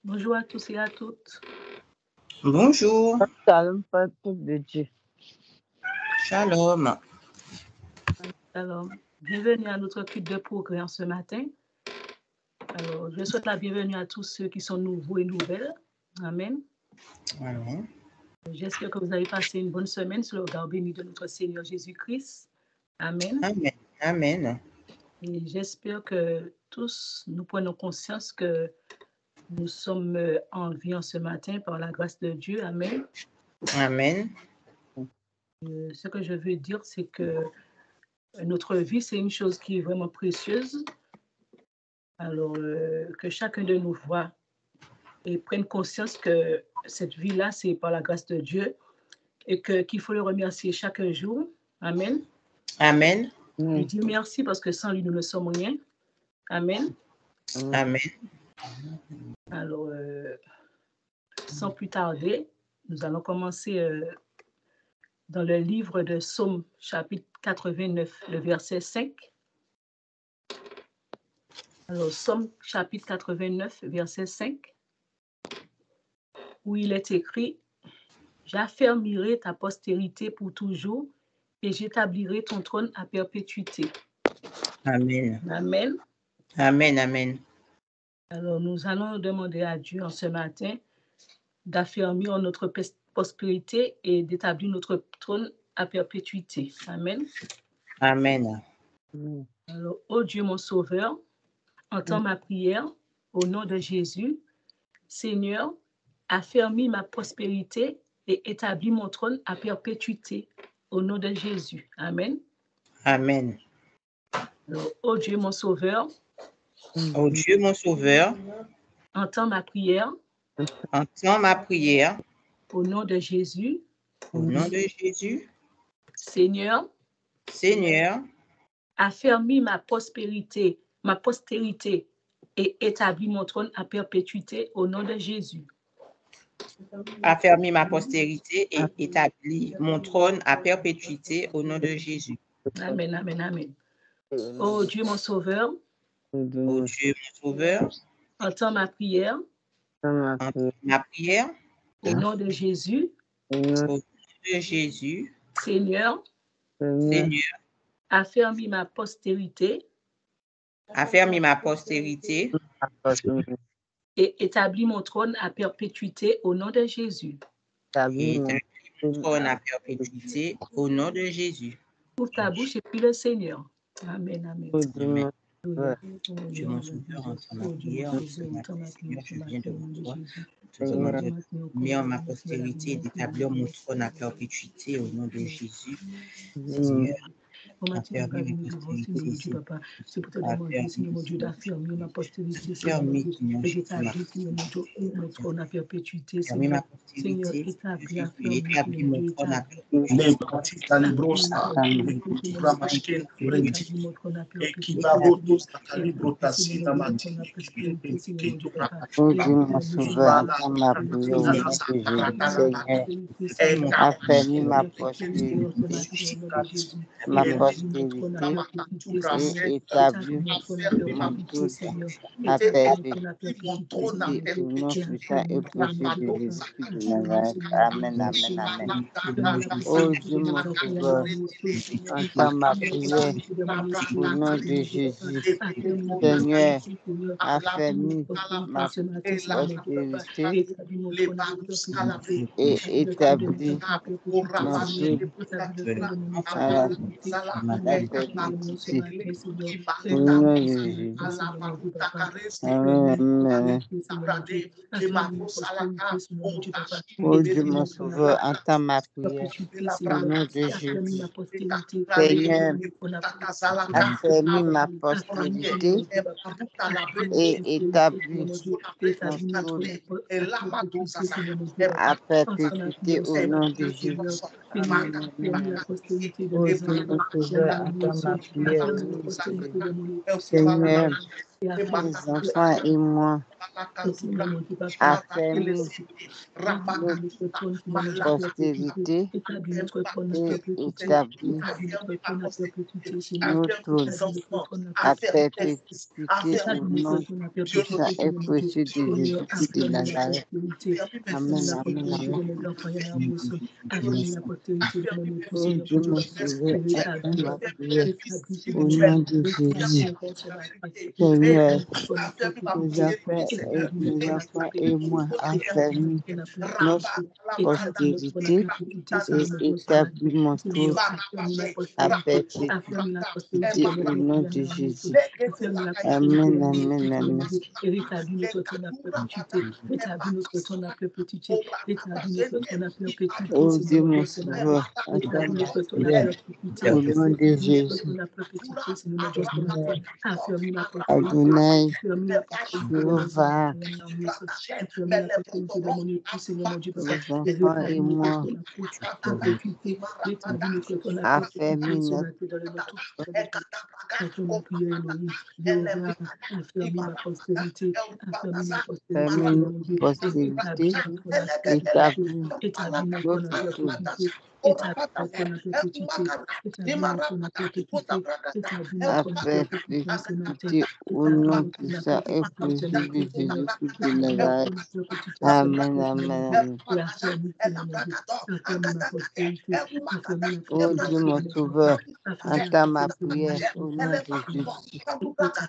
Bonjour à tous et à toutes. Bonjour. Shalom, peuple de Dieu. Shalom. Alors, bienvenue à notre culte de progrès ce matin. Alors, je souhaite la bienvenue à tous ceux qui sont nouveaux et nouvelles. Amen. Amen. J'espère que vous avez passé une bonne semaine sous le regard béni de notre Seigneur Jésus-Christ. Amen. Amen. Amen. Et j'espère que tous nous prenons conscience que nous sommes en vie en ce matin par la grâce de Dieu. Amen. Amen. Ce que je veux dire, c'est que notre vie, c'est une chose qui est vraiment précieuse. Alors, que chacun de nous voit et prenne conscience que cette vie-là, c'est par la grâce de Dieu et qu'il faut le remercier chaque jour. Amen. Amen. Lui dire merci parce que sans lui, nous ne sommes rien. Amen. Amen. Alors, sans plus tarder, nous allons commencer dans le livre de Psaume, chapitre 89, le verset 5. Alors, Psaume, chapitre 89, verset 5, où il est écrit « J'affermirai ta postérité pour toujours et j'établirai ton trône à perpétuité. » Amen. Amen. Amen. Amen. Alors, nous allons demander à Dieu en ce matin d'affermir notre prospérité et d'établir notre trône à perpétuité. Amen. Amen. Alors, ô Dieu mon Sauveur, entends ma prière au nom de Jésus. Seigneur, affermis ma prospérité et établis mon trône à perpétuité au nom de Jésus. Amen. Amen. Alors, ô Dieu mon Sauveur, Ô Dieu mon Sauveur, entends ma prière entends ma prière au nom de Jésus. au nom de Jésus. Seigneur, Seigneur, affermis ma postérité et établis mon trône à perpétuité au nom de Jésus. affermis ma postérité et établis mon trône à perpétuité au nom de Jésus. Amen, amen, amen. Ô Dieu mon Sauveur, Ô Dieu mon Sauveur, entends ma prière entends ma prière au nom de Jésus. au nom de Jésus. Seigneur, Seigneur, affermis ma postérité affermis ma postérité et établis mon trône à perpétuité au nom de Jésus. et établis mon trône à perpétuité au nom de Jésus. Ouvre ta bouche et prie le Seigneur. Amen, amen. Amen. Alléluia. Dieu mon Sauveur, entends ma prière. Ce matin, Seigneur, je viens devant toi. Je te demande de mettre ma postérité et d'établir mon trône à perpétuité au nom de Jésus. Seigneur, affermis ma postérité C'est pour te demander, Seigneur mon Dieu, d'affirmer ma postérité, Seigneur mon Dieu, et d'établir, Seigneur mon Dieu, mon trône à perpétuité, Seigneur. Seigneur, établis mon trône à perpétuité. Affermis ma postérité et établis mon trône à perpétuité au nom puissant et précieux de Jésus-Christ de Nazareth. Amen, amen, amen. Oh Dieu mon Sauveur, entends ma prière au nom de Jésus. Seigneur, affermis ma postérité et établis mon trône à perpétuité au nom de Jésus. Amen. Oh Dieu mon Sauveur, entends ma prière au nom de Jésus. Seigneur, affermis ma postérité et établis mon trône à perpétuité au nom de Jésus. Amen. Oh Dieu mon Sauveur, entends ma prière au nom de Jésus. Seigneur, les enfants et moi, affermis notre postérité et établis notre trône à perpétuité au nom puissant et précieux de Jésus-Christ de Nazareth. Amen, amen, amen. Oh Dieu mon sauveur, attends ma prière au nom de Jésus. Seigneur, nos enfants et moi affermis notre postérité et établis mon trône à perpétuité au nom de Jésus. Amen, amen, amen. Rétablis notre trône à perpétuité. Rétablis notre trône à perpétuité. Rétablis notre trône à perpétuité. Oh Dieu mon sauveur, attends ma prière au nom de Jésus. Adonai, Jéhovah, nos enfants et moi, affermis notre postérité, établis notre trône à perpétuité au nom puissant et précieux de Jésus-Christ de Nazareth. Amen, amen, amen. Oh Dieu mon sauveur, entends ma prière au nom de Jésus.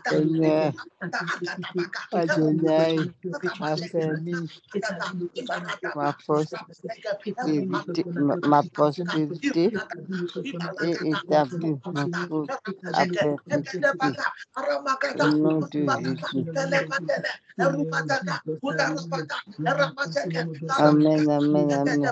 Seigneur, Adonai, affermis ma postérité et établis mon trône à perpétuité au nom de Jésus. Amen, amen, amen.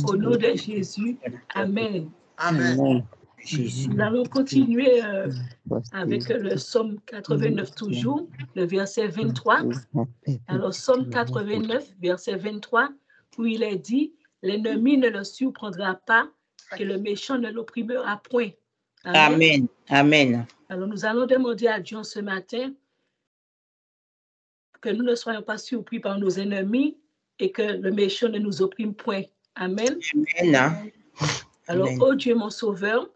Au nom de Jésus, amen. Amen. Nous allons continuer avec le psaume 89 toujours, le verset 23. Alors, psaume 89, verset 23, où il est dit, l'ennemi ne le surprendra pas, que le méchant ne l'opprimera point. Amen. Amen. Alors, nous allons demander à Dieu ce matin que nous ne soyons pas surpris par nos ennemis et que le méchant ne nous opprime point. Amen. Amen. Alors, oh Dieu mon sauveur,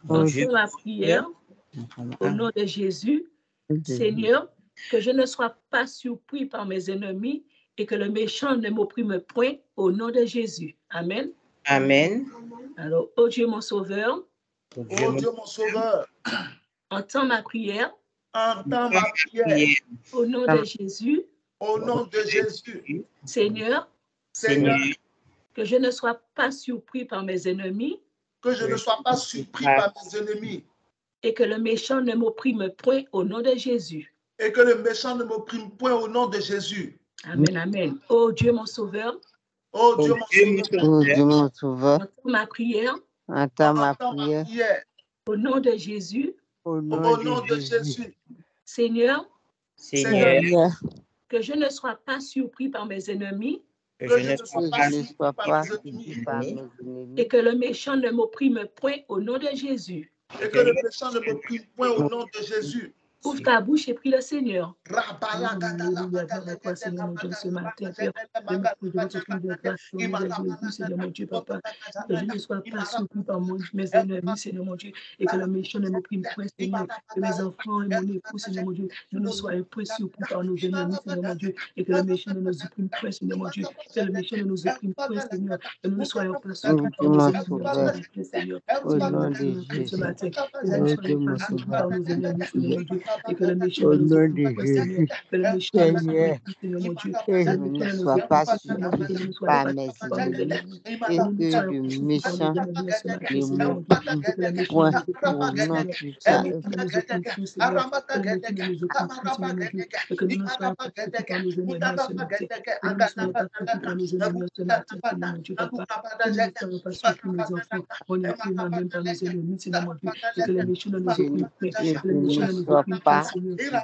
entends ma prière au nom de Jésus. Seigneur, que je ne sois pas surpris par mes ennemis et que le méchant ne m'opprime point au nom de Jésus. Amen. Amen. Alors, oh Dieu mon sauveur, entends ma prière au nom de Jésus. Seigneur, que je ne sois pas surpris par mes ennemis. Et que le méchant ne m'opprime point au nom de Jésus. Amen, amen. Oh Dieu mon sauveur. Oh Dieu mon sauveur. Entends ma prière. Entends ma prière. Au nom de Jésus. Au nom de Jésus. Seigneur. Que je ne sois pas surpris par mes ennemis. Que je ne sois pas surpris par mes ennemis. Et que le méchant ne m'opprime point au nom de Jésus. Et que le méchant ne m'opprime point au nom de Jésus. Ouvre ta bouche et prie le Seigneur. Seigneur mon Dieu, Papa, que je ne sois pas surpris par mes ennemis, Seigneur mon Dieu, et que le méchant ne m'opprime point, Seigneur, que mes enfants et mon époux, Seigneur mon Dieu, nous ne soyons pas surpris par nos ennemis, Seigneur mon Dieu, et que le méchant ne nous opprime point, Seigneur mon Dieu, que le méchant ne nous opprime point, Seigneur, que nous ne soyons pas surpris par nos ennemis, Seigneur, au nom de Jésus, ce matin, que nous ne soyons pas surpris par nos ennemis, Seigneur mon Dieu, et que le méchant ne nous opprime point, Seigneur, que le méchant ne nous opprime point, Seigneur mon Dieu, que je ne sois pas surpris par mes ennemis, et que le méchant ne m'opprime point au nom puissant et que nous ne soyons pas surpris par nos ennemis ce matin, que nous ne soyons pas surpris par nos ennemis ce matin, Seigneur mon Dieu, Papa, que nous ne soyons pas surpris, mes enfants, on est pris même par nos ennemis, Seigneur mon Dieu, et que les méchants ne nous oppriment point, que les méchants ne nous oppriment pas et que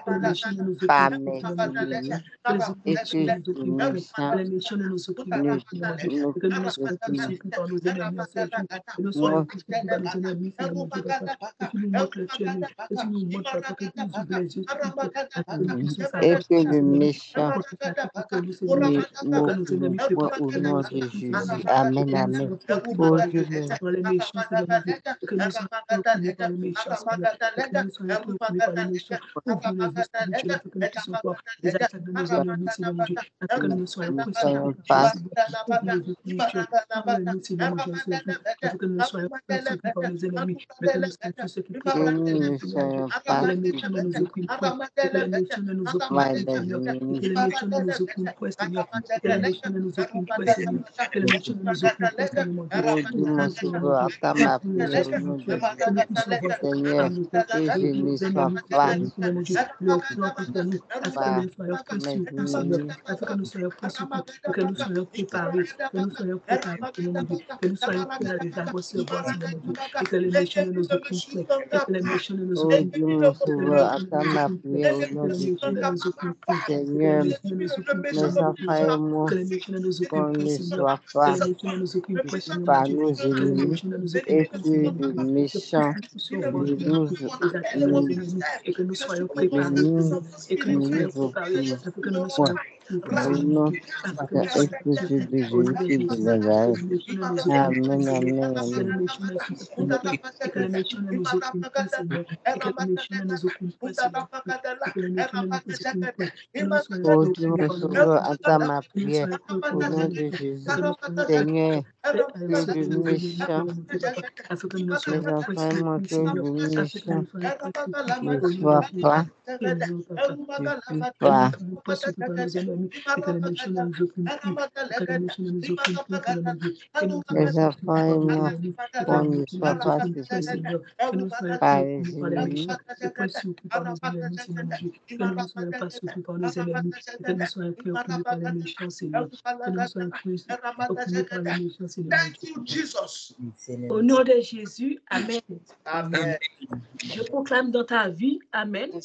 le méchant au nom de Jésus. Amen, amen. Oh Dieu, les méchants, Seigneur Dieu, que nous soyons occupés par les méchants, Seigneur, que nous soyons occupés par les méchants, ouvre nos yeux spirituels, afin que nous puissions voir les attaques de nos ennemis, Seigneur Dieu, afin que nous soyons précieux, ouvre nos yeux spirituels, ouvre-nous, Seigneur Dieu, afin que nous soyons précieux par nos ennemis, mais que nous soyons tous ceux qui préparent les ennemis, Seigneur Dieu, que les méchants ne nous occupent point, que les méchants ne nous occupent point, Seigneur, que les méchants ne nous occupent point, Seigneur, que les méchants ne nous occupent point, Seigneur, que les méchants ne nous occupent point, Seigneur, mon Dieu, mon sauveur, acclame ma prière au nom de Jésus. Seigneur, que je ne sois pas afin que nous soyons précieux, que nous soyons préparés, que nous soyons préparés, que nous soyons prêts à les recevoir, et que les méchants ne nous occupent point, et que les méchants ne nous occupent point, mon sauveur, acclame ma prière au nom de Jésus. Seigneur, nos enfants et moi, qu'on ne soit pas par nos ennemis, et que le méchant et que nous soyons préparés, et que nous soyons préparés, afin que nous soyons non, exclusif de Jésus de Nazareth. Amen, amen, amen. et que les méchants ne nous occupent pas, Seigneur, et que les méchants ne nous occupent pas, Seigneur, et que les méchants ne nous occupent pas, que nous soyons Oh Dieu, mon sauveur, entends ma prière au nom de Jésus. Seigneur, que le méchant, mes enfants et moi, que le méchant ne soit pas les enfants et moi, qu'on ne soit pas par les ennemis, Au nom de Jésus, amen. Amen. Je proclame dans ta vie, amen. Le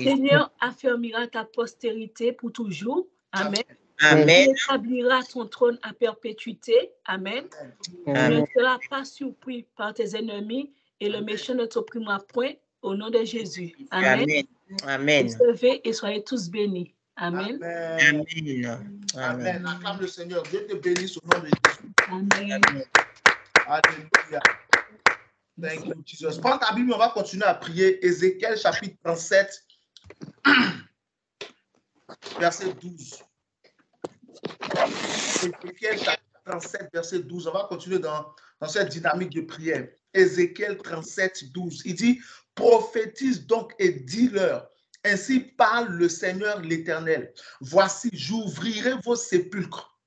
Seigneur affermira ta postérité pour toujours, amen. Amen. Il établira ton trône à perpétuité, amen. Tu ne seras pas surpris par tes ennemis et le méchant ne t'opprimera point, au nom de Jésus, amen. Amen. Recevez et soyez tous bénis. Amen. Amen. Amen. Acclame le Seigneur. Dieu te bénisse au nom de Jésus. Amen. Alléluia. Thank you, Jesus. Prends ta Bible, on va continuer à prier. Ézéchiel chapitre 37, verset 12. Ézéchiel chapitre 37, verset 12. On va continuer dans cette dynamique de prière. Ézéchiel 37, 12. Il dit, prophétise donc et dis-leur, ainsi parle le Seigneur l'Éternel. Voici, j'ouvrirai vos sépulcres.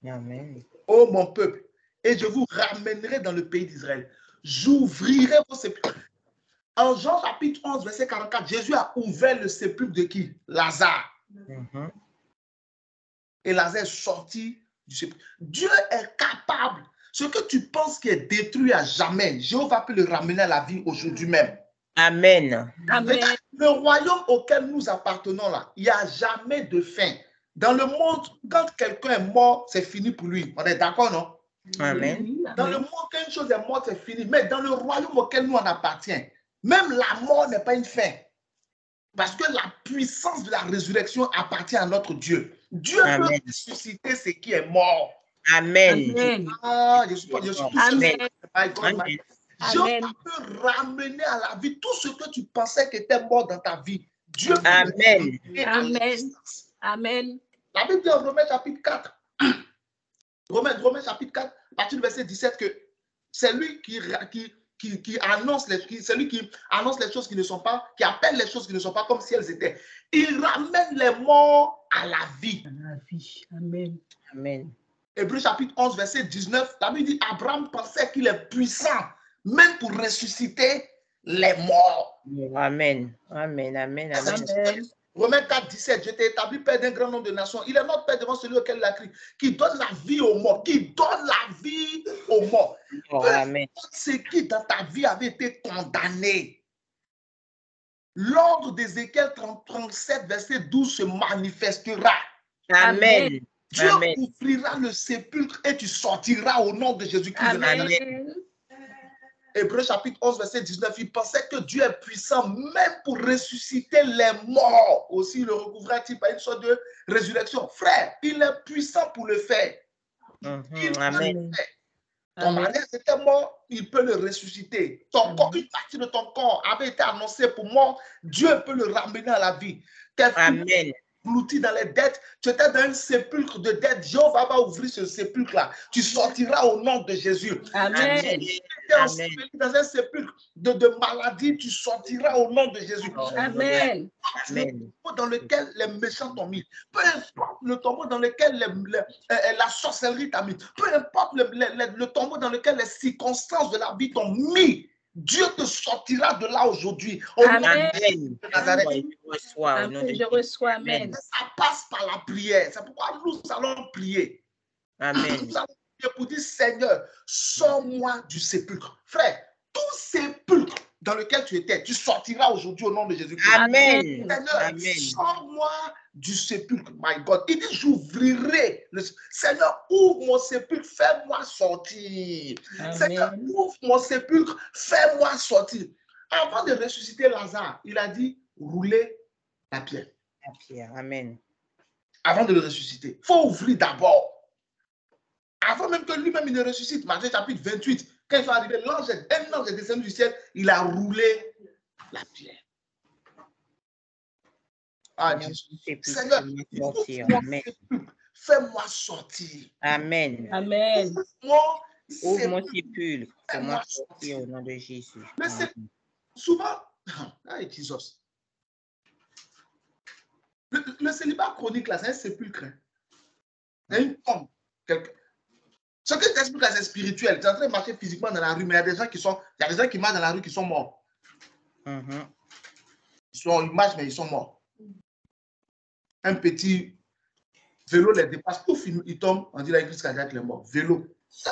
Amen. Ô mon peuple, et je vous ramènerai dans le pays d'Israël. J'ouvrirai vos sépulcres. En Jean chapitre 11, verset 44, Jésus a ouvert le sépulcre de qui? Lazare. Et Lazare est sorti du sépulcre. Dieu est capable. Ce que tu penses qui est détruit à jamais, Jéhovah peut le ramener à la vie aujourd'hui même. Amen. Amen. Le royaume auquel nous appartenons là, il n'y a jamais de fin. Dans le monde, quand quelqu'un est mort, c'est fini pour lui. On est d'accord, non? Amen. Dans le monde, quand une chose est morte, c'est fini. Mais dans le royaume auquel nous on appartient, même la mort n'est pas une fin. Parce que la puissance de la résurrection appartient à notre Dieu. Dieu peut ressusciter ce qui est mort. Amen. Amen. Ah, je suis tout Amen. seul. Dieu peut ramener à la vie tout ce que tu pensais qui était mort dans ta vie. Dieu peut Amen. Amen. Amen. La Bible dit en Romains chapitre 4, Romains chapitre 4, à partir du verset 17, que c'est lui qui annonce les choses qui ne sont pas, qui appelle les choses qui ne sont pas comme si elles étaient. Il ramène les morts à la vie. Amen. Amen. Hébreux chapitre 11, verset 19, la Bible dit, Abraham pensait qu'il est puissant, même pour ressusciter les morts. Amen. Amen. Amen. Amen. Romains 4, 17, je t'ai établi père d'un grand nombre de nations. Il est notre père devant celui auquel il a crié, qui donne la vie aux morts, qui donne la vie aux morts. Amen. Ce qui dans ta vie avait été condamné. L'ordre d'Ézéchiel 37, verset 12 se manifestera. Amen. Dieu Amen. ouvrira le sépulcre et tu sortiras au nom de Jésus-Christ. Amen. Hébreux chapitre 11, verset 19, il pensait que Dieu est puissant même pour ressusciter les morts. Aussi, le recouvra-t-il par une sorte de résurrection. Frère, il est puissant pour le faire. Amen. Ton mariage était mort, il peut le ressusciter. Ton corps, une partie de ton corps avait été annoncée pour mort, Dieu peut le ramener à la vie. Amen. Blotti dans les dettes, tu étais dans un sépulcre de dettes. Jéhovah va ouvrir ce sépulcre-là. Tu sortiras au nom de Jésus. Amen. Tu étais dans un sépulcre de maladie, tu sortiras au nom de Jésus. Amen. Le tombeau dans lequel les méchants t'ont mis, peu importe le tombeau dans lequel la sorcellerie t'a mis, peu importe le tombeau dans lequel les circonstances de la vie t'ont mis, Dieu te sortira de là aujourd'hui. Amen. Je reçois. Amen. Ça passe par la prière. C'est pourquoi nous allons prier. Amen. Nous allons prier pour dire, Seigneur, sors-moi du sépulcre. Frère, tout sépulcre dans lequel tu étais, tu sortiras aujourd'hui au nom de Jésus-Christ. Amen. Seigneur, sors-moi du sépulcre. My God. Il dit, j'ouvrirai. Seigneur, ouvre mon sépulcre, fais-moi sortir. Amen. Seigneur, ouvre mon sépulcre, fais-moi sortir. Avant de ressusciter Lazare, il a dit, roulez la pierre. Amen. Avant de le ressusciter, il faut ouvrir d'abord. Avant même que lui-même il ne ressuscite, Matthieu chapitre 28, quand il va arriver, un ange est descendu du ciel, il a roulé la pierre. Ah, Seigneur, fais-moi sortir. Amen. Amen. Ouvre mon sépulcre. Fais-moi sortir au nom de Jésus. Mais souvent, Jesus. Le célibat chronique, là, c'est un sépulcre. C'est une tombe. Ce que t'expliques là, c'est spirituel. Tu es en train de marcher physiquement dans la rue, mais il y a des gens qui marchent dans la rue qui sont morts. Ils marchent, mais ils sont morts. Un petit vélo les dépasse, pouf, ils tombent, on dit la crise cardiaque, les morts. Vélo. Il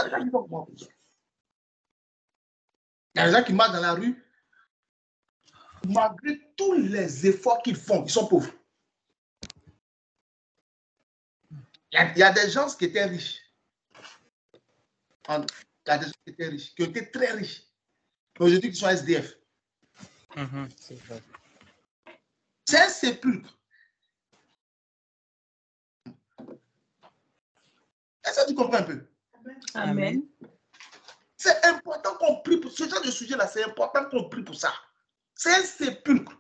y a des gens qui marchent dans la rue, malgré tous les efforts qu'ils font, ils sont pauvres. Il y a des gens qui étaient riches. Il y a des gens qui étaient riches, qui ont été très riches. Mais aujourd'hui, ils sont SDF. C'est vrai. C'est un sépulcre. Est-ce que tu comprends un peu? Amen. C'est important qu'on prie pour ce genre de sujet-là. C'est important qu'on prie pour ça. C'est un sépulcre.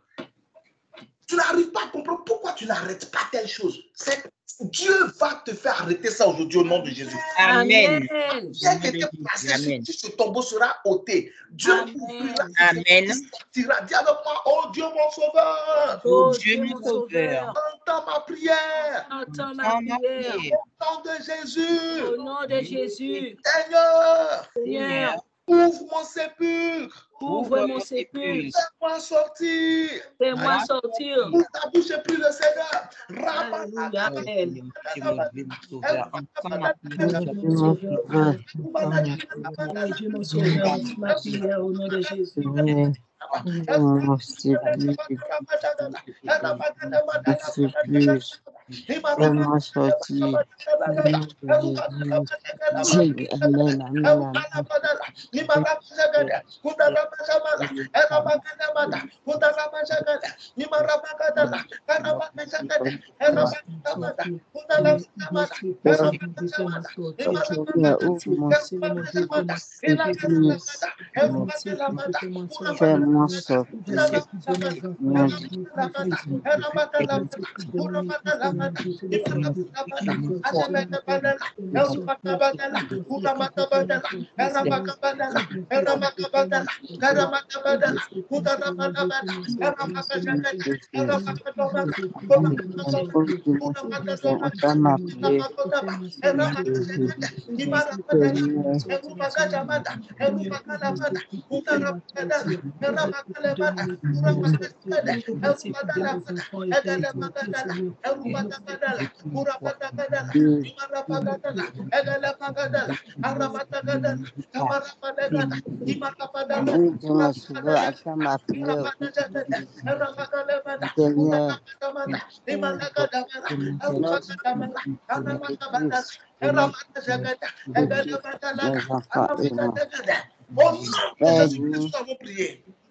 Tu n'arrives pas à comprendre pourquoi tu n'arrêtes pas telle chose. Dieu va te faire arrêter ça aujourd'hui au nom de Jésus. Amen. Bien que tu placé sur ce tombeau sera ôté. Dieu ouvrira. Amen. Dis avec moi, oh Dieu mon sauveur. Oh Dieu mon sauveur. Entends ma prière. Entends ma prière. Au nom de Jésus. Au nom de Jésus. Seigneur. Ouvre mon sépulcre. Ouvre mon sépulcre. Fais-moi sortir. Fais-moi sortir. Ouvre ta bouche et prie le Seigneur. Alléluia. Amen. Dieu mon sauveur, ma prière au nom de Jésus. Fais-moi sortir. Fais-moi sortir.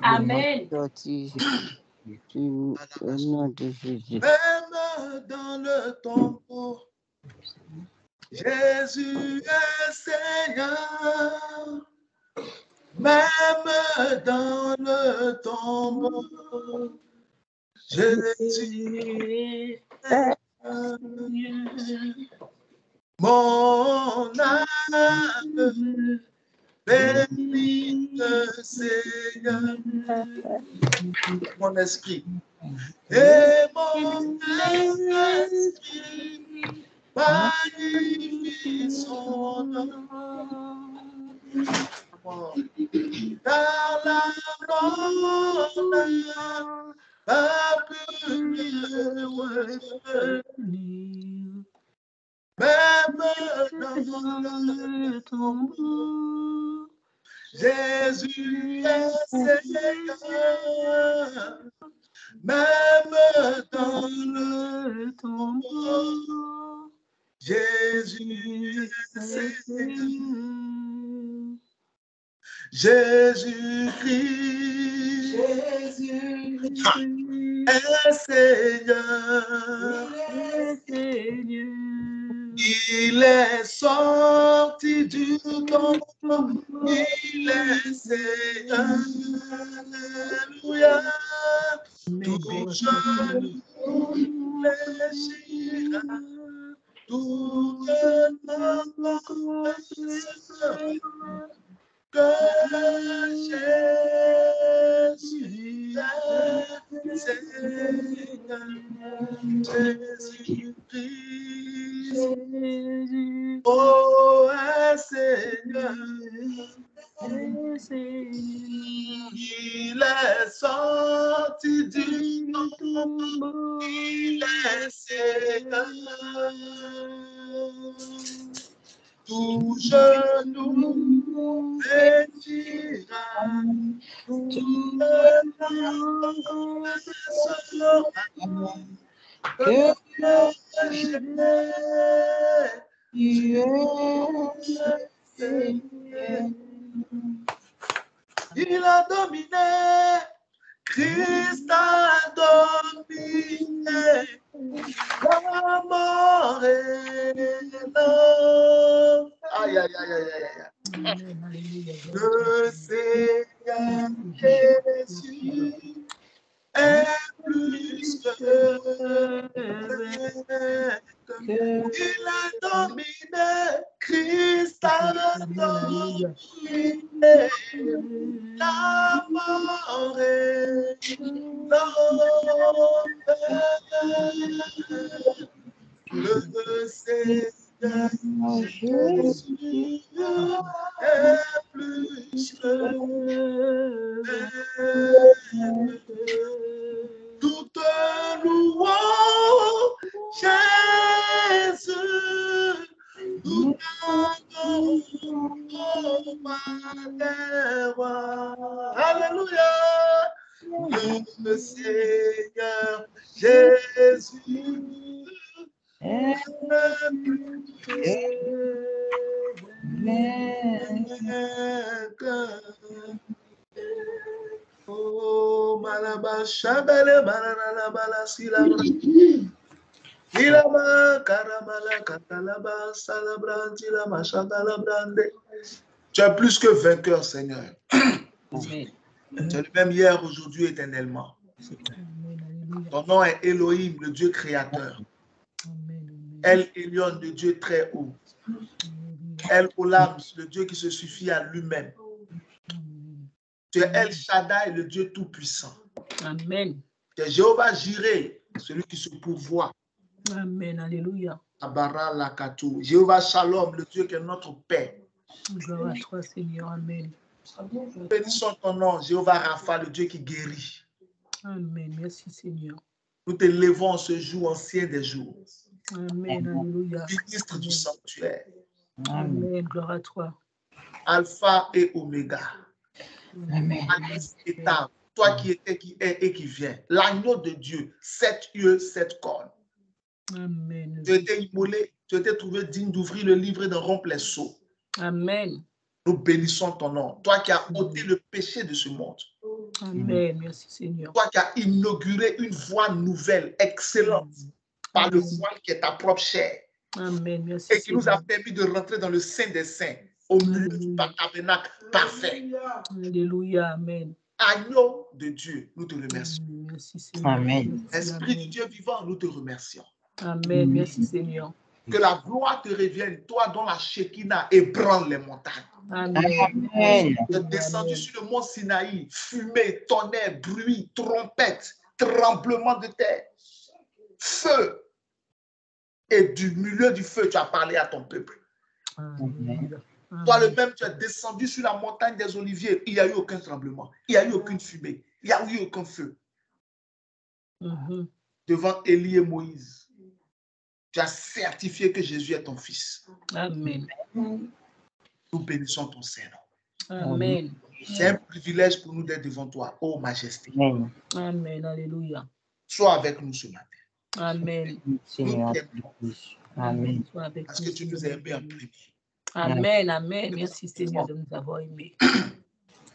Amen. Même dans le tombeau, Jésus est Seigneur. Même dans le tombeau, Jésus est Seigneur. Mon âme bénit le Seigneur. Mon esprit. Et mon esprit magnifie son nom. Car la mort n'a pu le retenir. Même dans le tombeau, Jésus est Seigneur. Même dans le tombeau, Jésus est Seigneur. Jésus-Christ est Seigneur. Il est sorti du tombeau, il est Seigneur. Alléluia. Tout genou fléchira, tout notre que Jésus est Seigneur. Jésus-Christ, oh Seigneur, il est sorti du tombeau, il est Seigneur. Tout genou fléchira, tout que il a dominé, Christ a dominé la mort et l'homme. Aïe, aïe, aïe, aïe, aïe. Le Seigneur Jésus est plus que il a dominé, Christ a dominé la mort et l'enfer. Le Seigneur Jésus est plus que toute louange, Jésus, nous adorons Matin. Alléluia. Le Seigneur Jésus est plus que oh, Malaba, Shabale, Malala, Balasila, Ilama, Karamala, Katalaba, Salabranti, Lama, Shakalabrande. Tu es plus que vainqueur, Seigneur. Tu es le même hier, aujourd'hui, éternellement. Ton nom est Elohim, le Dieu créateur. El Elyon, le Dieu très haut. El Olam, le Dieu qui se suffit à lui-même. Tu es El Shaddai, le Dieu Tout-Puissant. Amen. Tu es Jéhovah Jireh, celui qui se pourvoit. Amen. Alléluia. Abara Lakatou. Jéhovah Shalom, le Dieu qui est notre paix. Gloire à toi, Seigneur. Amen. Bénissons ton nom, Jéhovah Rapha, le Dieu qui guérit. Amen. Merci, Seigneur. Nous te levons ce jour, ancien des jours. Amen. Alléluia. Ministre du sanctuaire. Amen. Gloire à toi. Alpha et Oméga. Amen. État, toi qui étais, qui est et qui vient. L'agneau de Dieu, 7 yeux, 7 cornes. Amen. Tu étais immolé, tu étais trouvé digne d'ouvrir le livre et de rompre les sceaux. Amen. Nous bénissons ton nom. Toi qui as ôté le péché de ce monde. Amen. Merci, Seigneur. Toi qui as inauguré une voie nouvelle, excellente, par le voile qui est ta propre chair. Amen. Merci, Et qui nous a permis de rentrer dans le Saint des Saints, au milieu du tabernacle parfait. Alléluia. Amen. Agneau de Dieu, nous te remercions. Merci, Seigneur. Amen. Esprit du Dieu vivant, nous te remercions. Amen. Merci, Seigneur. Que la gloire te revienne, toi dont la Shekinah ébranle les montagnes. Amen. Tu es descendu sur le mont Sinaï, fumée, tonnerre, bruit, trompette, tremblement de terre, feu. Et du milieu du feu, tu as parlé à ton peuple. Amen. Toi le même, tu es descendu sur la montagne des Oliviers. Il n'y a eu aucun tremblement. Il n'y a eu aucune fumée. Il n'y a eu aucun feu. Devant Élie et Moïse, tu as certifié que Jésus est ton fils. Amen. Nous bénissons ton Saint-Nom. Amen. C'est un privilège pour nous d'être devant toi, ô majesté. Amen. Alléluia. Sois avec nous ce matin. Amen. Seigneur. Amen. Parce que tu nous as aimés en premier. Amen. Amen. Merci, Seigneur, de nous avoir aimés.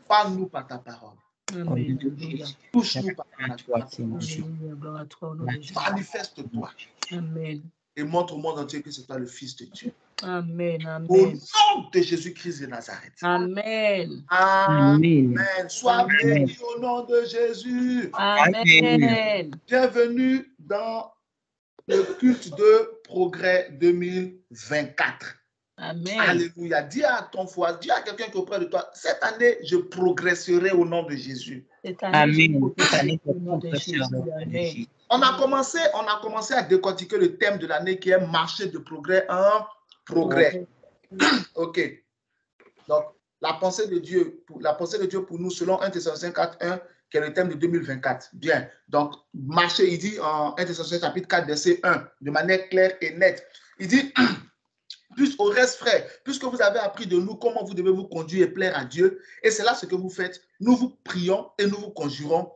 Parle-nous par ta parole. Amen. Touche-nous par ta parole. Gloire à toi, au nom de Jésus. Manifeste-toi. Amen. Et montre au monde entier que c'est toi le Fils de Dieu. Amen. Au Amen. nom de Jésus-Christ de Nazareth. Amen. Amen. Sois béni au nom de Jésus. Amen. Bienvenue dans le culte de progrès 2024. Amen. Alléluia. Dis à ton foyer, dis à quelqu'un qui est auprès de toi, cette année, je progresserai au nom de Jésus. Amen. On a commencé à décortiquer le thème de l'année qui est marcher de progrès en progrès. OK. Donc, la pensée de Dieu pour nous, selon 1 Thessaloniciens 4:1, qui est le thème de 2024. Bien. Donc, marcher, il dit en 1 Thessaloniciens chapitre 4, verset 1, de manière claire et nette. Il dit, plus au reste, frère, puisque vous avez appris de nous comment vous devez vous conduire et plaire à Dieu, et c'est là ce que vous faites, nous vous prions et nous vous conjurons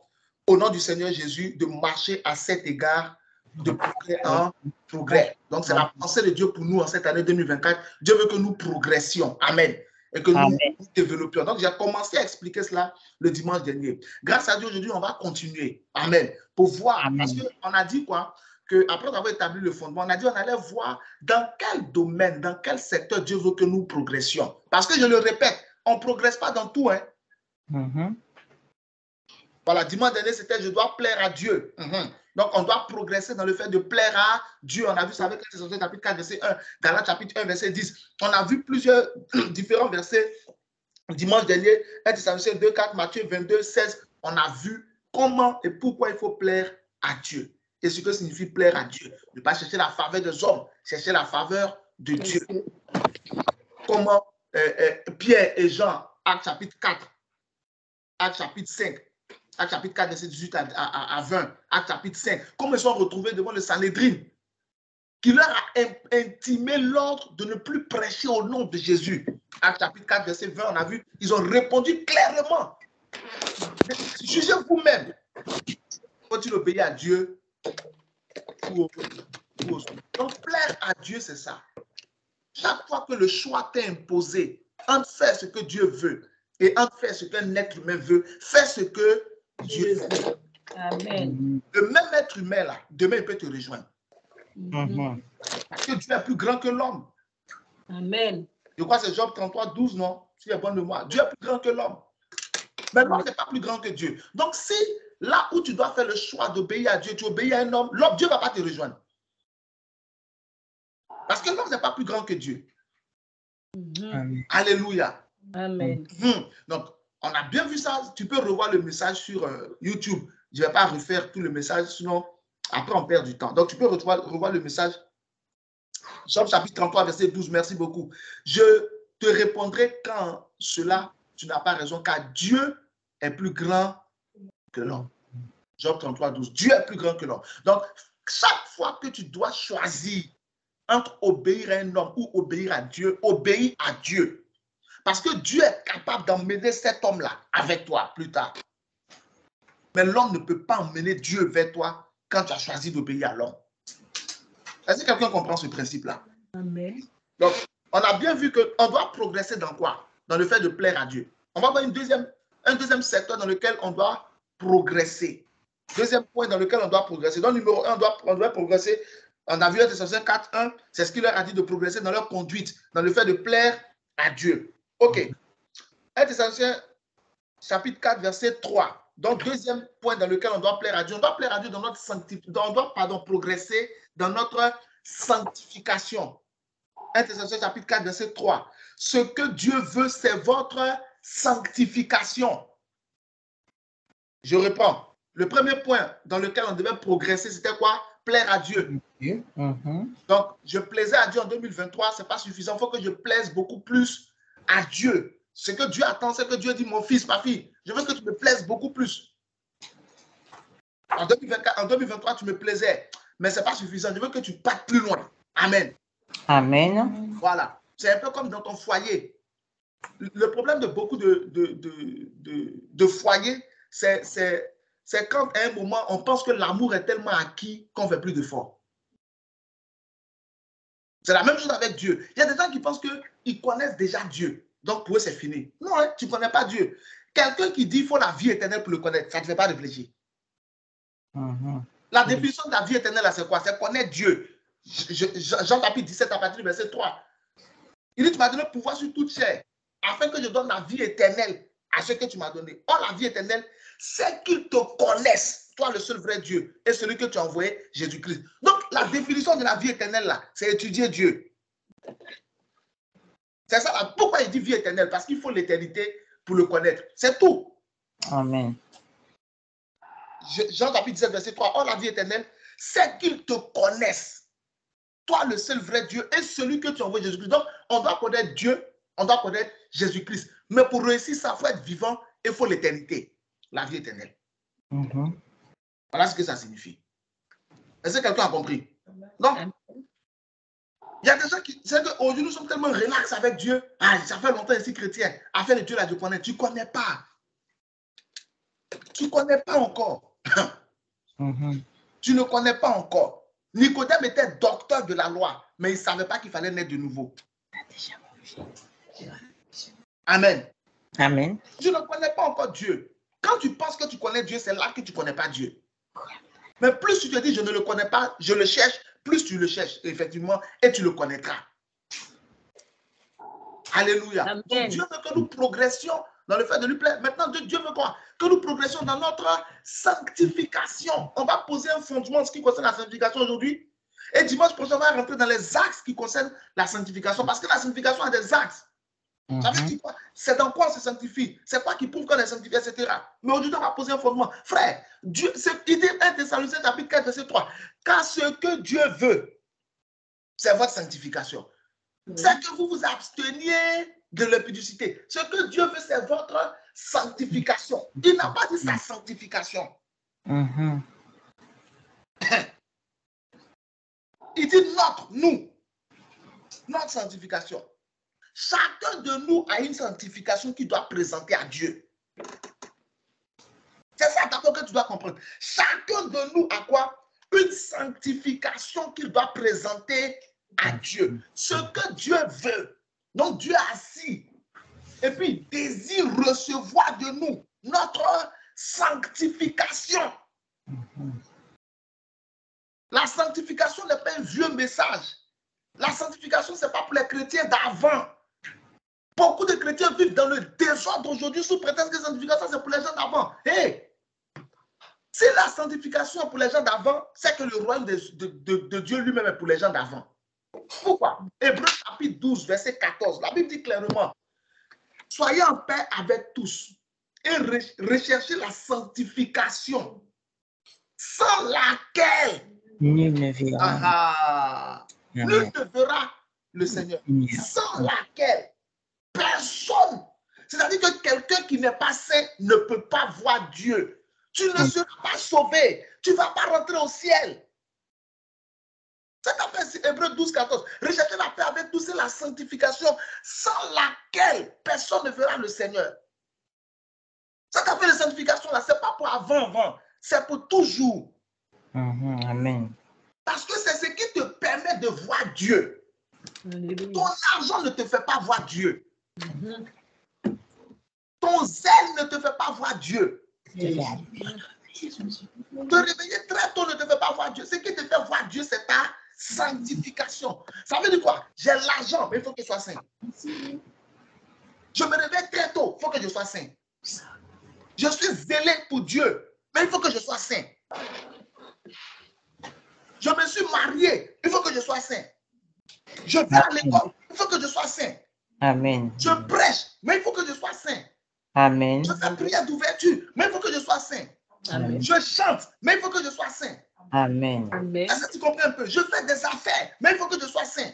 au nom du Seigneur Jésus de marcher à cet égard de progrès en progrès. Donc, c'est la pensée de Dieu pour nous en cette année 2024. Dieu veut que nous progressions. Amen. Et que nous développions. Donc, j'ai commencé à expliquer cela le dimanche dernier. Grâce à Dieu, aujourd'hui, on va continuer. Amen. Pour voir. Amen. Parce qu'on a dit quoi? Qu'après avoir établi le fondement, on a dit on allait voir dans quel domaine, dans quel secteur Dieu veut que nous progressions. Parce que je le répète, on ne progresse pas dans tout. Hein. Voilà, dimanche dernier, c'était je dois plaire à Dieu. Donc, on doit progresser dans le fait de plaire à Dieu. On a vu ça avec 1 Thessaloniciens chapitre 4, verset 1, Galates chapitre 1, verset 10. On a vu plusieurs différents versets dimanche dernier, 1 Thessaloniciens 2, 4, Matthieu 22, 16. On a vu comment et pourquoi il faut plaire à Dieu. Et ce que signifie plaire à Dieu. Ne pas chercher la faveur des hommes, chercher la faveur de Dieu. Comment Pierre et Jean, Actes chapitre 4, Actes chapitre 5, Actes chapitre 4, verset 18 à 20, Actes chapitre 5, comment ils sont retrouvés devant le Sanhédrin, qui leur a intimé l'ordre de ne plus prêcher au nom de Jésus. Actes chapitre 4, verset 20, on a vu, ils ont répondu clairement. Jugez vous-même. Faut-il obéir à Dieu? Donc, plaire à Dieu, c'est ça. Chaque fois que le choix t'est imposé entre faire ce que Dieu veut et entre faire ce qu'un être humain veut, fais ce que Dieu veut. Amen. Le même être humain, là, demain, il peut te rejoindre. Parce que Dieu est plus grand que l'homme. Amen. Je crois que c'est Job 33, 12, non? Si tu es bon de moi. Dieu est plus grand que l'homme. Mais l'homme n'est pas plus grand que Dieu. Donc, si là où tu dois faire le choix d'obéir à Dieu, tu obéis à un homme, l'homme, Dieu ne va pas te rejoindre. Parce que l'homme n'est pas plus grand que Dieu. Alléluia. Amen. Donc, On a bien vu ça. Tu peux revoir le message sur YouTube. Je ne vais pas refaire tout le message, sinon après on perd du temps. Donc tu peux revoir le message. Job chapitre 33, verset 12. Merci beaucoup. Je te répondrai quand cela, tu n'as pas raison, car Dieu est plus grand que l'homme. Job 33, 12. Dieu est plus grand que l'homme. Donc, chaque fois que tu dois choisir entre obéir à un homme ou obéir à Dieu, obéis à Dieu. Parce que Dieu est capable d'emmener cet homme-là avec toi plus tard. Mais l'homme ne peut pas emmener Dieu vers toi quand tu as choisi d'obéir à l'homme. Est-ce que quelqu'un comprend ce principe-là? Amen. Donc, on a bien vu qu'on doit progresser dans quoi? Dans le fait de plaire à Dieu. On va avoir un deuxième secteur dans lequel on doit progresser. Deuxième point dans lequel on doit progresser. Donc, numéro 1, on doit progresser. On a vu 1 Thessaloniciens 4, 1, c'est ce qu'il leur a dit de progresser dans leur conduite, dans le fait de plaire à Dieu. OK. 1 Thessaloniciens chapitre 4, verset 3. Donc, deuxième point dans lequel on doit plaire à Dieu. On doit plaire à Dieu dans notre sanctification. On doit, progresser dans notre sanctification. 1 Thessaloniciens chapitre 4, verset 3. Ce que Dieu veut, c'est votre sanctification. Je reprends. Le premier point dans lequel on devait progresser, c'était quoi? Plaire à Dieu. Donc, je plaisais à Dieu en 2023, ce n'est pas suffisant. Il faut que je plaise beaucoup plus à Dieu. Ce que Dieu attend, c'est que Dieu dit, mon fils, ma fille, je veux que tu me plaises beaucoup plus. En 2023, tu me plaisais, mais ce n'est pas suffisant. Je veux que tu partes plus loin. Amen. Amen. Voilà. C'est un peu comme dans ton foyer. Le problème de beaucoup de foyers, c'est quand à un moment, on pense que l'amour est tellement acquis qu'on ne fait plus d'efforts. C'est la même chose avec Dieu. Il y a des gens qui pensent qu'ils connaissent déjà Dieu. Donc, pour eux, c'est fini. Non, hein, tu ne connais pas Dieu. Quelqu'un qui dit qu'il faut la vie éternelle pour le connaître, ça ne te fait pas réfléchir. La définition de la vie éternelle, c'est quoi? C'est connaître Dieu. Jean chapitre 17, à partir du verset 3. Il dit, tu m'as donné le pouvoir sur toute chair, afin que je donne la vie éternelle à ce que tu m'as donné. Or, la vie éternelle, c'est qu'ils te connaissent, toi le seul vrai Dieu, et celui que tu as envoyé, Jésus-Christ. Donc, la définition de la vie éternelle, là, c'est étudier Dieu. C'est ça, là. Pourquoi il dit vie éternelle? Parce qu'il faut l'éternité pour le connaître. C'est tout. Amen. Jean chapitre 17, verset 3. Or, la vie éternelle, c'est qu'ils te connaissent. Toi, le seul vrai Dieu, et celui que tu as envoyé, Jésus-Christ. Donc, on doit connaître Dieu, on doit connaître Jésus-Christ. Mais pour réussir ça, il faut être vivant, il faut l'éternité, la vie éternelle. Voilà ce que ça signifie. Est-ce que quelqu'un a compris? Donc, il y a des gens qui... C'est qu'aujourd'hui, nous sommes tellement relax avec Dieu. Ah, ça fait longtemps ici, chrétien. Afin de Dieu, là, tu connais. Tu ne connais pas. Tu ne connais pas encore. Tu ne connais pas encore. Nicodème était docteur de la loi, mais il ne savait pas qu'il fallait naître de nouveau. Amen. Amen. Tu ne connais pas encore Dieu. Quand tu penses que tu connais Dieu, c'est là que tu ne connais pas Dieu. Mais plus tu te dis, je ne le connais pas, je le cherche, plus tu le cherches, effectivement, et tu le connaîtras. Alléluia. Amen. Donc, Dieu veut que nous progressions dans le fait de lui plaire. Maintenant, Dieu veut quoi? Que nous progressions dans notre sanctification. On va poser un fondement en ce qui concerne la sanctification aujourd'hui. Et dimanche prochain, on va rentrer dans les axes qui concernent la sanctification. Parce que la sanctification a des axes. Ça veut dire quoi? C'est dans quoi on se sanctifie? C'est quoi qui prouve qu'on est sanctifié, etc. Mais aujourd'hui, on va poser un fondement. Frère, Dieu, il dit 1 Thessaloniciens chapitre 4, verset 3. Car ce que Dieu veut, c'est votre sanctification. C'est que vous vous absteniez de l'impudicité. Ce que Dieu veut, c'est votre sanctification. Il n'a pas dit sa sanctification. Il dit notre sanctification. Chacun de nous a une sanctification qu'il doit présenter à Dieu. C'est ça d'abord que tu dois comprendre. Chacun de nous a quoi? Une sanctification qu'il doit présenter à Dieu. Ce que Dieu veut. Donc Dieu est assis. Et puis il désire recevoir de nous notre sanctification. La sanctification n'est pas un vieux message. La sanctification, ce n'est pas pour les chrétiens d'avant. Beaucoup de chrétiens vivent dans le désordre aujourd'hui sous prétexte que la sanctification, c'est pour les gens d'avant. Hey! Si la sanctification est pour les gens d'avant, c'est que le royaume de Dieu lui-même est pour les gens d'avant. Pourquoi? Hébreux chapitre 12, verset 14. La Bible dit clairement, soyez en paix avec tous et recherchez la sanctification, sans laquelle nul ne verra. Nul ne verra le Seigneur. Sans laquelle personne. C'est-à-dire que quelqu'un qui n'est pas saint ne peut pas voir Dieu. Tu ne seras pas sauvé. Tu ne vas pas rentrer au ciel. C'est appelé Hébreux 12, 14. Recherchez la paix avec tous, c'est la sanctification sans laquelle personne ne verra le Seigneur. Cette affaire de sanctification là, ce n'est pas pour avant, c'est pour toujours. Amen. Parce que c'est ce qui te permet de voir Dieu. Ton argent ne te fait pas voir Dieu. Ton zèle ne te fait pas voir Dieu. Te réveiller très tôt ne te fait pas voir Dieu. Ce qui te fait voir Dieu, c'est ta sanctification. Ça veut dire quoi? J'ai l'argent, mais il faut que je sois saint. Je me réveille très tôt, il faut que je sois saint. Je suis zélé pour Dieu, mais il faut que je sois saint. Je me suis marié, il faut que je sois saint. Je vais à l'école, il faut que je sois saint. Amen. Je prêche, mais il faut que je sois saint. Amen. Je fais prière d'ouverture, mais il faut que je sois saint. Amen. Je chante, mais il faut que je sois saint. Amen. Est-ce que tu comprends un peu? Je fais des affaires, mais il faut que je sois saint.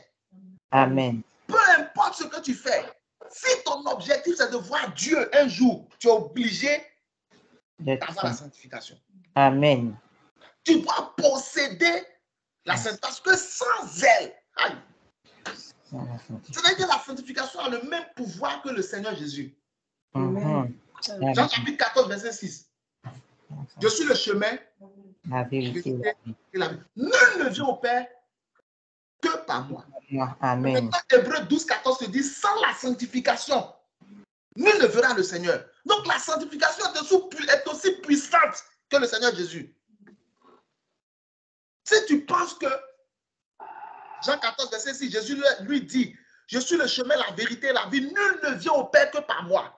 Amen. Peu importe ce que tu fais, si ton objectif c'est de voir Dieu un jour, tu es obligé d'avoir la sanctification. Amen. Tu dois posséder la sainteté parce que sans elle, c'est-à-dire que la sanctification a le même pouvoir que le Seigneur Jésus. Jean chapitre 14, verset 6. Je suis le chemin, la vérité et la vie. Nul ne vient au Père que par moi. Amen. Hébreux 12, 14 se dit, sans la sanctification, nul ne verra le Seigneur. Donc la sanctification est aussi puissante que le Seigneur Jésus. Si tu penses que Jean 14, verset 6, Jésus lui dit, je suis le chemin, la vérité et la vie, nul ne vient au Père que par moi.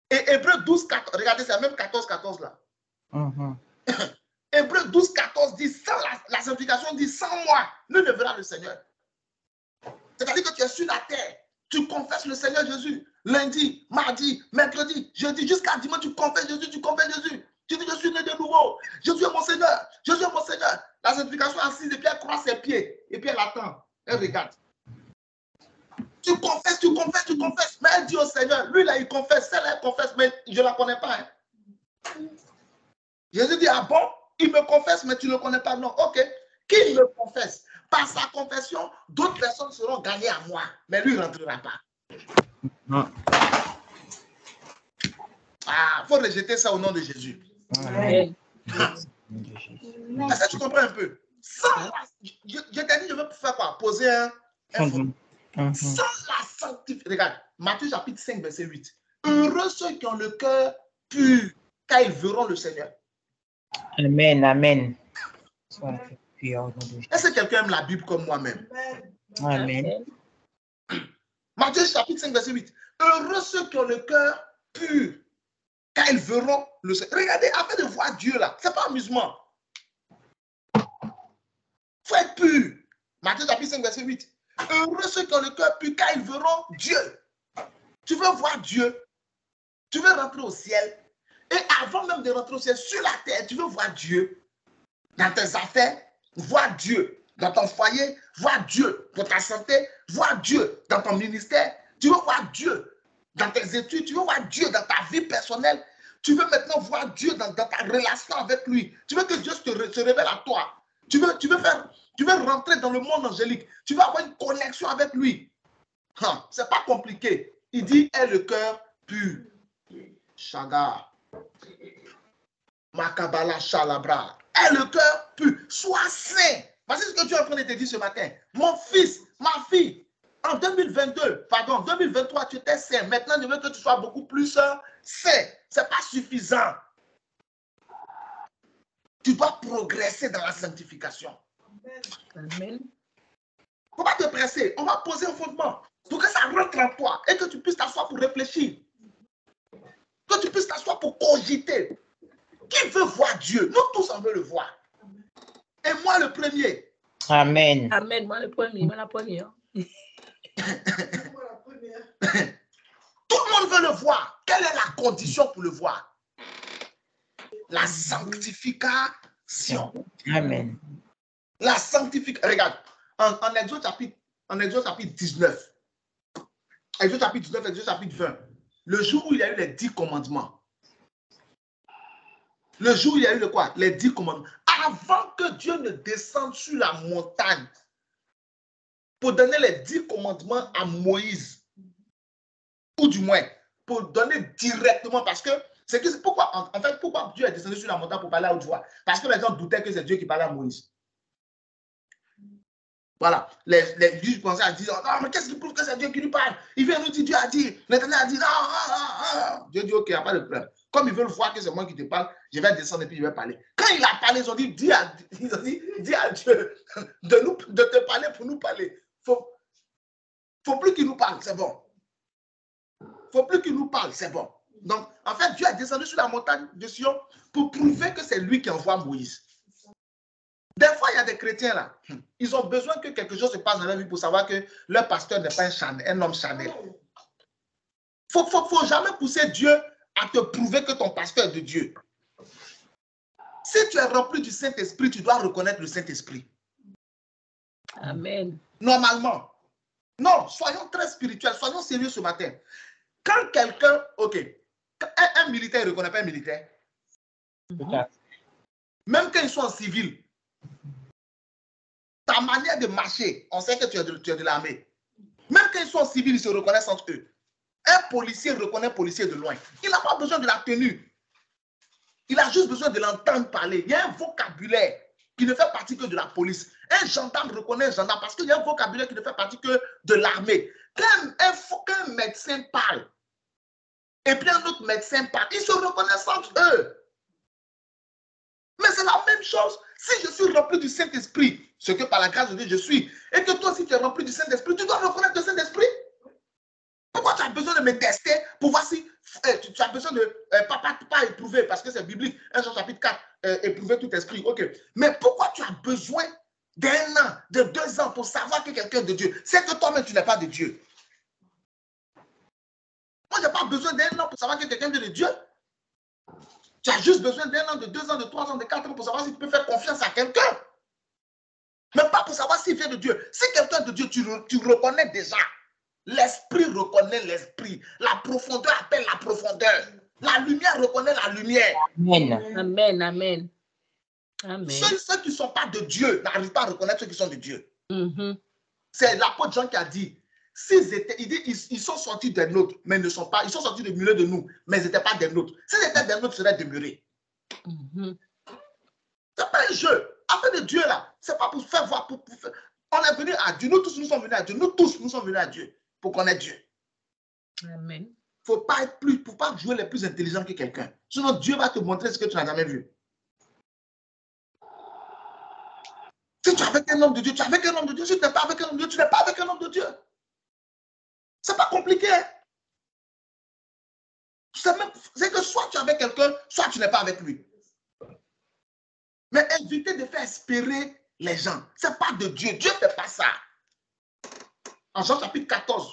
Et Hébreux 12, 14, regardez, c'est même 14, 14 là. Hébreux 12, 14 dit, sans la sanctification dit, sans moi, nul ne verra le Seigneur. C'est-à-dire que tu es sur la terre, tu confesses le Seigneur Jésus. Lundi, mardi, mercredi, jeudi, jusqu'à dimanche, tu confesses Jésus, tu confesses Jésus. Tu dis, je suis né de nouveau. Jésus est mon Seigneur. Jésus est mon Seigneur. La sanctification est assise et puis elle croise ses pieds. Et puis elle attend. Elle regarde. Tu confesses, tu confesses, tu confesses. Mais elle dit au Seigneur, lui là, il confesse. Celle-là, elle confesse, mais je ne la connais pas. Jésus dit, ah bon? Il me confesse, mais tu ne le connais pas. Non, ok. Qui me confesse? Par sa confession, d'autres personnes seront gagnées à moi. Mais lui, il ne rentrera pas. Ah, il faut rejeter ça au nom de Jésus. Amen. Est-ce que tu comprends un peu? Je t'ai dit, je veux faire quoi? Poser un fondement. Sans la sanctification. Regarde, Matthieu chapitre 5, verset 8. Heureux ceux qui ont le cœur pur, car ils verront le Seigneur. Amen, amen. Est-ce que quelqu'un aime la Bible comme moi-même? Amen. Matthieu chapitre 5, verset 8. Heureux ceux qui ont le cœur pur, car ils verront le Seigneur. Regardez, afin de voir Dieu là, ce n'est pas amusement. Il faut être pur. Matthieu chapitre 5, verset 8. Heureux ceux qui ont le cœur pur, car ils verront Dieu. Tu veux voir Dieu, tu veux rentrer au ciel, et avant même de rentrer au ciel, sur la terre, tu veux voir Dieu dans tes affaires, voir Dieu dans ton foyer, voir Dieu dans ta santé, voir Dieu dans ton ministère, tu veux voir Dieu dans tes études, tu veux voir Dieu dans ta vie personnelle, tu veux maintenant voir Dieu dans ta relation avec lui, tu veux que Dieu se révèle à toi, tu veux rentrer dans le monde angélique, tu veux avoir une connexion avec lui. C'est pas compliqué. Il dit, aie le cœur pur. Chaga. Makabala Shalabra. Aie le cœur pur. Sois saint. Voici ce que Dieu est en train de te dire ce matin. Mon fils, ma fille, en 2023, tu étais saint. Maintenant, je veux que tu sois beaucoup plus saint. Ce n'est pas suffisant. Tu dois progresser dans la sanctification. Amen. Il ne faut pas te presser. On va poser un fondement pour que ça rentre en toi et que tu puisses t'asseoir pour réfléchir. Que tu puisses t'asseoir pour cogiter. Qui veut voir Dieu? Nous tous, on veut le voir. Et moi, le premier. Amen. Amen. Moi, le premier. Moi, la première. Tout le monde veut le voir. quelle est la condition pour le voir? La sanctification. Amen. La sanctification. Regarde, en Exode chapitre 19, Exode chapitre 19, Exode chapitre 20, le jour où il y a eu les 10 commandements, le jour où il y a eu le quoi? Les 10 commandements. Avant que Dieu ne descende sur la montagne pour donner les 10 commandements à Moïse, ou du moins, pour donner directement, parce que c'est pourquoi, en fait, pourquoi Dieu est descendu sur la montagne pour parler à haute voix? Parce que les gens doutaient que c'est Dieu qui parlait à Moïse. Voilà, les juges pensaient à dire, non, mais qu'est-ce qui prouve que c'est Dieu qui lui parle? Il vient nous dire, Dieu a dit, l'Éternel a dit, non. Dieu dit, ok, il n'y a pas de problème. Comme ils veulent voir que c'est moi qui te parle, je vais descendre et puis je vais parler. Quand il a parlé, ils ont dit, dis à Dieu de te parler pour nous parler. Faut plus qu'il nous parle, c'est bon. Faut plus qu'il nous parle, c'est bon. Donc, en fait, Dieu est descendu sur la montagne de Sion pour prouver que c'est lui qui envoie Moïse. Des fois, il y a des chrétiens là, ils ont besoin que quelque chose se passe dans leur vie pour savoir que leur pasteur n'est pas un homme charnel. Faut jamais pousser Dieu à te prouver que ton pasteur est de Dieu. Si tu es rempli du Saint-Esprit, tu dois reconnaître le Saint-Esprit. Amen. Normalement. Non, soyons très spirituels, soyons sérieux ce matin. Quand quelqu'un, ok, un militaire ne reconnaît pas un militaire. Même quand ils sont en civil, ta manière de marcher, on sait que tu es de l'armée. Même quand ils sont en civil, ils se reconnaissent entre eux. Un policier reconnaît un policier de loin. Il n'a pas besoin de la tenue. Il a juste besoin de l'entendre parler. Il y a un vocabulaire qui ne fait partie que de la police. Un gendarme reconnaît un gendarme parce qu'il y a un vocabulaire qui ne fait partie que de l'armée. Quand un médecin parle, et puis un autre médecin parle, ils se reconnaissent entre eux. Mais c'est la même chose. Si je suis rempli du Saint-Esprit, ce que par la grâce de Dieu je suis, et que toi aussi tu es rempli du Saint-Esprit, tu dois reconnaître le Saint-Esprit. Pourquoi tu as besoin de me tester pour voir si tu as besoin de pas éprouver, parce que c'est biblique, 1 Jean chapitre 4, éprouver tout esprit, ok. Mais pourquoi tu as besoin d'1 an, de 2 ans pour savoir que quelqu'un est de Dieu? C'est que toi-même tu n'es pas de Dieu. Moi, je n'ai pas besoin d'1 an pour savoir que quelqu'un est de Dieu. Tu as juste besoin d'1 an, de 2 ans, de 3 ans, de 4 ans pour savoir si tu peux faire confiance à quelqu'un. Mais pas pour savoir s'il vient de Dieu. Si quelqu'un est de Dieu, tu reconnais déjà. L'esprit reconnaît l'esprit. La profondeur appelle la profondeur. La lumière reconnaît la lumière. Amen. Amen, amen. Amen. Ceux qui ne sont pas de Dieu n'arrivent pas à reconnaître ceux qui sont de Dieu. C'est l'apôtre Jean qui a dit, ils sont sortis des nôtres, mais ne sont pas, ils sont sortis du milieu de nous, mais ils n'étaient pas des nôtres. S'ils étaient des nôtres, ils seraient demeurés. C'est pas un jeu. Affaire de Dieu là, c'est pas pour faire voir. On est venu à Dieu. Nous tous, nous sommes venus à Dieu. Nous tous, nous sommes venus à Dieu pour connaître Dieu. Amen. Faut pas jouer les plus intelligents que quelqu'un. Sinon, Dieu va te montrer ce que tu n'as jamais vu. Si tu es avec un homme de Dieu, tu es avec un homme de Dieu. Si tu n'es pas avec un homme de Dieu, tu n'es pas avec un homme de Dieu. C'est pas compliqué. C'est que soit tu es avec quelqu'un, soit tu n'es pas avec lui. Mais évitez de faire espérer les gens. Ce n'est pas de Dieu. Dieu ne fait pas ça. En Jean chapitre 14,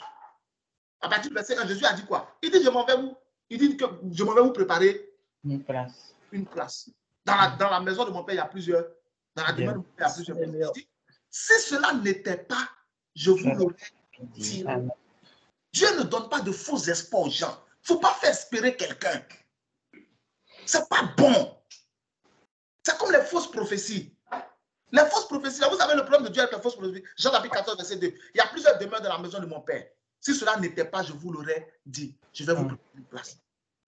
à partir du verset 1, Jésus a dit quoi? Il dit, je m'en vais où? Il dit que je m'en vais vous préparer une place. Une place. Dans la maison de mon père, il y a plusieurs. Dans la demeure de mon père, il y a plusieurs. Il dit, si cela n'était pas, je vous l'aurais dit. Dieu ne donne pas de faux espoirs aux gens. Il ne faut pas faire espérer quelqu'un. Ce n'est pas bon. C'est comme les fausses prophéties. Les fausses prophéties, là, vous savez le problème de Dieu avec les fausses prophéties. Jean chapitre 14, verset 2. Il y a plusieurs demeures dans la maison de mon père. Si cela n'était pas, je vous l'aurais dit. Je vais vous préparer une place.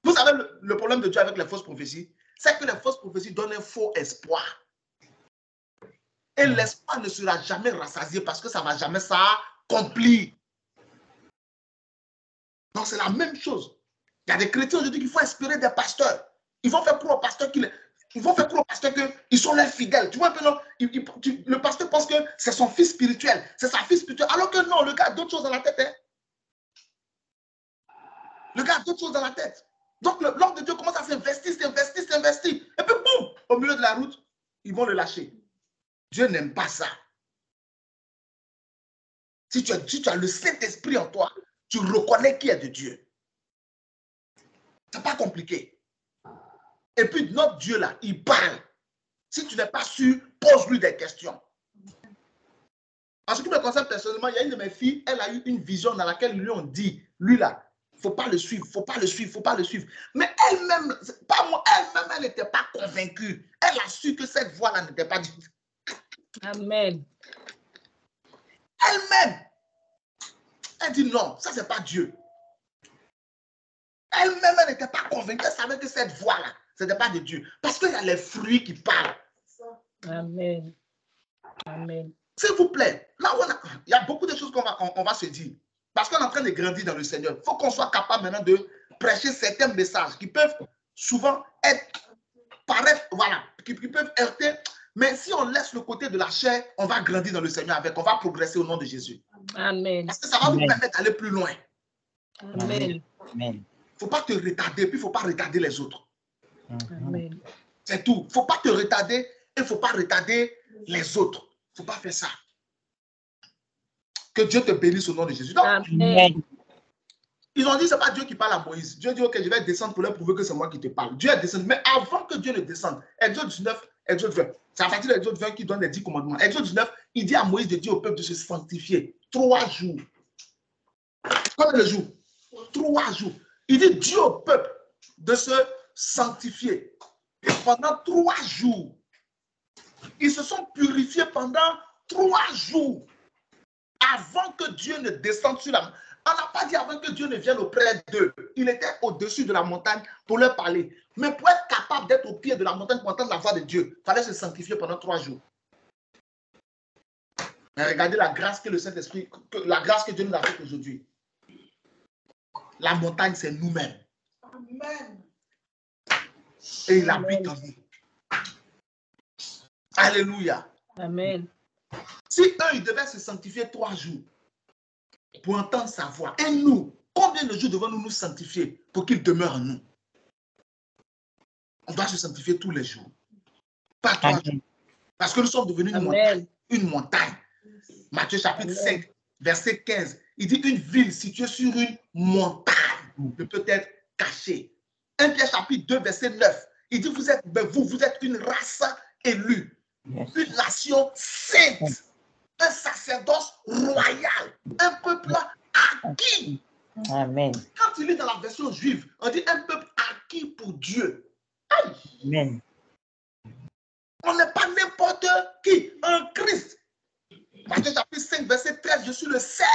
Vous savez le problème de Dieu avec les fausses prophéties? C'est que les fausses prophéties donnent un faux espoir. Et l'espoir ne sera jamais rassasié parce que ça ne va jamais s'accomplir. Donc c'est la même chose. Il y a des chrétiens aujourd'hui qui font espérer des pasteurs. Ils vont faire croire aux pasteurs qu'ils sont leurs fidèles. Tu vois un peu, non? Le pasteur pense que c'est son fils spirituel, c'est sa fille spirituelle. Alors que non, le gars a d'autres choses dans la tête. Hein? Le gars a d'autres choses dans la tête. Donc l'homme de Dieu commence à s'investir. Et puis boum, au milieu de la route, ils vont le lâcher. Dieu n'aime pas ça. Si tu as le Saint-Esprit en toi, tu reconnais qui est de Dieu. C'est pas compliqué. Et puis, notre Dieu, là, il parle. Si tu n'es pas sûr, pose-lui des questions. En ce qui me concerne personnellement, il y a une de mes filles, elle a eu une vision dans laquelle ils lui ont dit, lui là, il ne faut pas le suivre, il ne faut pas le suivre, il ne faut pas le suivre. Mais elle-même, pas moi, elle-même, elle n'était pas convaincue. Elle a su que cette voie-là n'était pas Dieu. Amen. Elle-même, elle dit non, ça c'est pas Dieu. Elle-même, elle n'était pas convaincue, elle savait que cette voie-là, ce n'était pas de Dieu. Parce qu'il y a les fruits qui parlent. Amen. Amen. S'il vous plaît, là il y a beaucoup de choses qu'on va se dire. Parce qu'on est en train de grandir dans le Seigneur. Il faut qu'on soit capable maintenant de prêcher certains messages qui peuvent souvent paraître, voilà, qui peuvent heurter. Mais si on laisse le côté de la chair, on va grandir dans le Seigneur avec, on va progresser au nom de Jésus. Amen. Parce que ça va nous permettre d'aller plus loin. Amen. Amen. Il ne faut pas te retarder, puis il ne faut pas retarder les autres. Amen. C'est tout. Il ne faut pas te retarder et il ne faut pas retarder les autres. Il ne faut pas faire ça. Que Dieu te bénisse au nom de Jésus. Donc, Amen. ils ont dit, ce n'est pas Dieu qui parle à Moïse. Dieu dit, ok, je vais descendre pour leur prouver que c'est moi qui te parle. Dieu est descendu. Mais avant que Dieu ne descende, Exode 19, Exode 20, c'est à partir de Exode 20 qui donne les 10 commandements. Exode 19, il dit à Moïse de dire au peuple de se sanctifier. 3 jours. Combien de jours? 3 jours. Il dit, Dieu au peuple de se sanctifier. Et pendant 3 jours, ils se sont purifiés pendant 3 jours avant que Dieu ne descende sur la montagne. On n'a pas dit avant que Dieu ne vienne auprès d'eux. Il était au-dessus de la montagne pour leur parler. Mais pour être capable d'être au pied de la montagne pour entendre la voix de Dieu, il fallait se sanctifier pendant 3 jours. Mais regardez la grâce que le Saint-Esprit, la grâce que Dieu nous a faite aujourd'hui. La montagne, c'est nous-mêmes. Amen. Et il habite en nous. Alléluia. Amen. Si eux, ils devaient se sanctifier 3 jours pour entendre sa voix, et nous, combien de jours devons-nous nous sanctifier pour qu'il demeure en nous? On doit se sanctifier tous les jours. Pas 3 jours. Parce que nous sommes devenus une montagne. Matthieu chapitre 5, verset 15. Il dit une ville située sur une montagne ne peut être cachée. 1 Pierre chapitre 2, verset 9. Il dit vous êtes une race élue. Une nation sainte, un sacerdoce royal, un peuple acquis. Amen. Quand il est dans la version juive, on dit un peuple acquis pour Dieu. Amen. On n'est pas n'importe qui, un Christ. Matthieu chapitre 5, verset 13, je suis le sel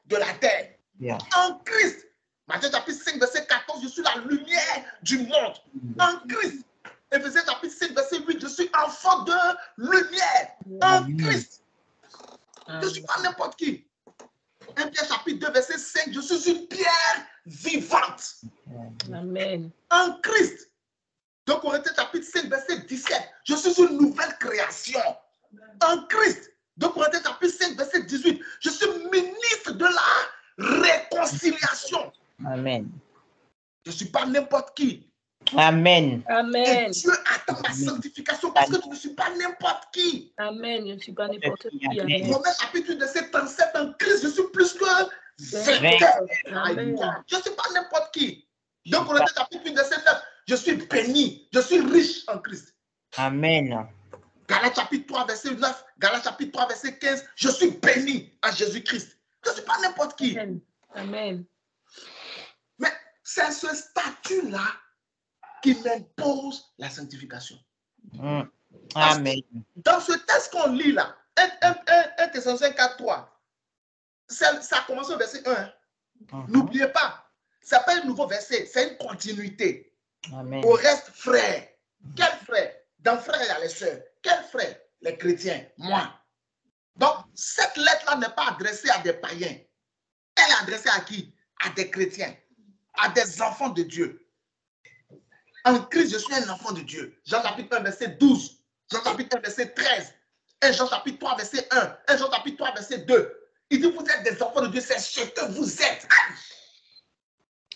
de la terre. Yeah. Un Christ. Matthieu chapitre 5, verset 14, je suis la lumière du monde. Un Christ. Éphésiens chapitre 5, verset 8, je suis enfant de lumière. Un Christ. Je ne suis pas n'importe qui. 1 Pierre chapitre 2, verset 5, je suis une pierre vivante. Amen. Un Christ. 2 Corinthiens chapitre 5, verset 17, je suis une nouvelle création. Un Christ. 2 Corinthiens chapitre 5, verset 18, je suis ministre de la réconciliation. Amen. Je ne suis pas n'importe qui. Amen. Amen. Et Dieu attend ma sanctification parce que je ne suis pas n'importe qui. Amen. Je ne suis pas n'importe qui. Amen. Romains chapitre 8, verset 37, en Christ, je suis plus que vainqueur. Amen. Je ne suis pas n'importe qui. 2 Corinthiens chapitre 8, verset 9, je suis béni, je suis riche en Christ. Amen. Galates chapitre 3, verset 9, Galates chapitre 3, verset 15, je suis béni en Jésus-Christ. Je ne suis pas n'importe qui. Amen. Amen. Mais c'est ce statut-là qui m'impose la sanctification. Amen. Dans ce texte qu'on lit là, 1 Thessaloniciens 4, 3, ça a commencé au verset 1. N'oubliez pas, ce n'est pas un nouveau verset, c'est une continuité. Amen. Au reste, frère. Quel frère? Dans frère, il y a les sœurs. Quel frère? Les chrétiens. Moi. Donc, cette lettre-là n'est pas adressée à des païens. Elle est adressée à qui? À des chrétiens. À des enfants de Dieu. En Christ, je suis un enfant de Dieu. Jean chapitre 1, verset 12. Jean chapitre 1, verset 13. 1 Jean chapitre 3, verset 1. 1 Jean chapitre 3, verset 2. Il dit, vous êtes des enfants de Dieu, c'est ce que vous êtes.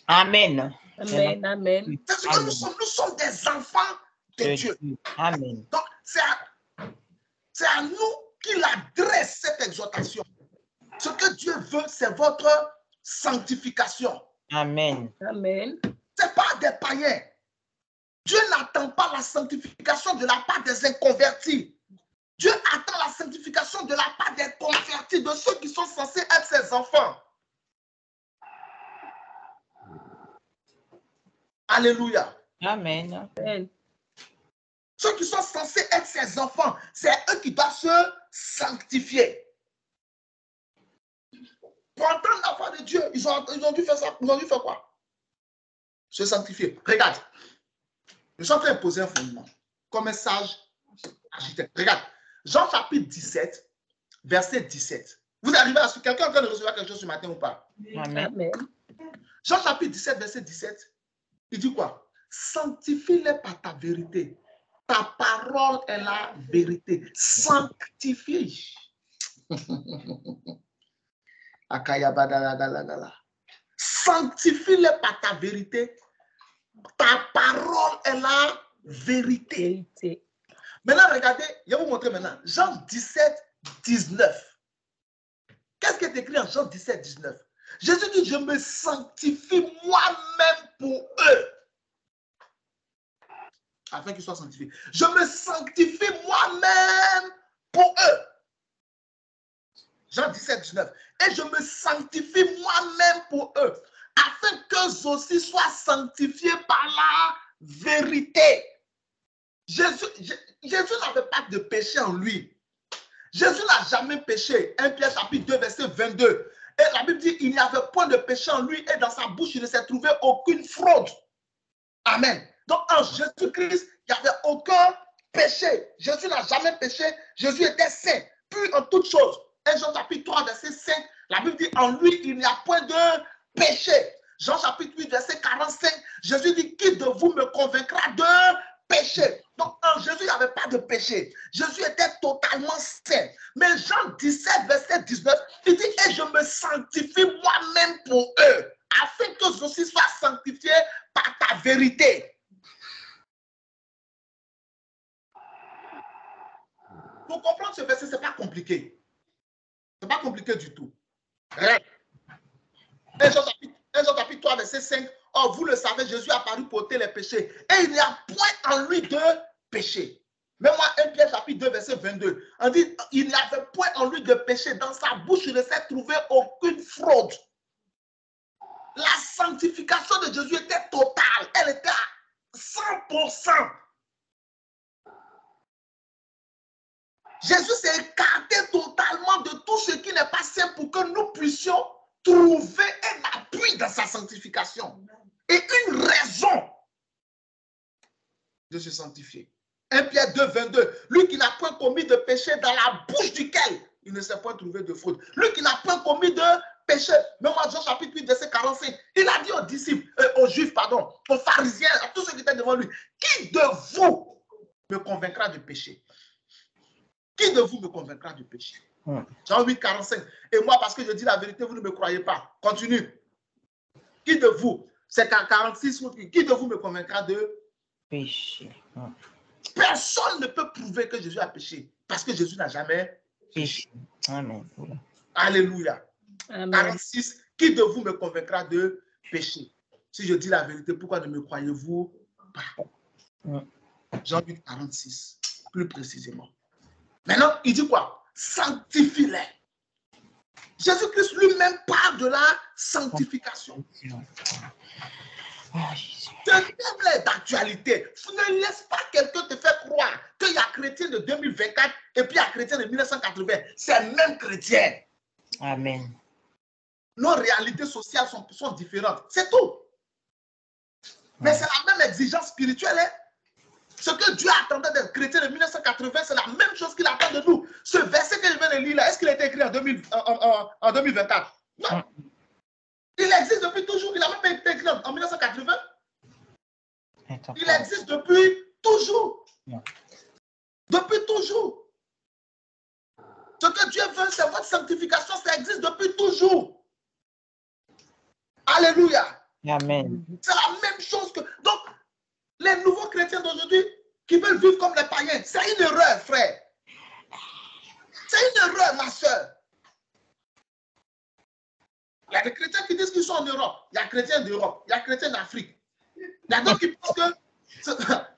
Amen. Amen. Amen. Parce que nous sommes des enfants de Dieu. Amen. Donc, c'est à nous qu'il adresse cette exhortation. Ce que Dieu veut, c'est votre sanctification. Amen. Amen. Ce n'est pas des païens. Dieu n'attend pas la sanctification de la part des inconvertis. Dieu attend la sanctification de la part des convertis, de ceux qui sont censés être ses enfants. Alléluia. Amen. Amen. Ceux qui sont censés être ses enfants, c'est eux qui doivent se sanctifier. Pour entendre la voix de Dieu, ils ont dû faire ça. Ils ont dû faire quoi? Se sanctifier. Regarde. Je suis en train de poser un fondement. Comme un sage architecte. Regarde. Jean chapitre 17, verset 17. Vous arrivez à ce que quelqu'un est en train de recevoir quelque chose ce matin ou pas? Amen. Amen. Jean chapitre 17, verset 17. Il dit quoi? Sanctifie-les par ta vérité. Ta parole est la vérité. Sanctifie. Sanctifie-les par ta vérité. Ta parole est la vérité. Vérité. Maintenant, regardez, je vais vous montrer maintenant. Jean 17, 19. Qu'est-ce qui est écrit en Jean 17, 19? Jésus dit, je me sanctifie moi-même pour eux. Afin qu'ils soient sanctifiés. Je me sanctifie moi-même pour eux. Jean 17, 19. Et je me sanctifie moi-même pour eux. Afin qu'eux aussi soient sanctifiés par la vérité. Jésus n'avait pas de péché en lui. Jésus n'a jamais péché. 1 Pierre chapitre 2, verset 22. Et la Bible dit, il n'y avait point de péché en lui et dans sa bouche, il ne s'est trouvé aucune fraude. Amen. Donc en Jésus-Christ, il n'y avait aucun péché. Jésus n'a jamais péché. Jésus était saint, pur en toutes choses. 1 Jean chapitre 3, verset 5, la Bible dit, en lui, il n'y a point de péché. Jean chapitre 8, verset 45, Jésus dit, qui de vous me convaincra de péché? Donc en Jésus, il n'y avait pas de péché. Jésus était totalement saint. Mais Jean 17, verset 19, il dit, et je me sanctifie moi-même pour eux, afin qu'eux aussi soient sanctifiés par ta vérité. Pour comprendre ce verset, ce n'est pas compliqué. Ce n'est pas compliqué du tout. 1 Jean chapitre 3, verset 5. Oh, vous le savez, Jésus a apparu pour ôter les péchés. Et il n'y a point en lui de péché. Même moi, 1 Pierre chapitre 2, verset 22. On dit, il n'y avait point en lui de péché. Dans sa bouche, il ne s'est trouvé aucune fraude. La sanctification de Jésus était totale. Elle était à 100%. Jésus s'est écarté totalement de tout ce qui n'est pas saint pour que nous puissions trouver un appui dans sa sanctification et une raison de se sanctifier. 1 Pierre 2, 22. Lui qui n'a point commis de péché dans la bouche duquel il ne s'est point trouvé de fraude. Lui qui n'a point commis de péché. Même en Jean chapitre 8, verset 45, il a dit aux disciples, aux juifs, pardon, aux pharisiens, à tous ceux qui étaient devant lui, qui de vous me convaincra de péché? Qui de vous me convaincra du péché? Jean 8, 45. Et moi, parce que je dis la vérité, vous ne me croyez pas. Continue. Qui de vous? C'est 46. Qui de vous me convaincra de Péché. Personne ne peut prouver que Jésus a péché. Parce que Jésus n'a jamais péché. Amen. Alléluia. Amen. 46. Qui de vous me convaincra de péché? Si je dis la vérité, pourquoi ne me croyez-vous pas? Jean 8, 46. Plus précisément. Maintenant, il dit quoi? Sanctifie-les. Jésus-Christ lui-même parle de la sanctification. Ce thème est d'actualité. Ne laisse pas quelqu'un te faire croire qu'il y a chrétien de 2024 et puis il y a chrétien de 1980. C'est le même chrétien. Amen. Nos réalités sociales sont différentes. C'est tout. Mais c'est la même exigence spirituelle. Hein? Ce que Dieu attendait des chrétiens de 1980, c'est la même chose qu'il attend de nous. Ce verset que je viens de lire là, est-ce qu'il a été écrit en 2024? Non. Il existe depuis toujours. Il n'a même pas été écrit en 1980. Il existe depuis toujours. Depuis toujours. Ce que Dieu veut, c'est votre sanctification. Ça existe depuis toujours. Alléluia. Amen. C'est la même chose que... Donc, les nouveaux chrétiens d'aujourd'hui qui veulent vivre comme les païens, c'est une erreur, frère. C'est une erreur, ma soeur. Il y a des chrétiens qui disent qu'ils sont en Europe. Il y a chrétiens d'Europe. Il y a chrétiens d'Afrique. Il y a d'autres qui pensent que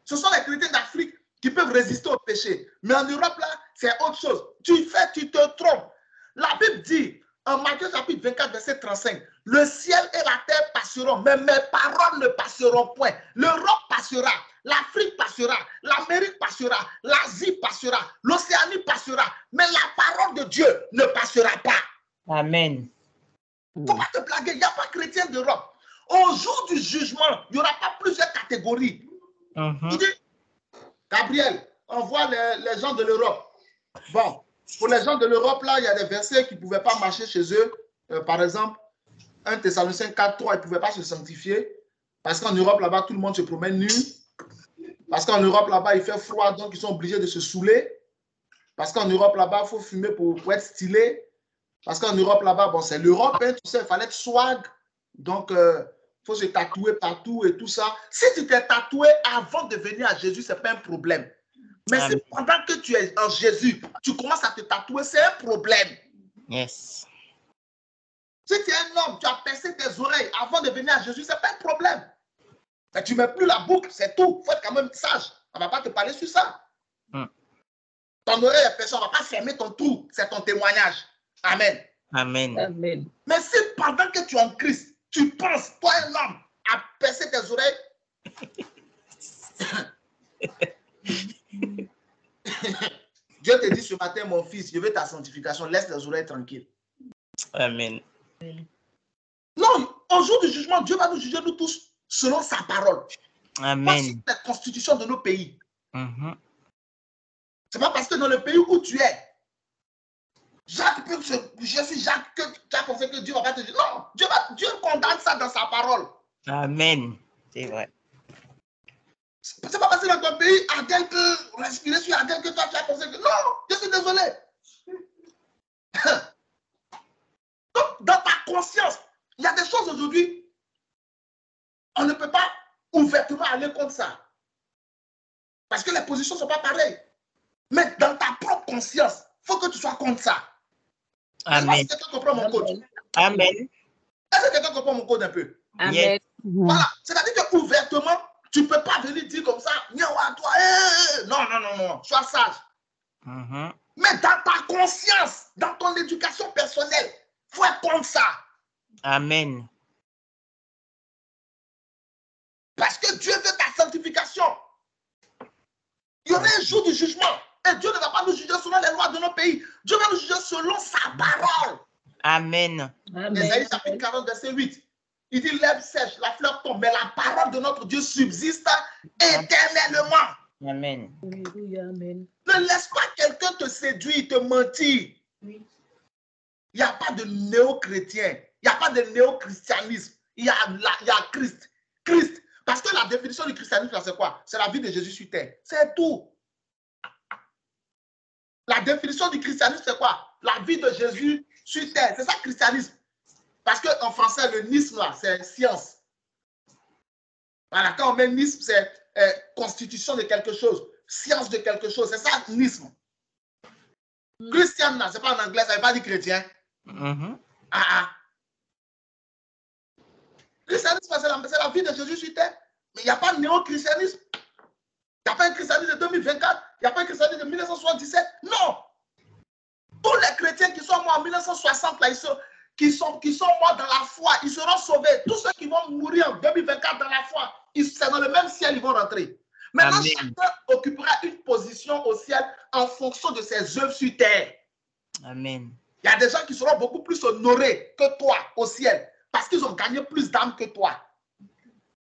ce sont les chrétiens d'Afrique qui peuvent résister au péché. Mais en Europe, là, c'est autre chose. Tu te trompes. La Bible dit, en Matthieu chapitre 24, verset 35, le ciel et la terre passeront, mais mes paroles ne passeront point. L'Europe passera, l'Afrique passera, l'Amérique passera, l'Asie passera, l'Océanie passera, mais la parole de Dieu ne passera pas. Amen. Il ne faut pas te blaguer, il n'y a pas de chrétien d'Europe. Au jour du jugement, il n'y aura pas plusieurs catégories. Il dit, Gabriel, envoie les gens de l'Europe. Bon, pour les gens de l'Europe, là, il y a des versets qui ne pouvaient pas marcher chez eux. Par exemple, 1 Thessaloniciens 4, 3, ils ne pouvaient pas se sanctifier. Parce qu'en Europe, là-bas, tout le monde se promène nu. Parce qu'en Europe, là-bas, il fait froid, donc ils sont obligés de se saouler. Parce qu'en Europe, là-bas, il faut fumer pour être stylé. Parce qu'en Europe, là-bas, bon, c'est l'Europe, hein, tu sais, il fallait être swag. Donc, il faut se tatouer partout et tout ça. Si tu t'es tatoué avant de venir à Jésus, ce n'est pas un problème. Mais c'est pendant que tu es en Jésus, tu commences à te tatouer, c'est un problème. Yes. Si tu es un homme, tu as percé tes oreilles avant de venir à Jésus, ce n'est pas un problème. Mais tu ne mets plus la boucle, c'est tout. Il faut être quand même sage. On ne va pas te parler sur ça. Ton oreille est percée, on ne va pas fermer ton trou. C'est ton témoignage. Amen. Amen. Amen. Mais si pendant que tu es en Christ, tu penses, toi un homme, à percer tes oreilles, Dieu te dit ce matin, mon fils, je veux ta sanctification, laisse les oreilles tranquilles. Amen. Non, au jour du jugement, Dieu va nous juger nous tous selon sa parole. Amen. Pas la constitution de nos pays. C'est pas parce que dans le pays où tu es, Jacques, je suis Jacques, que tu as pensé que Dieu va pas te dire. Non, Dieu condamne ça dans sa parole. Amen. C'est vrai. C'est pas parce que dans ton pays, Adèle peut respirer sur Adèle que toi tu as pensé que. Non, je suis désolé. Donc, dans ta conscience, il y a des choses aujourd'hui, on ne peut pas ouvertement aller contre ça. Parce que les positions ne sont pas pareilles. Mais dans ta propre conscience, il faut que tu sois contre ça. Amen. Est-ce que quelqu'un comprend mon code? Amen. Est-ce que quelqu'un comprend mon code un peu? Amen. Yes. Voilà. C'est-à-dire qu'ouvertement, tu ne peux pas venir dire comme ça, toi, non, sois sage. Mais dans ta conscience, dans ton éducation personnelle, il faut être contre ça. Amen. Parce que Dieu veut ta sanctification. Il y aura un jour du jugement. Et Dieu ne va pas nous juger selon les lois de nos pays. Dieu va nous juger selon sa parole. Amen. Ésaïe chapitre 40, verset 8. Il dit, l'herbe sèche, la fleur tombe, mais la parole de notre Dieu subsiste éternellement. Amen. Amen. Ne laisse pas quelqu'un te séduire, te mentir. Il n'y a pas de néo-chrétien. Il n'y a pas de néo-christianisme. Il y a Christ. Christ. Parce que la définition du christianisme, c'est quoi? C'est la vie de Jésus sur terre. C'est tout. La définition du christianisme, c'est quoi? La vie de Jésus sur terre. C'est ça le christianisme. Parce qu'en français, le nisme, là, c'est science. Voilà, quand on met nisme, c'est constitution de quelque chose, science de quelque chose. C'est ça, nisme. Christian, là, c'est pas en anglais, ça ne veut pas dire chrétien. Christianisme, c'est la vie de Jésus sur terre. Mais il n'y a pas de néo-christianisme. Il n'y a pas un christianisme de 2024. Il n'y a pas un christianisme de 1977. Non. Tous les chrétiens qui sont morts en 1960, là, qui sont morts dans la foi, ils seront sauvés. Tous ceux qui vont mourir en 2024 dans la foi, c'est dans le même ciel, ils vont rentrer. Maintenant, chacun occupera une position au ciel en fonction de ses œuvres sur terre. Amen. Il y a des gens qui seront beaucoup plus honorés que toi au ciel parce qu'ils ont gagné plus d'âmes que toi.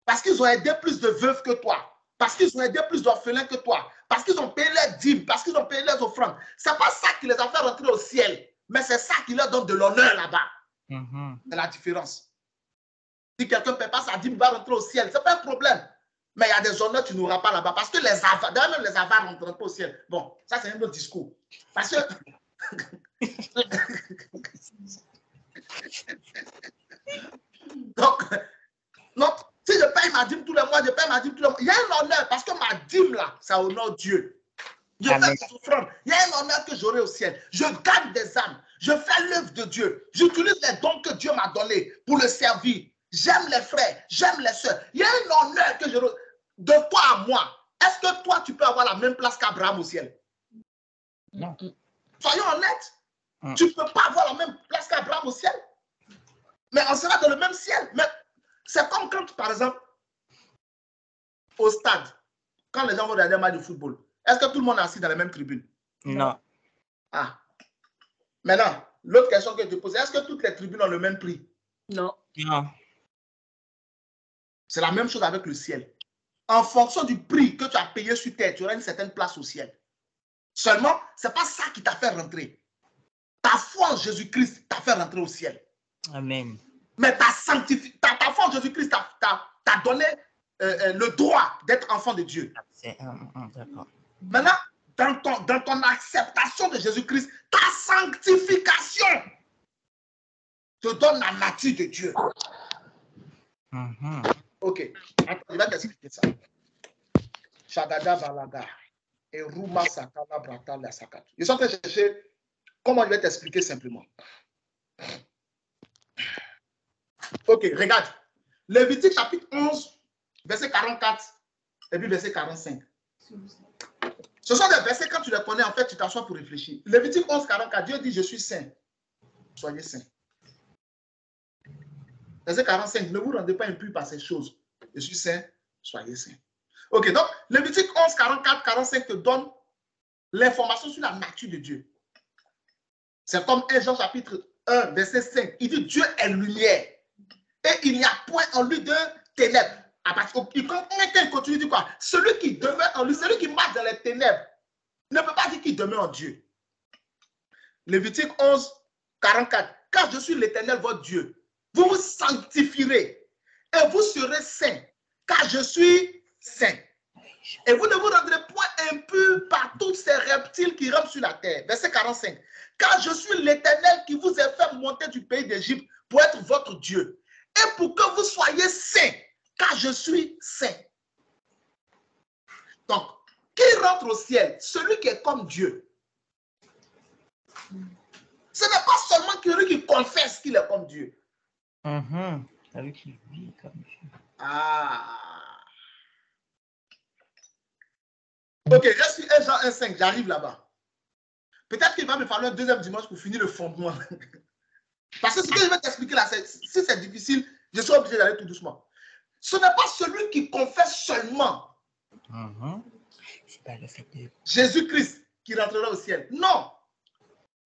Parce qu'ils ont aidé plus de veuves que toi. Parce qu'ils ont aidé plus d'orphelins que toi. Parce qu'ils ont payé les dîmes. Parce qu'ils ont payé les offrandes. Ce n'est pas ça qui les a fait rentrer au ciel. Mais c'est ça qui leur donne de l'honneur là-bas. C'est la différence. Si quelqu'un ne paie pas sa dîme, il va rentrer au ciel. Ce n'est pas un problème. Mais il y a des honneurs que tu n'auras pas là-bas. Parce que les avares, d'ailleurs même les avares ne rentrent pas au ciel. Bon, ça c'est un autre discours. Parce que... Donc, si je paye ma dîme tous les mois, je paye ma dîme tous les mois. Il y a un honneur parce que ma dîme là, ça honore Dieu. Je fais des offrandes. Il y a un honneur que j'aurai au ciel. Je gagne des âmes. Je fais l'œuvre de Dieu. J'utilise les dons que Dieu m'a donnés pour le servir. j'aime les frères, j'aime les soeurs. Il y a un honneur que je de toi à moi. Est-ce que toi, tu peux avoir la même place qu'Abraham au ciel? Non. Soyons honnêtes. Tu ne peux pas avoir la même place qu'Abraham au ciel. Mais on sera dans le même ciel. Mais c'est comme quand, par exemple, au stade, quand les gens vont regarder un match de football, est-ce que tout le monde est assis dans la même tribune? Non. Ah. Maintenant, l'autre question que je te pose, est-ce que toutes les tribunes ont le même prix? Non. Non. C'est la même chose avec le ciel. En fonction du prix que tu as payé sur terre, tu auras une certaine place au ciel. Seulement, ce n'est pas ça qui t'a fait rentrer. Ta foi en Jésus-Christ t'a fait rentrer au ciel. Amen. Mais ta foi en Jésus-Christ t'a donné le droit d'être enfant de Dieu. D'accord. Maintenant, dans ton acceptation de Jésus-Christ, ta sanctification te donne la nature de Dieu. Ok. Attends, je vais t'expliquer ça. Shagada Balaga et Ruma Sakala Bratala Sakatu. Je suis en train de chercher comment je vais t'expliquer simplement. Ok, regarde. Lévitique chapitre 11, verset 44 et puis verset 45. Ce sont des versets, quand tu les connais, en fait, tu t'assois pour réfléchir. Lévitique 11, 44, Dieu dit, je suis saint. Soyez saints. Verset 45, ne vous rendez pas impurs par ces choses. Je suis saint, soyez saints. Ok, donc, Lévitique 11, 44, 45 te donne l'information sur la nature de Dieu. C'est comme 1 Jean chapitre 1, verset 5. Il dit, Dieu est lumière. Et il n'y a point en lui de ténèbres. Il continue de dire quoi? Celui qui demeure en lui, celui qui marche dans les ténèbres, ne peut pas dire qu'il demeure en Dieu. Lévitique 11, 44. Car je suis l'Éternel, votre Dieu. Vous vous sanctifierez et vous serez saints, car je suis saint. Et vous ne vous rendrez point impurs par tous ces reptiles qui rampent sur la terre. Verset 45. Car je suis l'Éternel qui vous ai fait monter du pays d'Égypte pour être votre Dieu. Et pour que vous soyez saints, car je suis saint. Donc, qui rentre au ciel? Celui qui est comme Dieu. Ce n'est pas seulement celui qui confesse qu'il est comme Dieu. Celui qui vit comme Dieu. Ah. Ok, reste sur 1 Jean 1,5, j'arrive là-bas. Peut-être qu'il va me falloir un deuxième dimanche pour finir le fondement. Parce que ce que je vais t'expliquer là, si c'est difficile, je suis obligé d'aller tout doucement. Ce n'est pas celui qui confesse seulement C'est pas le fait de... Jésus-Christ qui rentrera au ciel. Non.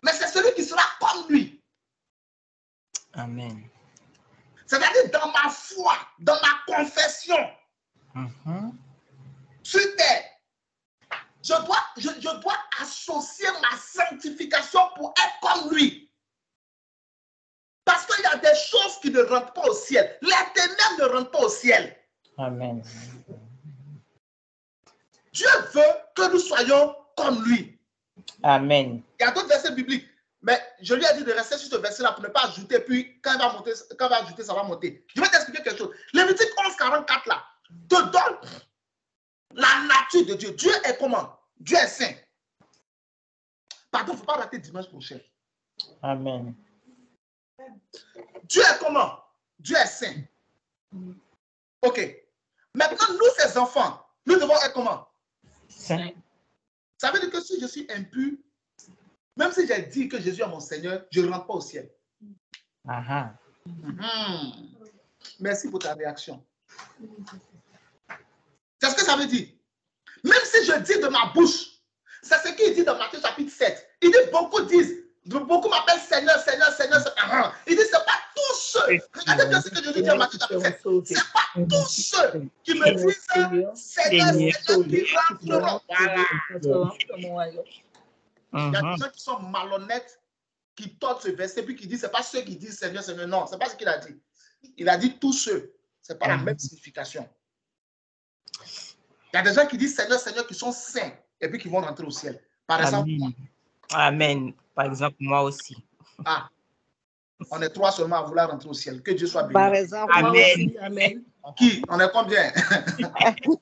Mais c'est celui qui sera comme lui. Amen. C'est-à-dire dans ma foi, dans ma confession, sur terre, je dois associer ma sanctification pour être comme lui. Parce qu'il y a des choses qui ne rentrent pas au ciel. Les ténèbres ne rentrent pas au ciel. Amen. Dieu veut que nous soyons comme lui. Amen. Il y a d'autres versets bibliques. Mais je lui ai dit de rester sur ce verset-là pour ne pas ajouter. Puis quand il va monter, quand il va ajouter, ça va monter. Je vais t'expliquer quelque chose. Lévitique 11, 44 là te donne la nature de Dieu. Dieu est comment? Dieu est saint. Pardon, il ne faut pas rater dimanche prochain. Amen. Dieu est comment? Dieu est saint. Ok. Maintenant, nous, ces enfants, nous devons être comment? Saint. Ça veut dire que si je suis impur, même si j'ai dit que Jésus est mon Seigneur, je ne rentre pas au ciel. Merci pour ta réaction. C'est ce que ça veut dire. Même si je dis de ma bouche, c'est ce qu'il dit dans Matthieu chapitre 7. Il dit, beaucoup m'appellent Seigneur, Seigneur, Seigneur. Il dit, ce n'est pas tous ceux. Regardez bien ce que Jésus dit dans Matthieu chapitre 7. Ce n'est pas tous ceux qui me disent Seigneur, Seigneur, qui rentreront. Il y a des gens qui sont malhonnêtes, qui tordent ce verset, puis qui disent, ce n'est pas ceux qui disent Seigneur, Seigneur. Non, ce n'est pas ce qu'il a dit. Il a dit tous ceux. Ce n'est pas la même signification. Il y a des gens qui disent Seigneur, Seigneur, qui sont saints, et puis qui vont rentrer au ciel. Par exemple. Amen. Par exemple, moi aussi. Ah, on est 3 seulement à vouloir rentrer au ciel. Que Dieu soit béni. Par exemple, Amen. moi aussi, Amen. Qui? On est combien?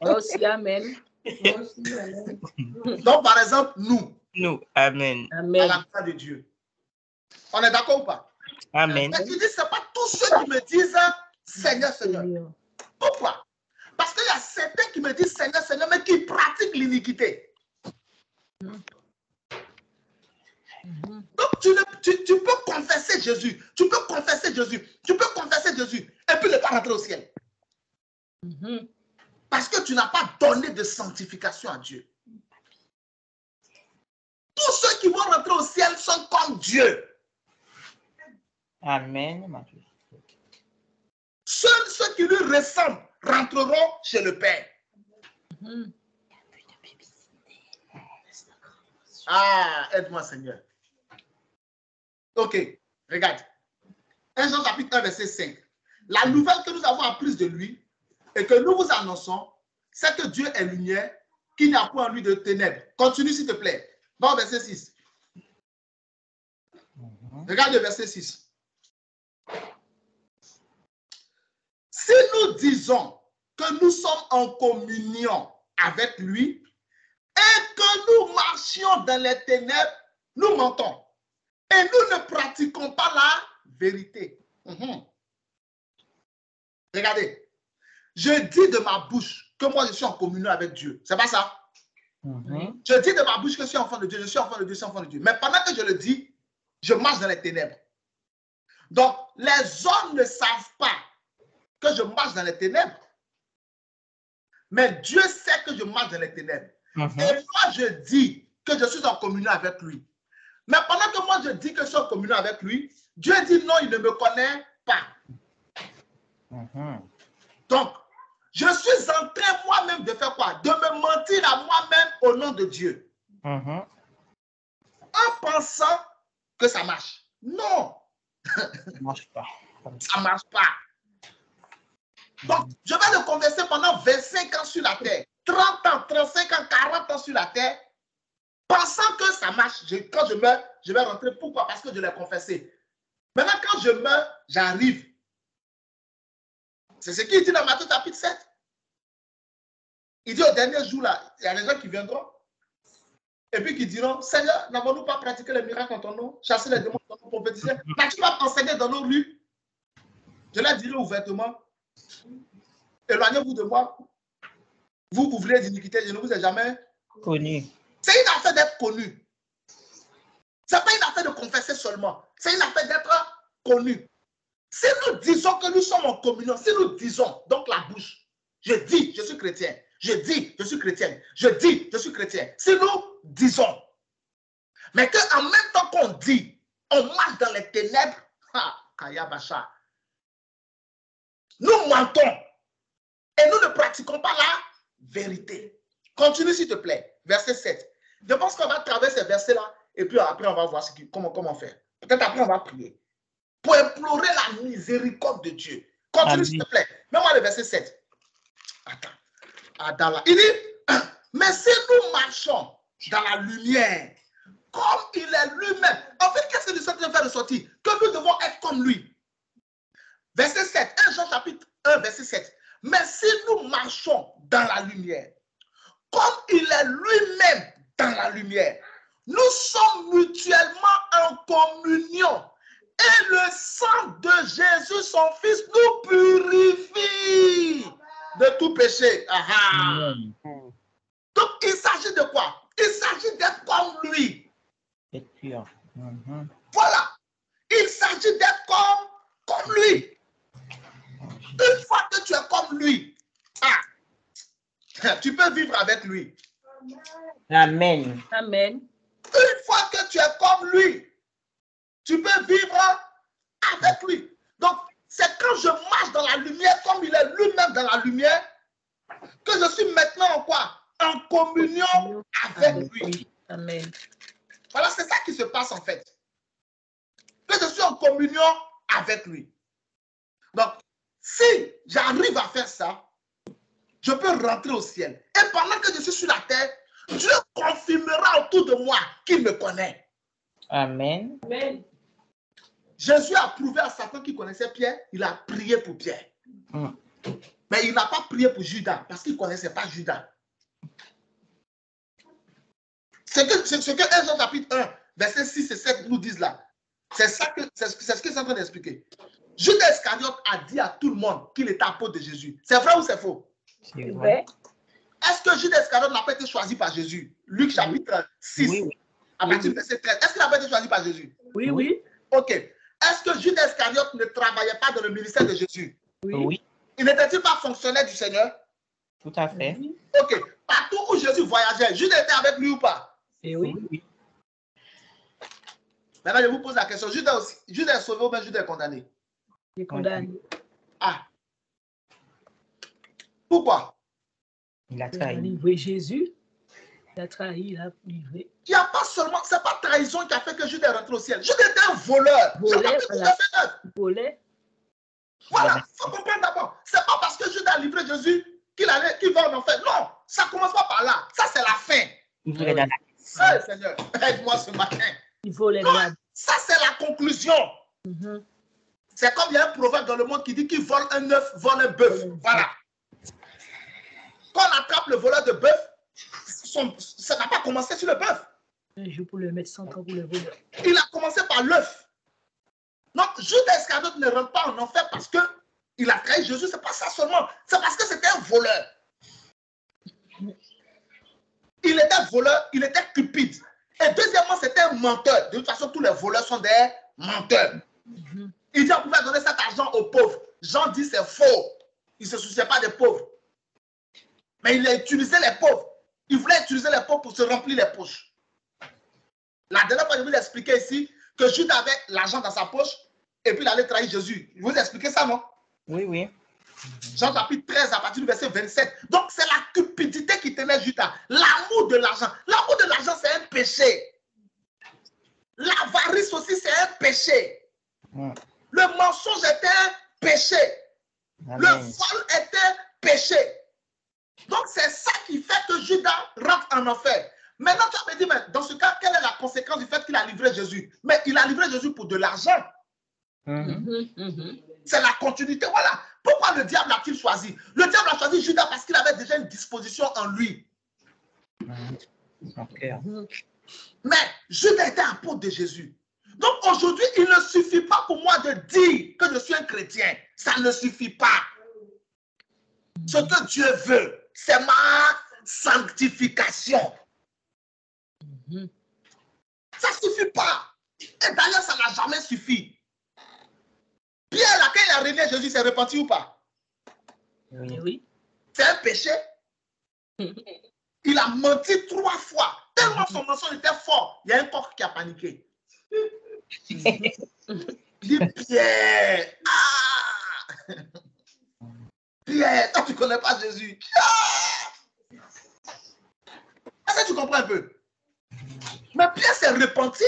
Moi aussi, Amen. Donc, par exemple, nous. Nous. Amen. Amen. À la gloire de Dieu. On est d'accord ou pas? Amen. Mais tu dis, ce n'est pas tous ceux qui me disent Seigneur, Seigneur. Pourquoi? Parce qu'il y a certains qui me disent Seigneur, Seigneur, mais qui pratiquent l'iniquité. Donc, tu peux confesser Jésus. Tu peux confesser Jésus. Tu peux confesser Jésus. Et puis ne pas rentrer au ciel. Parce que tu n'as pas donné de sanctification à Dieu. Tous ceux qui vont rentrer au ciel sont comme Dieu. Amen. Seuls ceux qui lui ressemblent rentreront chez le Père. Ah, aide-moi, Seigneur. Ok, regarde. 1 Jean chapitre 1, verset 5. La nouvelle que nous avons apprise de lui et que nous vous annonçons, c'est que Dieu est lumière, qu'il n'y a point en lui de ténèbres. Continue, s'il te plaît. Va au verset 6. Regarde le verset 6. Si nous disons que nous sommes en communion avec lui et que nous marchions dans les ténèbres, nous mentons. Et nous ne pratiquons pas la vérité. Regardez. Je dis de ma bouche que moi je suis en communion avec Dieu. C'est pas ça? Je dis de ma bouche que je suis enfant de Dieu, je suis enfant de Dieu, je suis enfant de Dieu. Mais pendant que je le dis, je marche dans les ténèbres. Donc, les hommes ne savent pas que je marche dans les ténèbres. Mais Dieu sait que je marche dans les ténèbres. Et moi, je dis que je suis en communion avec lui. Mais pendant que moi, je dis que je suis en communion avec lui, Dieu dit non, il ne me connaît pas. Donc, je suis en train moi-même de faire quoi? De me mentir à moi-même au nom de Dieu. En pensant que ça marche. Non. Ça ne marche pas. Ça ne marche pas. Donc, je vais le converser pendant 25 ans sur la terre, 30 ans, 35 ans, 40 ans sur la terre, pensant que ça marche. Quand je meurs, je vais rentrer. Pourquoi? Parce que je l'ai confessé. Maintenant, quand je meurs, j'arrive. C'est ce qu'il dit dans Matthieu chapitre 7. Il dit au dernier jour, là, il y a des gens qui viendront et puis qui diront, Seigneur, n'avons-nous pas pratiqué les miracles en ton nom, chassé les démons en ton nom, prophétisé? N'as-tu pas enseigné dans nos rues? Je leur dirai ouvertement, éloignez-vous de moi, vous ouvriez d'iniquité, je ne vous ai jamais connu. C'est une affaire d'être connu. Ce n'est pas une affaire de confesser seulement, c'est une affaire d'être connu. Si nous disons que nous sommes en communion, si nous disons, donc la bouche, je dis, je suis chrétien, je dis, je suis chrétienne, je dis, je suis chrétien. Si nous disons, mais qu'en même temps qu'on dit, on marche dans les ténèbres, nous mentons et nous ne pratiquons pas la vérité. Continue s'il te plaît, verset 7. Je pense qu'on va traverser ces versets-là et puis après on va voir comment faire. Peut-être après on va prier. Pour implorer la miséricorde de Dieu. Continue s'il te plaît. Mets-moi le verset 7. Attends. Il dit, mais si nous marchons dans la lumière, comme il est lui-même. En fait, qu'est-ce que nous sommes en train de faire ressortir? Que nous devons être comme lui. Verset 7. 1 Jean chapitre 1, verset 7. Mais si nous marchons dans la lumière, comme il est lui-même dans la lumière, nous sommes mutuellement en communion. Et le sang de Jésus, son Fils, nous purifie de tout péché. Donc, il s'agit de quoi? Il s'agit d'être comme lui. Voilà. Il s'agit d'être comme lui. Une fois que tu es comme lui, tu peux vivre avec lui. Amen. Amen. Une fois que tu es comme lui, tu peux vivre avec lui. Donc, c'est quand je marche dans la lumière, comme il est lui-même dans la lumière, que je suis maintenant en quoi? En communion avec lui. Amen. Voilà, c'est ça qui se passe en fait. Que je suis en communion avec lui. Donc, si j'arrive à faire ça, je peux rentrer au ciel. Et pendant que je suis sur la terre, Dieu confirmera autour de moi qu'il me connaît. Amen. Amen. Jésus a prouvé à Satan qu'il connaissait Pierre, il a prié pour Pierre. Mais il n'a pas prié pour Judas parce qu'il ne connaissait pas Judas. C'est ce que 1 Jean chapitre 1, verset 6 et 7 nous disent là. C'est ce qu'ils sont en train d'expliquer. Judas Iscariote a dit à tout le monde qu'il était apôtre de Jésus. C'est vrai ou c'est faux? C'est vrai. Est-ce que Judas Iscariote n'a pas été choisi par Jésus? Luc chapitre 6, Oui. à partir du verset 13. Est-ce qu'il n'a pas été choisi par Jésus? Oui, oui. Ok. Est-ce que Judas Iscariote ne travaillait pas dans le ministère de Jésus? Oui. Il n'était-il pas fonctionnaire du Seigneur? Tout à fait. Ok. Partout où Jésus voyageait, Judas était avec lui ou pas? Et oui. Maintenant, je vous pose la question. Judas est sauvé ou bien Judas est condamné? Il est condamné. Ah. Pourquoi? Il a Il a trahi. livré Jésus. Il a trahi, il a livré. Il n'y a pas seulement, c'est pas trahison qui a fait que Judas est rentré au ciel. Judas était un voleur. Volait. Voilà, il faut comprendre d'abord. C'est pas parce que Judas a livré Jésus qu'il va en enfer. Non, ça commence pas par là. Ça, c'est la fin. Il voulait dans la... Hey, Seigneur, aide-moi ce matin. Il volait. Non, ça, c'est la conclusion. C'est comme il y a un proverbe dans le monde qui dit qu'il vole un œuf, vole un bœuf. Voilà. Quand on attrape le voleur de bœuf, ça n'a pas commencé sur le bœuf. Un jour pour le mettre 100 ans pour le voleur. Il a commencé par l'œuf. Donc, Judas Iscariote ne rentre pas en enfer parce qu'il a trahi Jésus. Ce n'est pas ça seulement. C'est parce que c'était un voleur. Il était voleur, il était cupide. Et deuxièmement, c'était un menteur. De toute façon, tous les voleurs sont des menteurs. Il dit on pouvait donner cet argent aux pauvres. Jean dit c'est faux. Il ne se souciait pas des pauvres. Mais il a utilisé les pauvres. Il voulait utiliser les pauvres pour se remplir les poches. La dernière fois, je vous ai expliqué ici que Judas avait l'argent dans sa poche et puis il allait trahir Jésus. Je vous ai expliqué ça, non? Oui. Jean chapitre 13 à partir du verset 27. Donc, c'est la cupidité qui tenait Judas. L'amour de l'argent. L'amour de l'argent, c'est un péché. L'avarice aussi, c'est un péché. Le mensonge est un péché. Amen. Le vol est un péché. Donc, c'est ça qui fait que Judas rentre en enfer. Maintenant, tu vas me dire, mais dans ce cas, quelle est la conséquence du fait qu'il a livré Jésus? Mais il a livré Jésus pour de l'argent. C'est la continuité. Voilà. Pourquoi le diable a-t-il choisi? Le diable a choisi Judas parce qu'il avait déjà une disposition en lui. Mais Judas était apôtre de Jésus. Donc aujourd'hui, il ne suffit pas pour moi de dire que je suis un chrétien. Ça ne suffit pas. Ce que Dieu veut, c'est ma sanctification. Ça ne suffit pas. Et d'ailleurs, ça n'a jamais suffi. Pierre, là, quand il a renié Jésus, s'est repenti ou pas? Oui. C'est un péché. Il a menti 3 fois. Tellement son mensonge était fort, il y a un corps qui a paniqué. Il dit Pierre, Pierre, toi tu ne connais pas Jésus. Est-ce que tu comprends un peu? Mais Pierre s'est repenti.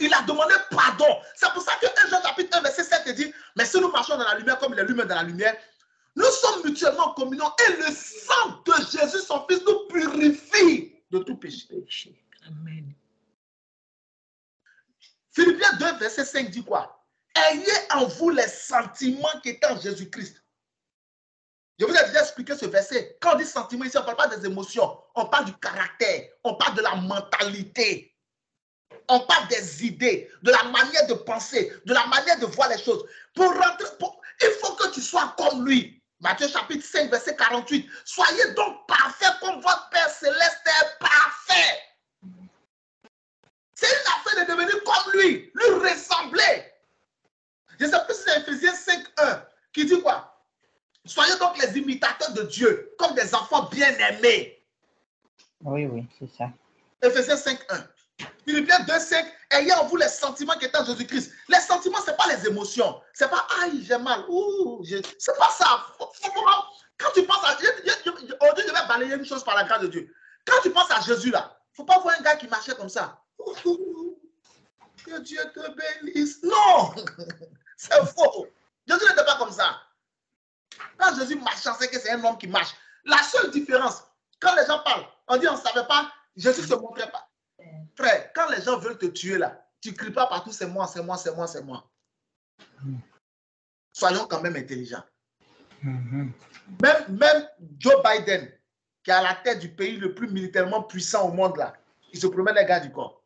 Il a demandé pardon. C'est pour ça que 1 Jean chapitre 1 verset 7 dit, mais si nous marchons dans la lumière comme il est lui-même dans la lumière, nous sommes mutuellement en communion et le sang de Jésus, son Fils, nous purifie de tout péché. Amen. Philippiens 2 verset 5 dit quoi? Ayez en vous les sentiments qui étaient en Jésus-Christ. Je vous ai déjà expliqué ce verset. Quand on dit sentiments ici, on ne parle pas des émotions, on parle du caractère, on parle de la mentalité. On parle des idées, de la manière de penser, de la manière de voir les choses. Pour rentrer, il faut que tu sois comme lui. Matthieu chapitre 5, verset 48. Soyez donc parfaits comme votre Père Céleste est parfait. C'est une affaire de devenir comme lui ressembler. Je ne sais plus si c'est Ephésiens 5, 1 qui dit quoi? Soyez donc les imitateurs de Dieu, comme des enfants bien-aimés. Oui, c'est ça. Ephésiens 5, 1. Philippiens 2, 5, ayez en vous les sentiments qui étaient en Jésus-Christ. Les sentiments, ce n'est pas les émotions. Ce n'est pas, aïe, j'ai mal. C'est pas ça. Quand tu penses à... Aujourd'hui, je vais balayer une chose par la grâce de Dieu. Quand tu penses à Jésus, là, il ne faut pas voir un gars qui marchait comme ça. Que Dieu te bénisse. Non, c'est faux. Jésus n'était pas comme ça. Quand Jésus marchait, c'est que c'est un homme qui marche. La seule différence, quand les gens parlent, on dit on ne savait pas, Jésus ne se montrait pas. Frère, quand les gens veulent te tuer là, tu ne cries pas partout, c'est moi, c'est moi, c'est moi, c'est moi. Soyons quand même intelligents. Même Joe Biden, qui est à la tête du pays le plus militairement puissant au monde là, il se promène les gars du corps.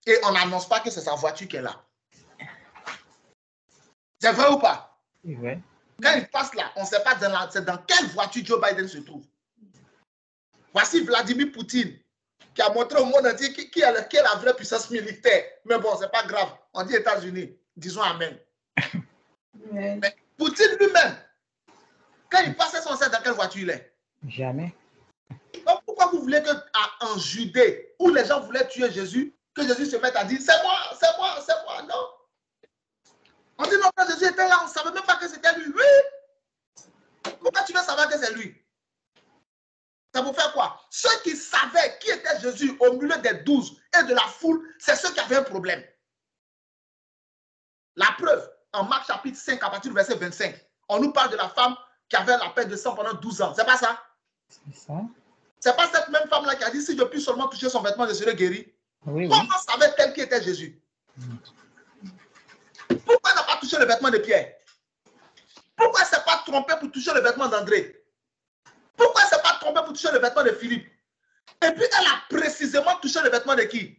Et on n'annonce pas que c'est sa voiture qui est là. C'est vrai ou pas? Oui. Quand il passe là, on ne sait pas dans quelle voiture Joe Biden se trouve. Voici Vladimir Poutine qui a montré au monde entier qui est la vraie puissance militaire. Mais bon, ce n'est pas grave. On dit États-Unis. Disons Amen. Mais Poutine lui-même, quand il passe, on sait dans quelle voiture il est. Jamais. Donc pourquoi vous voulez qu'en Judée, où les gens voulaient tuer Jésus, que Jésus se mette à dire c'est moi, c'est moi, c'est moi? Non. On dit non, quand Jésus était là, on ne savait même pas que c'était lui. Oui. Pourquoi tu veux savoir que c'est lui? Ça vous fait quoi? Ceux qui savaient qui était Jésus au milieu des 12 et de la foule, c'est ceux qui avaient un problème. La preuve, en Marc chapitre 5, à partir du verset 25, on nous parle de la femme qui avait la perte de sang pendant 12 ans. C'est pas ça? C'est ça. C'est pas cette même femme-là qui a dit si je puis seulement toucher son vêtement, je serai guéri. Oui, Comment savait-elle qui était Jésus? Pourquoi elle n'a pas touché le vêtement de Pierre? Pourquoi elle ne s'est pas trompée pour toucher le vêtement d'André? Pourquoi elle ne s'est pas trompée pour toucher le vêtement de Philippe? Et puis elle a précisément touché le vêtement de qui?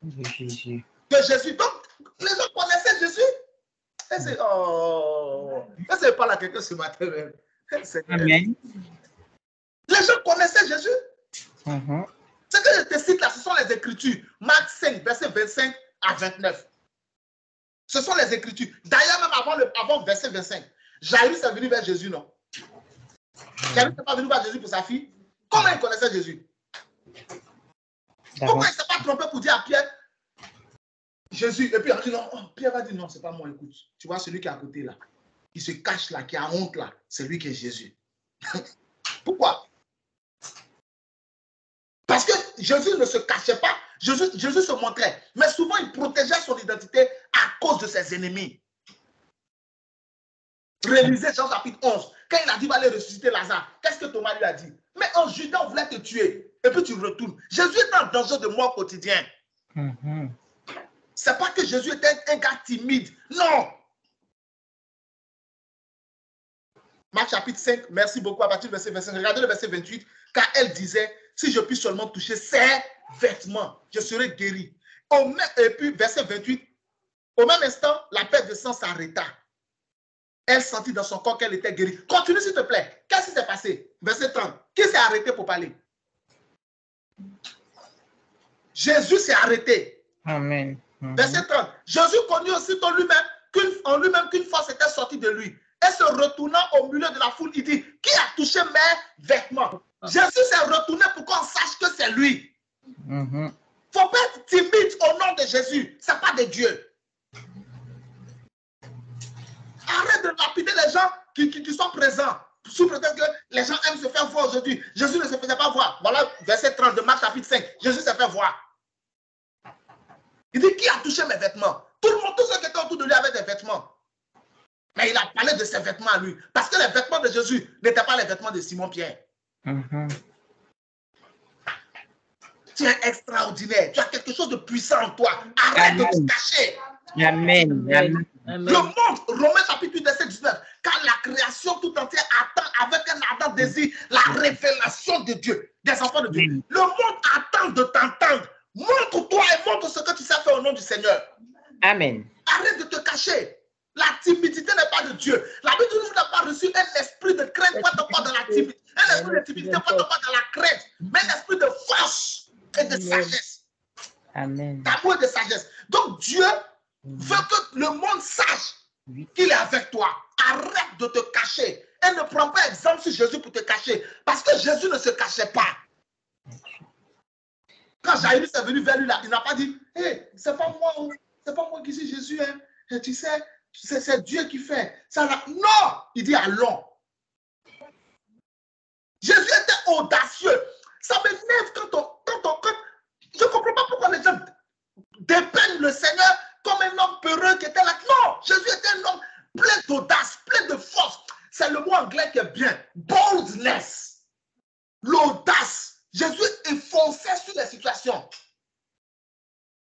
De Jésus. De Jésus. Donc, les gens connaissaient Jésus. Et c'est... Oh! Et c'est pas là quelqu'un ce matin même. Amen. Les gens connaissaient Jésus. Ce que je te cite là, ce sont les Écritures. Marc 5, verset 25 à 29. Ce sont les Écritures. D'ailleurs, même avant verset 25, Jairus est venu vers Jésus, non? Jairus n'est pas venu vers Jésus pour sa fille. Comment il connaissait Jésus? Pourquoi il ne s'est pas trompé pour dire à Pierre, Jésus, et puis il dit non, Pierre va dire non, c'est pas moi, écoute. Tu vois, celui qui est à côté là, qui se cache là, qui a honte là, c'est lui qui est Jésus. Pourquoi? Parce que Jésus ne se cachait pas, Jésus se montrait, mais souvent il protégeait son identité à cause de ses ennemis. Réalisez Jean chapitre 11, quand il a dit va aller ressusciter Lazare, qu'est-ce que Thomas lui a dit? Mais en Judas, on voulait te tuer, et puis tu retournes. Jésus est en danger de mort quotidien. C'est pas que Jésus était un gars timide, non. Marc chapitre 5, merci beaucoup, à partir du verset 25. Regardez le verset 28, car elle disait, si je puis seulement toucher ses vêtements, je serai guéri. Et puis, verset 28, au même instant, la perte de sang s'arrêta. Elle sentit dans son corps qu'elle était guérie. Continue, s'il te plaît. Qu'est-ce qui s'est passé? Verset 30. Qui s'est arrêté pour parler? Jésus s'est arrêté. Amen. Verset 30. Jésus connut aussitôt lui-même qu'une force était sortie de lui. Et se retournant au milieu de la foule, il dit, qui a touché mes vêtements? Jésus s'est retourné pour qu'on sache que c'est lui. Il ne faut pas être timide au nom de Jésus. Ce n'est pas de Dieu. Arrête de lapider les gens qui sont présents. Sous prétexte que les gens aiment se faire voir aujourd'hui. Jésus ne se faisait pas voir. Voilà, verset 30 de Marc chapitre 5. Jésus s'est fait voir. Il dit, qui a touché mes vêtements? Tout le monde, tous ceux qui étaient autour de lui avaient des vêtements. Mais il a parlé de ses vêtements à lui. Parce que les vêtements de Jésus n'étaient pas les vêtements de Simon-Pierre. Tu es extraordinaire. Tu as quelque chose de puissant en toi. Arrête de te cacher. Amen. Amen. Le monde, Romains chapitre 8, verset 19, car la création tout entière attend avec un ardent désir la révélation de Dieu, des enfants de Dieu. Le monde attend de t'entendre. Montre-toi et montre ce que tu sais faire au nom du Seigneur. Amen. Arrête de te cacher. La timidité n'est pas de Dieu. La Bible nous n'a pas reçu un esprit de crainte, pas pas dans la timidité. Un esprit de timidité, pas dans la crainte, mais un esprit de force et de sagesse. Amen. D'amour et de sagesse. Donc Dieu veut que le monde sache qu'il est avec toi. Arrête de te cacher. Et ne prends pas exemple sur Jésus pour te cacher. Parce que Jésus ne se cachait pas. Quand Jairus est venu vers lui, là, il n'a pas dit, hey, c'est pas moi qui suis Jésus. Hein. Et tu sais, c'est Dieu qui fait. Ça, non, il dit allons. Jésus était audacieux. Ça m'énerve quand je ne comprends pas pourquoi les gens dépeignent le Seigneur comme un homme peureux qui était là. Non, Jésus était un homme plein d'audace, plein de force. C'est le mot anglais qui est bien. Boldness. L'audace. Jésus fonçait sur les situations.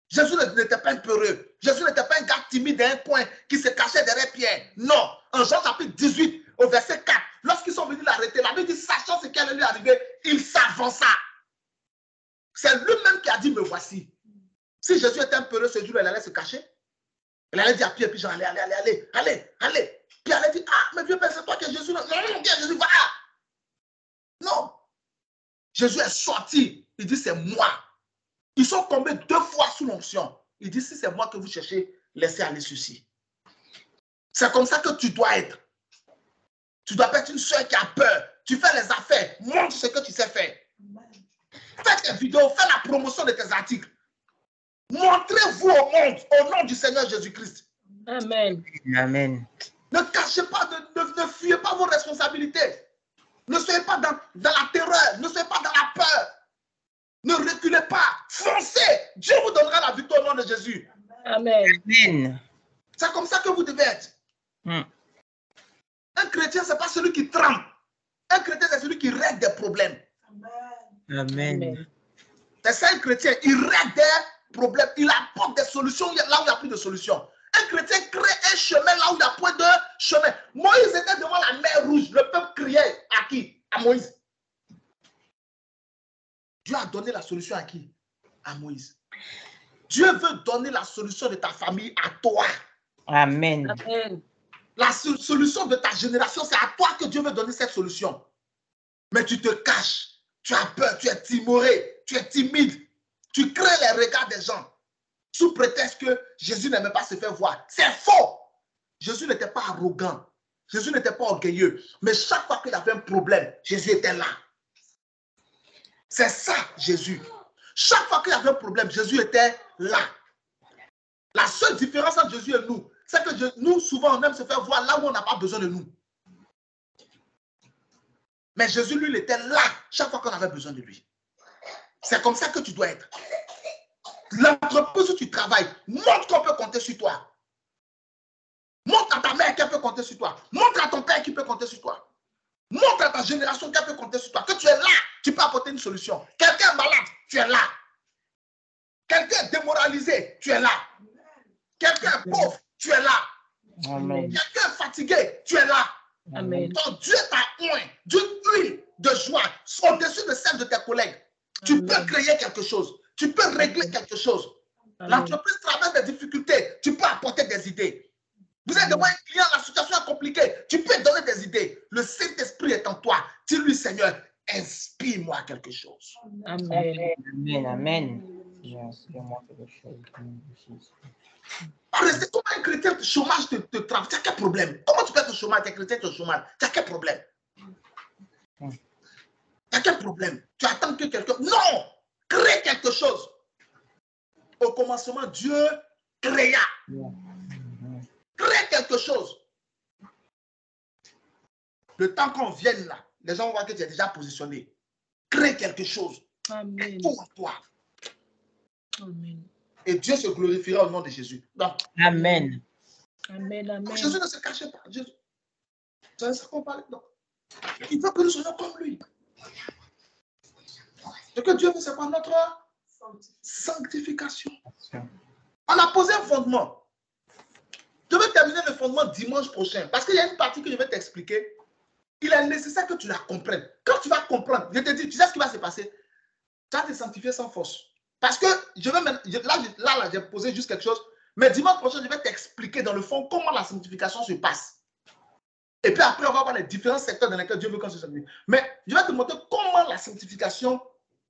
Jésus n'était pas un peureux. Jésus n'était pas un gars timide d'un coin qui se cachait derrière Pierre. Non. En Jean chapitre 18, au verset 4, lorsqu'ils sont venus l'arrêter, la Bible dit, sachant ce qui allait lui arriver, il s'avança. C'est lui-même qui a dit, me voici. Si Jésus était un peureux ce jour, il allait se cacher. Elle allait dire à Pierre, puis Jean, allez. Puis elle allait dire, ah, mais vieux père, c'est toi que Jésus. Non, viens, Jésus, va. Non. Jésus est sorti. Il dit, c'est moi. Ils sont tombés 2 fois sous l'onction. Il dit, si c'est moi que vous cherchez, laissez aller ceci. C'est comme ça que tu dois être. Tu dois pas être une soeur qui a peur. Tu fais les affaires. Montre ce que tu sais faire. Fais tes vidéos, fais la promotion de tes articles. Montrez-vous au monde au nom du Seigneur Jésus-Christ. Amen. Amen. Ne cachez pas, ne fuyez pas vos responsabilités. Ne soyez pas dans la terreur. Ne soyez pas dans la peur. Ne reculez pas. Foncez. Dieu vous donnera la victoire au nom de Jésus. Amen. Amen. C'est comme ça que vous devez être. Un chrétien, ce n'est pas celui qui tremble. Un chrétien, c'est celui qui règle des problèmes. Amen. C'est ça un chrétien. Il règle des problèmes. Il apporte des solutions là où il n'y a plus de solutions. Un chrétien crée un chemin là où il n'y a point de chemin. Moïse était devant la mer Rouge. Le peuple criait à qui? À Moïse. Dieu a donné la solution à qui? À Moïse. Dieu veut donner la solution de ta famille à toi. Amen. Amen. La solution de ta génération, c'est à toi que Dieu veut donner cette solution. Mais tu te caches. Tu as peur, tu es timoré, tu es timide. Tu crées les regards des gens. Sous prétexte que Jésus n'aimait pas se faire voir. C'est faux. Jésus n'était pas arrogant. Jésus n'était pas orgueilleux. Mais chaque fois qu'il y avait un problème, Jésus était là. C'est ça, Jésus. Chaque fois qu'il y avait un problème, Jésus était là. La seule différence entre Jésus et nous, c'est que nous, souvent, on aime se faire voir là où on n'a pas besoin de nous. Mais Jésus, lui, il était là chaque fois qu'on avait besoin de lui. C'est comme ça que tu dois être. L'entreprise où tu travailles, montre qu'on peut compter sur toi. Montre à ta mère qu'elle peut compter sur toi. Montre à ton père qu'il peut compter sur toi. Montre à ta génération qu'elle peut compter sur toi. Que tu es là, tu peux apporter une solution. Quelqu'un est malade, tu es là. Quelqu'un est démoralisé, tu es là. Quelqu'un est pauvre, tu es là. Amen. Quelqu'un est fatigué, tu es là. Amen. Donc Dieu t'a oint d'une huile de joie au-dessus de celle de tes collègues. Tu peux créer quelque chose. Tu peux régler quelque chose. L'entreprise traverse des difficultés. Tu peux apporter des idées. Vous êtes devant un client, la situation est compliquée. Tu peux donner des idées. Le Saint-Esprit est en toi. Dis-lui, Seigneur, inspire-moi quelque chose. Amen. Amen. Amen. Inspire-moi quelque chose. Restez comme un chrétien, le chômage te travaille. Tu as quel problème? Comment tu peux être au chômage? Tu es chrétien, tu es au chômage. Tu as quel problème? Tu as quel problème? Tu attends que quelqu'un... Non! Crée quelque chose. Au commencement, Dieu créa. Crée quelque chose. Le temps qu'on vienne là, les gens vont voir que tu es déjà positionné. Crée quelque chose. Amen. Pour toi. Amen. Et Dieu se glorifiera au nom de Jésus. Donc, Amen. Amen. Amen. Jésus ne se cachait pas. Jésus. C'est ça qu'on parle. Donc, il veut que nous soyons comme lui. Ce que Dieu veut, c'est pas notre sanctification. On a posé un fondement. Je vais terminer le fondement dimanche prochain. Parce qu'il y a une partie que je vais t'expliquer. Il est nécessaire que tu la comprennes. Quand tu vas comprendre, je te dis, tu sais ce qui va se passer. Tu vas te sanctifier sans force. Parce que là, j'ai posé juste quelque chose. Mais dimanche prochain, je vais t'expliquer dans le fond comment la sanctification se passe. Et puis après, on va voir les différents secteurs dans lesquels Dieu veut qu'on se sanctifie. Mais je vais te montrer comment la sanctification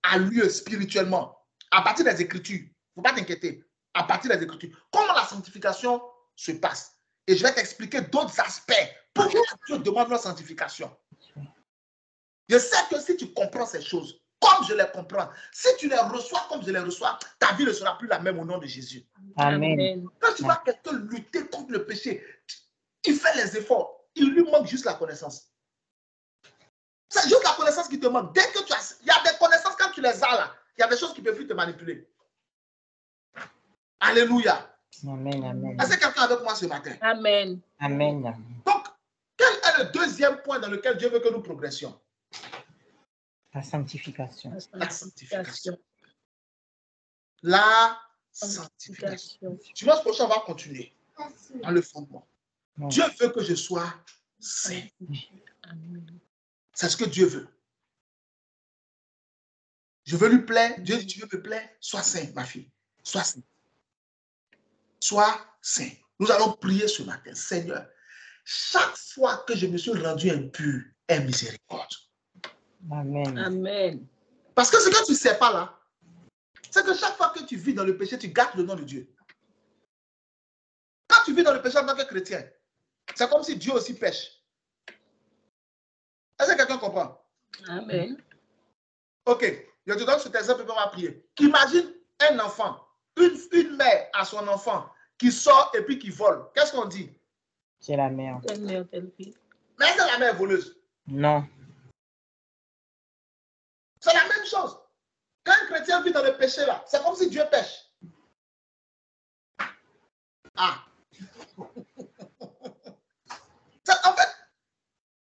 a lieu spirituellement. À partir des Écritures. Il ne faut pas t'inquiéter. À partir des Écritures. Comment la sanctification se passe. Et je vais t'expliquer d'autres aspects. Pourquoi Dieu demande la sanctification. Je sais que si tu comprends ces choses, comme je les comprends, si tu les reçois comme je les reçois, ta vie ne sera plus la même au nom de Jésus. Amen. Quand tu vois quelqu'un lutter contre le péché, il fait les efforts. Il lui manque juste la connaissance. C'est juste la connaissance qui te manque. Dès que tu as... Il y a des connaissances, quand tu les as là, il y a des choses qui ne peuvent plus te manipuler. Alléluia. Amen. Amen. Est-ce que quelqu'un est avec moi ce matin? Amen. Amen. Donc, quel est le deuxième point dans lequel Dieu veut que nous progressions? La sanctification. La sanctification. La sanctification. Dimanche prochain, on va continuer dans le fondement. Dieu veut que je sois saint. C'est ce que Dieu veut. Je veux lui plaire. Dieu dit, tu veux me plaire? Sois saint, ma fille. Sois saint. Sois saint. Nous allons prier ce matin. Seigneur, chaque fois que je me suis rendu impur, aie miséricorde. Amen. Amen. Parce que ce que tu ne sais pas là, c'est que chaque fois que tu vis dans le péché, tu gâtes le nom de Dieu. Quand tu vis dans le péché en tant que chrétien, c'est comme si Dieu aussi pêche. Est-ce que quelqu'un comprend? Amen. Ok, je te donne cet exemple et on va prier. Imagine un enfant, une mère à son enfant qui sort et puis qui vole. Qu'est-ce qu'on dit? C'est la mère. Telle mère, telle fille. Mais c'est la mère voleuse. Non. C'est la même chose. Quand un chrétien vit dans le péché là, c'est comme si Dieu pêche. Ah. En fait,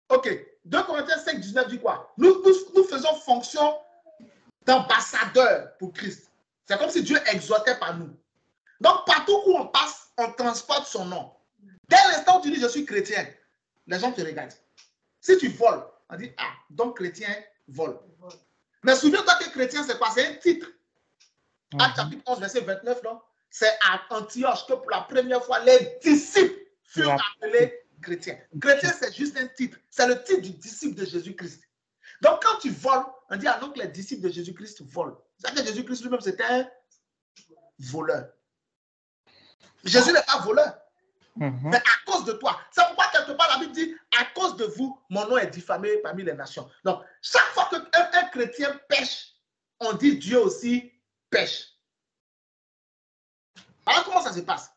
ok. 2 Corinthiens 5, 19 dit quoi? Nous faisons fonction d'ambassadeur pour Christ. C'est comme si Dieu exhortait par nous. Donc, partout où on passe, on transporte son nom. Dès l'instant où tu dis je suis chrétien, les gens te regardent. Si tu voles, on dit ah, donc chrétien vole. Mais souviens-toi que chrétien, c'est quoi? C'est un titre. Acte chapitre 11, verset 29, non? C'est à Antioche que pour la première fois, les disciples furent appelés chrétiens. Chrétien, c'est juste un titre. C'est le titre du disciple de Jésus-Christ. Donc, quand tu voles, on dit alors que les disciples de Jésus-Christ volent. C'est-à-dire que Jésus-Christ lui-même, c'était un voleur. Jésus n'est pas voleur. Mais à cause de toi. C'est pourquoi quelque part la Bible dit, à cause de vous, mon nom est diffamé parmi les nations. Donc, chaque fois qu'un chrétien pêche, on dit Dieu aussi pêche. Alors, comment ça se passe?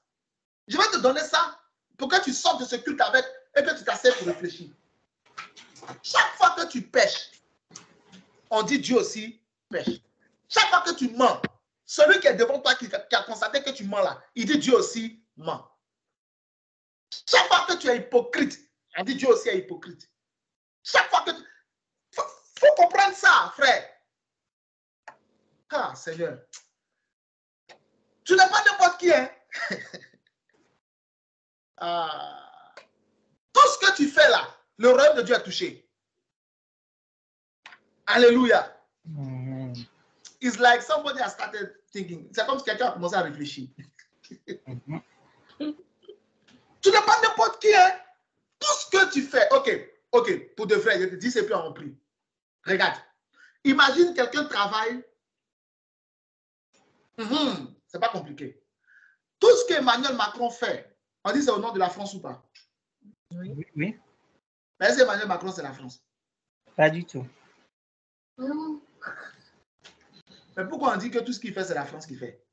Je vais te donner ça pour que tu sortes de ce culte avec et que tu t'asseyes pour réfléchir. Chaque fois que tu pêches, on dit Dieu aussi pêche. Chaque fois que tu mens, celui qui est devant toi, qui a constaté que tu mens là, il dit Dieu aussi ment. Chaque fois que tu es hypocrite, on dit Dieu aussi est hypocrite. Chaque fois que tu... faut comprendre ça, frère. Ah, Seigneur. Tu n'es pas n'importe qui, hein? Ah. Tout ce que tu fais là, le royaume de Dieu est touché. Alléluia. It's like somebody has started thinking. C'est comme si quelqu'un a commencé à réfléchir. Tu n'es pas n'importe qui, hein? Tout ce que tu fais, ok, pour de vrai, je te dis, c'est plus en prix. Regarde, imagine quelqu'un travaille. C'est pas compliqué. Tout ce qu'Emmanuel Macron fait, on dit c'est au nom de la France ou pas? Oui. Oui. Mais est-ce qu'Emmanuel Macron, c'est la France? Pas du tout. Mais pourquoi on dit que tout ce qu'il fait, c'est la France qui fait?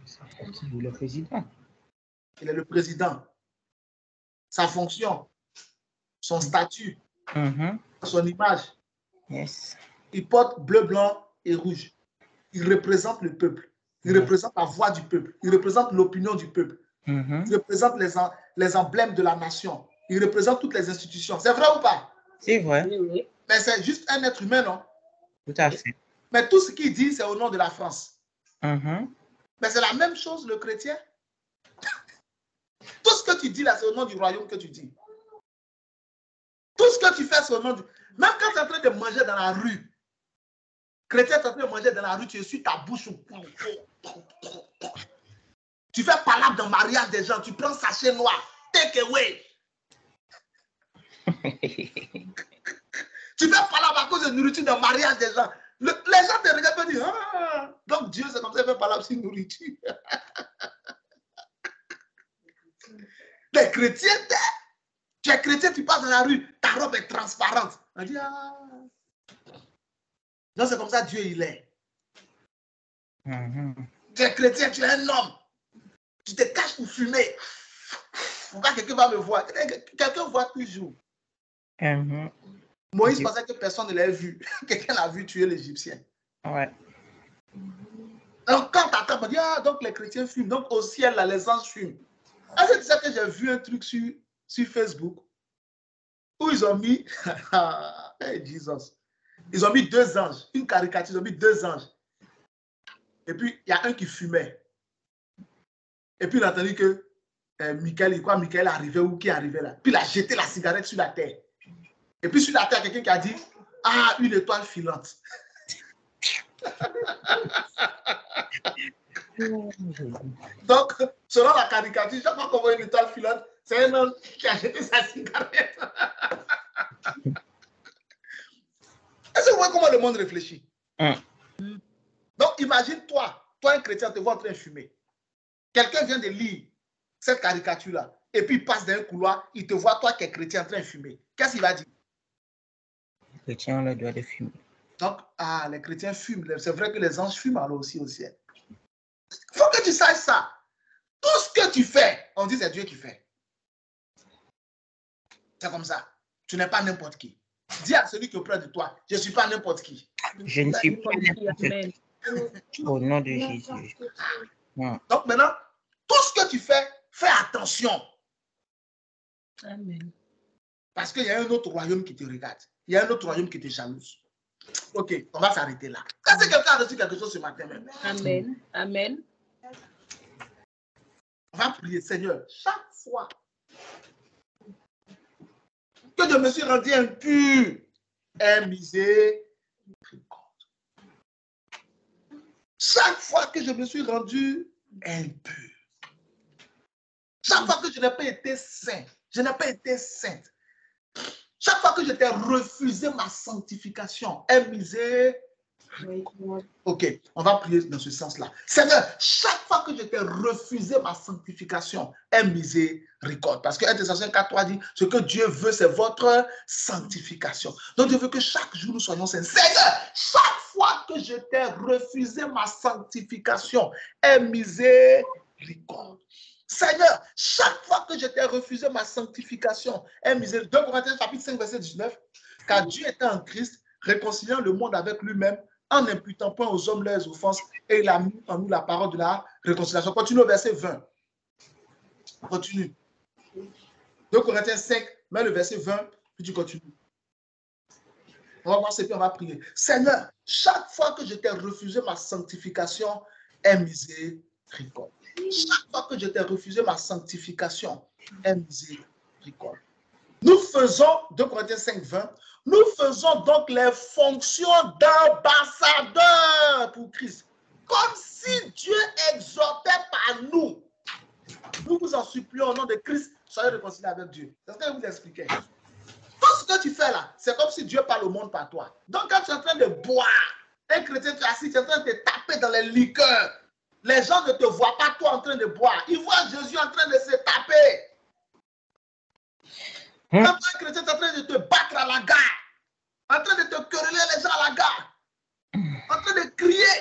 C'est le président. Il est le président. Sa fonction, son statut, son image. Yes. Il porte bleu, blanc et rouge. Il représente le peuple. Il représente la voix du peuple. Il représente l'opinion du peuple. Il représente les emblèmes de la nation. Il représente toutes les institutions. C'est vrai ou pas? C'est vrai. Oui. Mais c'est juste un être humain, non? Tout à fait. Mais tout ce qu'il dit, c'est au nom de la France. Mhm. Mais c'est la même chose, le chrétien. Tout ce que tu dis là, c'est au nom du royaume que tu dis. Tout ce que tu fais, c'est au nom du... Même quand tu es en train de manger dans la rue, chrétien, tu es en train de manger dans la rue, tu essuies ta bouche. Tu fais palabre dans le mariage des gens, tu prends sachet noir, take away. Tu fais palabre à cause de nourriture dans le mariage des gens. Les gens te regardent et disent, ah, donc Dieu, c'est comme ça qu'il fait palabre sur nourriture. Les chrétiens, tu es chrétien, tu passes dans la rue, ta robe est transparente. On dit, ah. Non, c'est comme ça Dieu, il est. Tu es chrétien, tu es un homme. Tu te caches pour fumer. Pourquoi quelqu'un va me voir? Quelqu'un voit toujours. Moïse pensait que personne ne l'avait vu. Quelqu'un l'a vu tuer l'Égyptien. Ouais. Donc, quand tu attends, on dit, ah, donc les chrétiens fument. Donc, au ciel, là, les anges fument. Est-ce que tu sais que j'ai vu un truc sur Facebook où ils ont mis, hey, Jesus, ils ont mis 2 anges, une caricature, ils ont mis 2 anges. Et puis, il y a un qui fumait. Et puis, il a entendu que Michael arrivait ou qui arrivait là. Puis, il a jeté la cigarette sur la terre. Et puis, sur la terre, quelqu'un qui a dit, ah, une étoile filante. Donc, selon la caricature, chaque fois qu'on voit une étoile filante, c'est un homme qui a jeté sa cigarette. Est-ce que vous voyez comment le monde réfléchit? Donc, imagine-toi, toi un chrétien, te voit en train de fumer. Quelqu'un vient de lire cette caricature-là, et puis il passe dans un couloir, il te voit, toi qui es chrétien, en train de fumer. Qu'est-ce qu'il va dire? Les chrétiens ont le droit de fumer. Donc, les chrétiens fument. C'est vrai que les anges fument alors aussi au ciel. Il faut que tu saches ça. Tout ce que tu fais, on dit c'est Dieu qui fait. C'est comme ça. Tu n'es pas n'importe qui. Dis à celui qui est auprès de toi, je ne suis pas n'importe qui. Je ne suis pas n'importe qui. Au nom de Jésus. Donc maintenant, tout ce que tu fais, fais attention. Amen. Parce qu'il y a un autre royaume qui te regarde. Il y a un autre royaume qui te jalouse. Ok, on va s'arrêter là. Est-ce que quelqu'un a reçu quelque chose ce matin même? Amen. Amen. On va prier, Seigneur, chaque fois que je me suis rendu impur, aie miséricorde. Chaque fois que je me suis rendu impur, chaque fois que je n'ai pas été saint, je n'ai pas été sainte, chaque fois que je t'ai refusé ma sanctification, aie miséricorde. Ok, on va prier dans ce sens-là. Seigneur, chaque fois que je t'ai refusé ma sanctification, aie miséricorde. Parce que 1 Thessaloniciens 4:3 dit, ce que Dieu veut, c'est votre sanctification. Donc, Dieu veut que chaque jour nous soyons saints. Seigneur, chaque fois que je t'ai refusé ma sanctification, aie miséricorde. Seigneur, chaque fois que je t'ai refusé ma sanctification, aie miséricorde. 2 Corinthiens chapitre 5, verset 19. Car Dieu était en Christ, réconciliant le monde avec lui-même, en n'imputant point aux hommes leurs offenses, et il a mis en nous la parole de la réconciliation. Continue au verset 20. Continue. 2 Corinthiens 5, mets le verset 20, puis tu continues. On va voir ce puis on va prier. Seigneur, chaque fois que je t'ai refusé ma sanctification, aie miséricorde. Chaque fois que je t'ai refusé ma sanctification, aie miséricorde. Nous faisons, 2 Corinthiens 5, 20, nous faisons donc les fonctions d'ambassadeurs pour Christ. Comme si Dieu exhortait par nous. Nous vous en supplions au nom de Christ, soyez réconciliés avec Dieu. C'est ce que je vous expliquais. Tout ce que tu fais là, c'est comme si Dieu parle au monde par toi. Donc quand tu es en train de boire, un chrétien, tu es assis, tu es en train de te taper dans les liqueurs. Les gens ne te voient pas toi en train de boire. Ils voient Jésus en train de se taper. Quand un chrétien est en train de te battre à la gare, en train de te quereller les gens à la gare, en train de crier,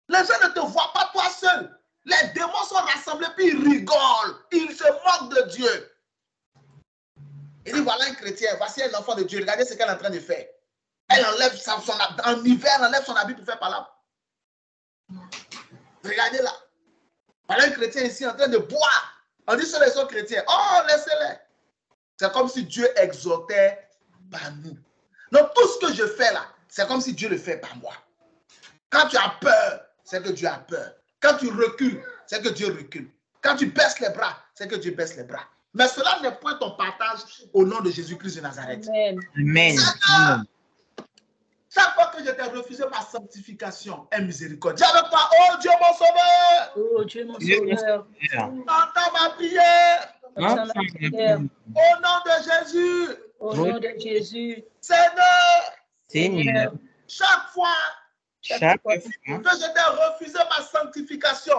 les gens ne te voient pas toi seul. Les démons sont rassemblés puis ils rigolent. Ils se moquent de Dieu. Il dit voilà un chrétien, voici un enfant de Dieu. Regardez ce qu'elle est en train de faire. Elle enlève en hiver, elle enlève son habit pour faire par là. Regardez là. Voilà un chrétien ici en train de boire. On dit ceux-là sont chrétiens. Oh, laissez-les. C'est comme si Dieu exhortait par nous. Donc tout ce que je fais là, c'est comme si Dieu le fait par moi. Quand tu as peur, c'est que Dieu a peur. Quand tu recules, c'est que Dieu recule. Quand tu baisses les bras, c'est que Dieu baisse les bras. Mais cela n'est point ton partage au nom de Jésus-Christ de Nazareth. Amen. Amen. Chaque fois que je t'ai refusé ma sanctification, aie miséricorde. Dis avec moi, oh Dieu mon sauveur. Oh Dieu mon sauveur. Entends ma prière. Entends ma prière. Au nom de Jésus. Au nom de Jésus. Seigneur, chaque fois chaque fois que je t'ai refusé ma sanctification,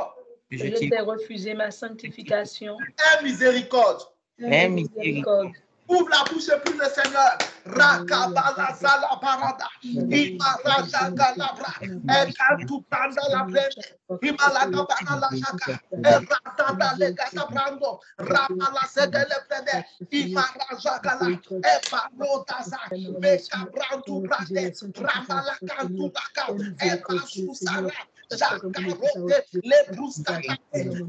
que je t'ai refusé ma sanctification, aie miséricorde. aie miséricorde. Ouvre la bouche et prie le Seigneur. Rakabala zala parada. Imaraja galabra. Ekatutanda la plende. Imalaga bana la shaka. Eratanda le gatabrando. Ramala segele plende. Imaraja gala. Eparotaza. Mekabrantu brande. Ramala kantu baka. Epasusara. Jakarote. Le brustaka. Le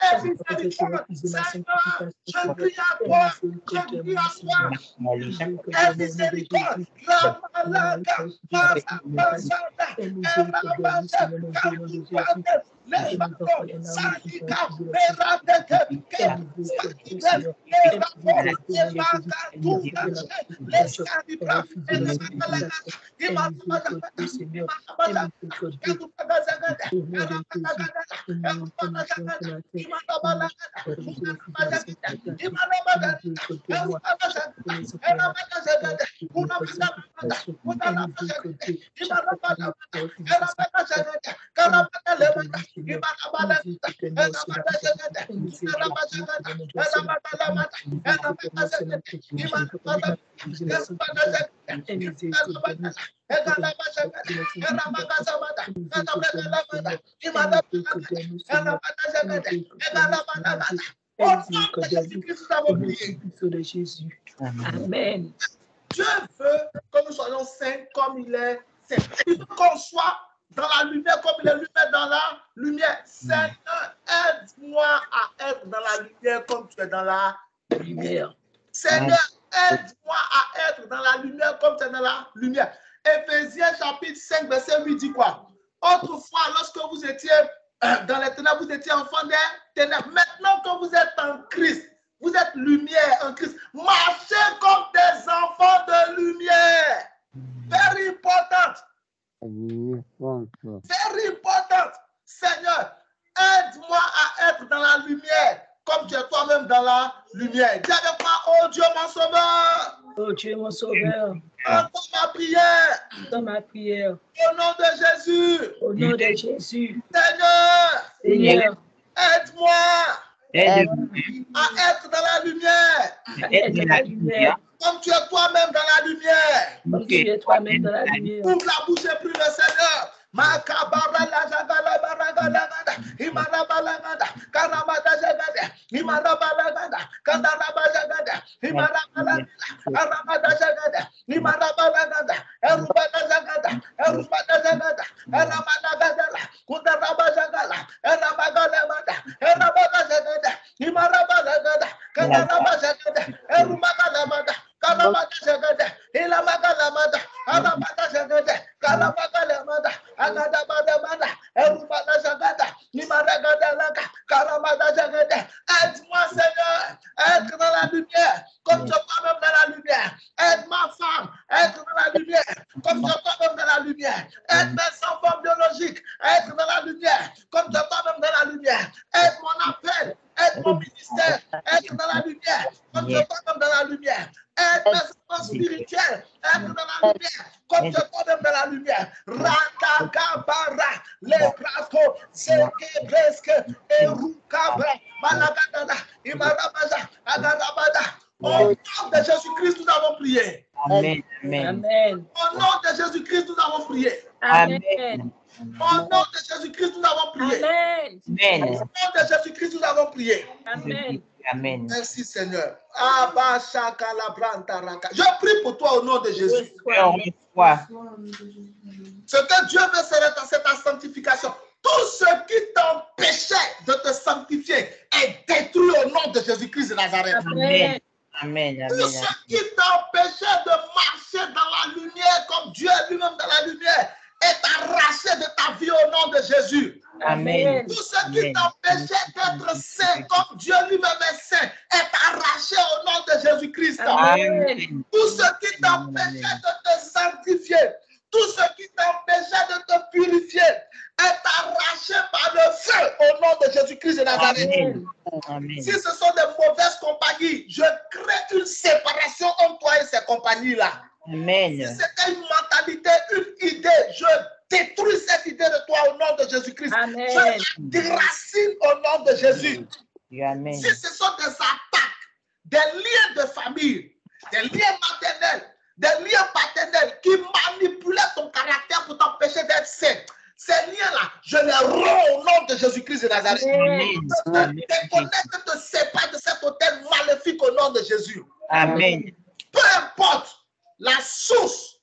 et miséricorde. Seigneur, je crie à toi, je crie à toi. Et miséricorde, Amen. Dieu veut que nous soyons saints comme il est saint. Il veut qu'on soit dans la lumière comme il est lumière dans la lumière. Seigneur, aide-moi à être dans la lumière comme tu es dans la lumière. Seigneur, aide-moi à être dans la lumière comme tu es dans la lumière. Éphésiens chapitre 5, verset 8 dit quoi? Autrefois, lorsque vous étiez dans les ténèbres, vous étiez enfants des ténèbres. Maintenant que vous êtes en Christ, vous êtes lumière en Christ. Marchez comme des enfants de lumière. Very important. Very important. Seigneur, aide-moi à être dans la lumière, comme tu es toi-même dans la lumière. Dis avec moi, oh Dieu mon sauveur. Oh Dieu mon sauveur. Entends ma prière. Dans ma prière. Au nom de Jésus. Au nom de Jésus. Seigneur. Seigneur. Aide-moi. À être dans la lumière. Comme tu es toi-même dans la lumière. Comme tu es toi-même dans la lumière. Ouvre la bouche et prie le Seigneur. Makabara la jagala baragalagada, imarabalagada, karamada jagada, imarabalagada, kandarabajagada, imarabalagada, aramada jagada, imarabalagada, erubada jagada, erubada jagada, arabalagada, kundarabajagala, erabagalemada, erabagajagada, imarabalagada, kandarabajagada, erubagalemada, karamada jagada, ilamagalemada, arabada jagada, karamagalemada, agadabadamada, erubada jagada, imaragadalaga, karamada jagada. Aide-moi, Seigneur, être dans la lumière, comme tu es toi-même dans la lumière. Aide ma femme, être dans la lumière, comme tu es toi-même dans la lumière. Aide mes enfants biologiques, être dans la lumière, comme tu es toi-même dans la lumière. Aide mon appel, aide mon ministère, être dans la lumière, comme tu es toi-même dans la lumière. Aide mes enfants spirituels, être dans la lumière, comme tu es toi-même dans la lumière. Radagabara, les brasco, seke presque, et rukabra, malagadada, imarabaja, agarabada. Au nom de Jésus-Christ, nous avons prié. Amen. Amen. Au nom de Jésus-Christ, nous avons prié. Amen. Au nom de Jésus-Christ, nous avons prié. Amen. Au nom de Jésus-Christ, nous avons prié. Amen. Amen. Merci Seigneur. Je prie pour toi au nom de Jésus. Ce que Dieu veut, c'est ta sanctification. Tout ce qui t'empêchait de te sanctifier est détruit au nom de Jésus-Christ de Nazareth. Amen. Amen. Tout ce qui t'empêchait de marcher dans la lumière comme Dieu lui-même dans la lumière est arraché de ta vie au nom de Jésus. Amen. Tout ce qui t'empêchait d'être saint comme Dieu lui-même est saint est arraché au nom de Jésus-Christ. Amen. Tout ce qui t'empêchait de te sanctifier, tout ce qui t'empêchait de te purifier est arraché par le feu au nom de Jésus-Christ de Nazareth. Amen. Si ce sont des mauvaises compagnies, je crée une séparation entre toi et ces compagnies-là. Amen. Si c'était une mentalité, une idée, je détruis cette idée de toi au nom de Jésus-Christ. Amen. Je la déracine au nom de Jésus. Amen. Si ce sont des attaques, des liens de famille, des liens maternels, des liens paternels qui manipulaient ton caractère pour t'empêcher d'être saint, ces liens-là, je les romps au nom de Jésus-Christ de Nazareth. Je te déconnecte, te sépare de cet hôtel maléfique au nom de Jésus. Amen. Peu importe la source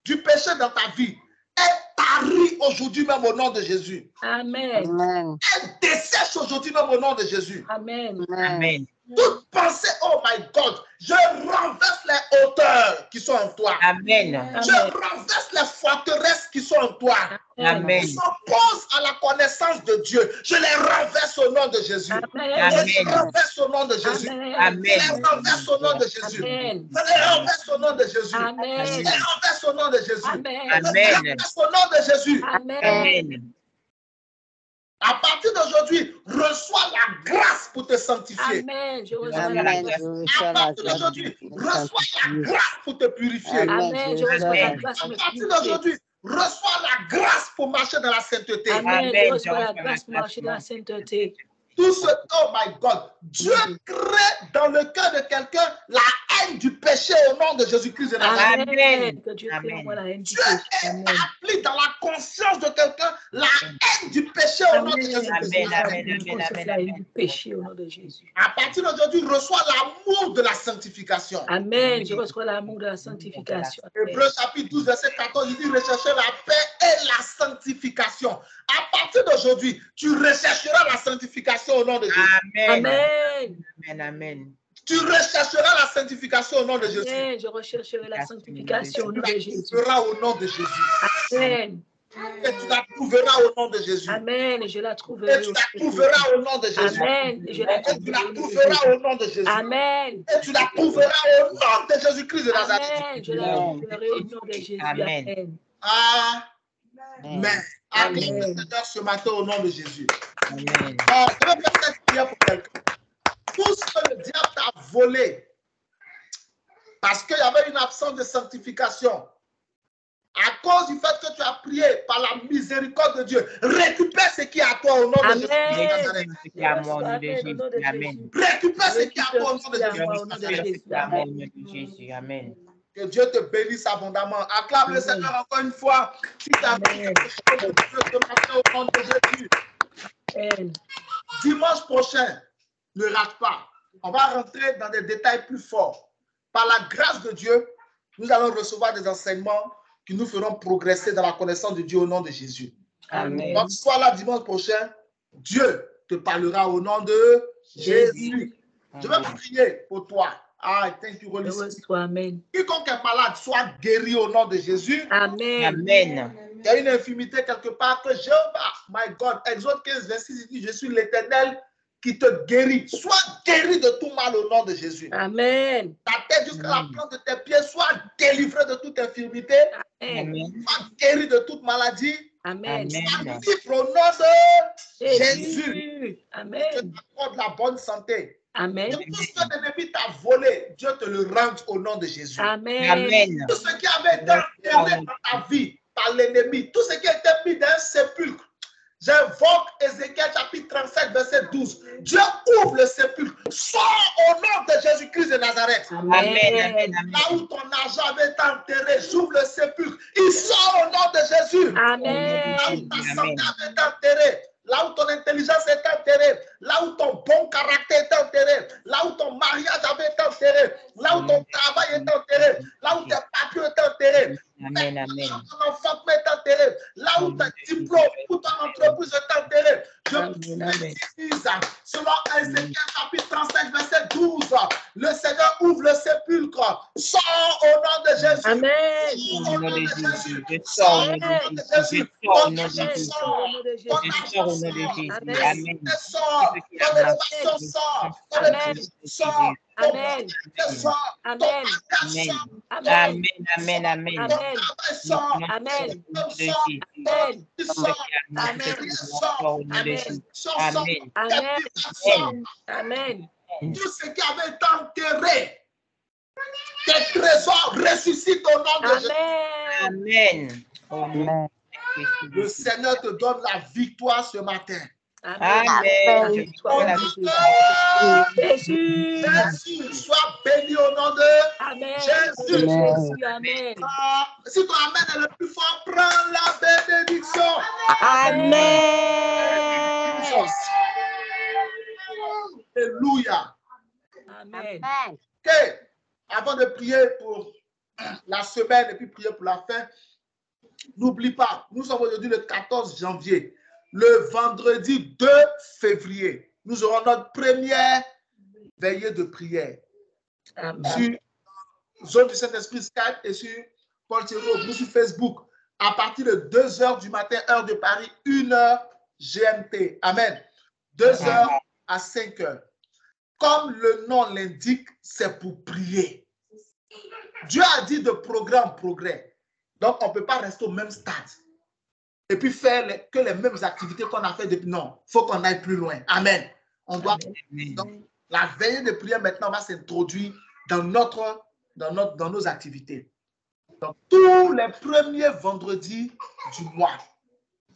du péché dans ta vie, est tarit aujourd'hui même au nom de Jésus. Amen. Elle dessèche aujourd'hui même au nom de Jésus. Amen. Amen. Toute pensée, oh my God, je renverse les hauteurs qui sont en toi. Amen. Je renverse les forteresses qui sont en toi. Amen. Qui s'opposent à la connaissance de Dieu. Je les renverse au nom de Jésus. Amen. Je les renverse au nom de Jésus. Amen. Je les renverse au nom de Jésus. Amen. Je les renverse au nom de Jésus. Amen. Je les renverse au nom de Jésus. Amen. Je les renverse au nom de Jésus. Amen. À partir d'aujourd'hui, reçois la grâce pour te sanctifier. Amen. Je reçois Amen. la Je grâce. reçois À la partir grâce d'aujourd'hui, pour me reçois la sanctifier. grâce pour te purifier. Amen. Je reçois la grâce À pour me partir purifier. d'aujourd'hui, reçois la grâce pour marcher dans la sainteté. Amen. Je reçois la grâce pour marcher dans la sainteté. Tout ce, oh my God, Dieu crée dans le cœur de quelqu'un la haine du péché au nom de Jésus-Christ de Nazareth. Amen. Que Dieu crée en moi la haine du Dieu péché. Amen. applique dans la conscience de quelqu'un la haine du péché au nom de Jésus-Christ. La haine du péché au nom de Jésus. À partir d'aujourd'hui, reçois l'amour de la sanctification. Amen. Je reçois l'amour de la sanctification. Hébreux chapitre 12, verset 14, il dit rechercher la paix et la sanctification. À partir d'aujourd'hui, tu rechercheras la sanctification au nom de Jésus. Amen. Amen. Amen. Tu rechercheras la sanctification au nom de Jésus. Amen. Je rechercherai la sanctification au nom de Jésus. Tu la trouveras au nom de Jésus. Amen. Et tu la trouveras au nom de Jésus. Amen. Je la Et trouverai. tu la trouveras au nom de Jésus. Amen. Je la Et tu la trouverai. trouveras au nom de Jésus. Amen. Et tu la trouveras au nom de Jésus-Christ de Nazareth. Amen. Je la trouverai au nom de Jésus. Amen. Amen. Acclame le Seigneur ce matin au nom de Jésus. Amen. Je vais faire cette prière pour quelqu'un. Tout ce que le diable t'a volé, parce qu'il y avait une absence de sanctification, à cause du fait que tu as prié par la miséricorde de Dieu, récupère ce qui est à toi au nom de Jésus. Récupère ce qui est à toi au nom de Jésus. Amen. Que Dieu te bénisse abondamment. Acclame le Seigneur encore une fois. Si tu as fait quelque chose de Dieu te matin au nom de Jésus. Dimanche prochain, ne rate pas. On va rentrer dans des détails plus forts. Par la grâce de Dieu, nous allons recevoir des enseignements qui nous feront progresser dans la connaissance de Dieu au nom de Jésus. Amen. Donc, sois là dimanche prochain, Dieu te parlera au nom de Jésus. Je vais prier pour toi. Ah, thank you, Holy Spirit. Amen. Quiconque est malade soit guéri au nom de Jésus. Amen. Amen. Il y a une infirmité quelque part que Jéhovah, my God, Exode 15, 26, il dit, je suis l'Éternel qui te guérit. Sois guéri de tout mal au nom de Jésus. Amen. Ta tête jusqu'à la plante de tes pieds, sois délivré de toute infirmité. Amen. Sois guéri de toute maladie. Amen. Sois libre au nom de Jésus. Amen. Que tu accordes la bonne santé. Amen. Que tout ce que l'ennemi t'a volé, Dieu te le rende au nom de Jésus. Amen. Amen. Tout ce qui avait été enterré dans ta vie par l'ennemi, tout ce qui a été mis dans un sépulcre, j'invoque Ézéchiel chapitre 37, verset 12. Dieu ouvre le sépulcre. Sors au nom de Jésus-Christ de Nazareth. Amen. Amen. Là où ton argent avait été enterré, j'ouvre le sépulcre. Il sort au nom de Jésus. Amen. Là où ta santé avait été enterrée, là où ton intelligence est enterrée, là où ton bon caractère est enterré, là où ton mariage avait été enterré, là où ton travail est enterré, là où tes papiers étaient enterrés, Amen. Amen. ton enfant est enterré, là où ton diplôme ou ton entreprise est enterré. Je précise, selon Ézéchiel chapitre 35, verset 12, le Seigneur ouvre le sépulcre. Sors au nom de Jésus. Amen. Au nom de Jésus. Sors au nom de Jésus. Sors au nom de Jésus. Sors au nom de Jésus. Sors au nom de Jésus. Amen. Sors. Ton élévation sort. Ton élévation sort. Amen. Sort. Amen. Amen. Amen. Amen. Amen. Sort. Amen. Amen. Amen. Amen. Tout ce qui avait été enterré, tes trésors ressuscitent au nom de Jésus. Amen. Le Seigneur te donne la victoire ce matin. Amen. Jésus. Jésus, sois béni au nom de Amen. Jésus. Amen. Si ton amen est le plus fort, prends la bénédiction. Amen. Alléluia. Amen. Ok. Avant de prier pour la semaine et puis prier pour la fin, N'oublie pas, nous sommes aujourd'hui le 14 janvier. Le vendredi 2 février, nous aurons notre première veillée de prière. Sur Zone du Saint-Esprit Skype et sur Paul Thierry sur Facebook. À partir de 2h du matin, heure de Paris, 1h GMT. Amen. 2h à 5h. Comme le nom l'indique, c'est pour prier. Dieu a dit de progrès en progrès. Donc, on ne peut pas rester au même stade. Et puis faire que les mêmes activités qu'on a fait depuis. Non, il faut qu'on aille plus loin. Amen. On doit. Donc, la veillée de prière maintenant va s'introduire dans nos activités. Donc, tous les premiers vendredis du mois,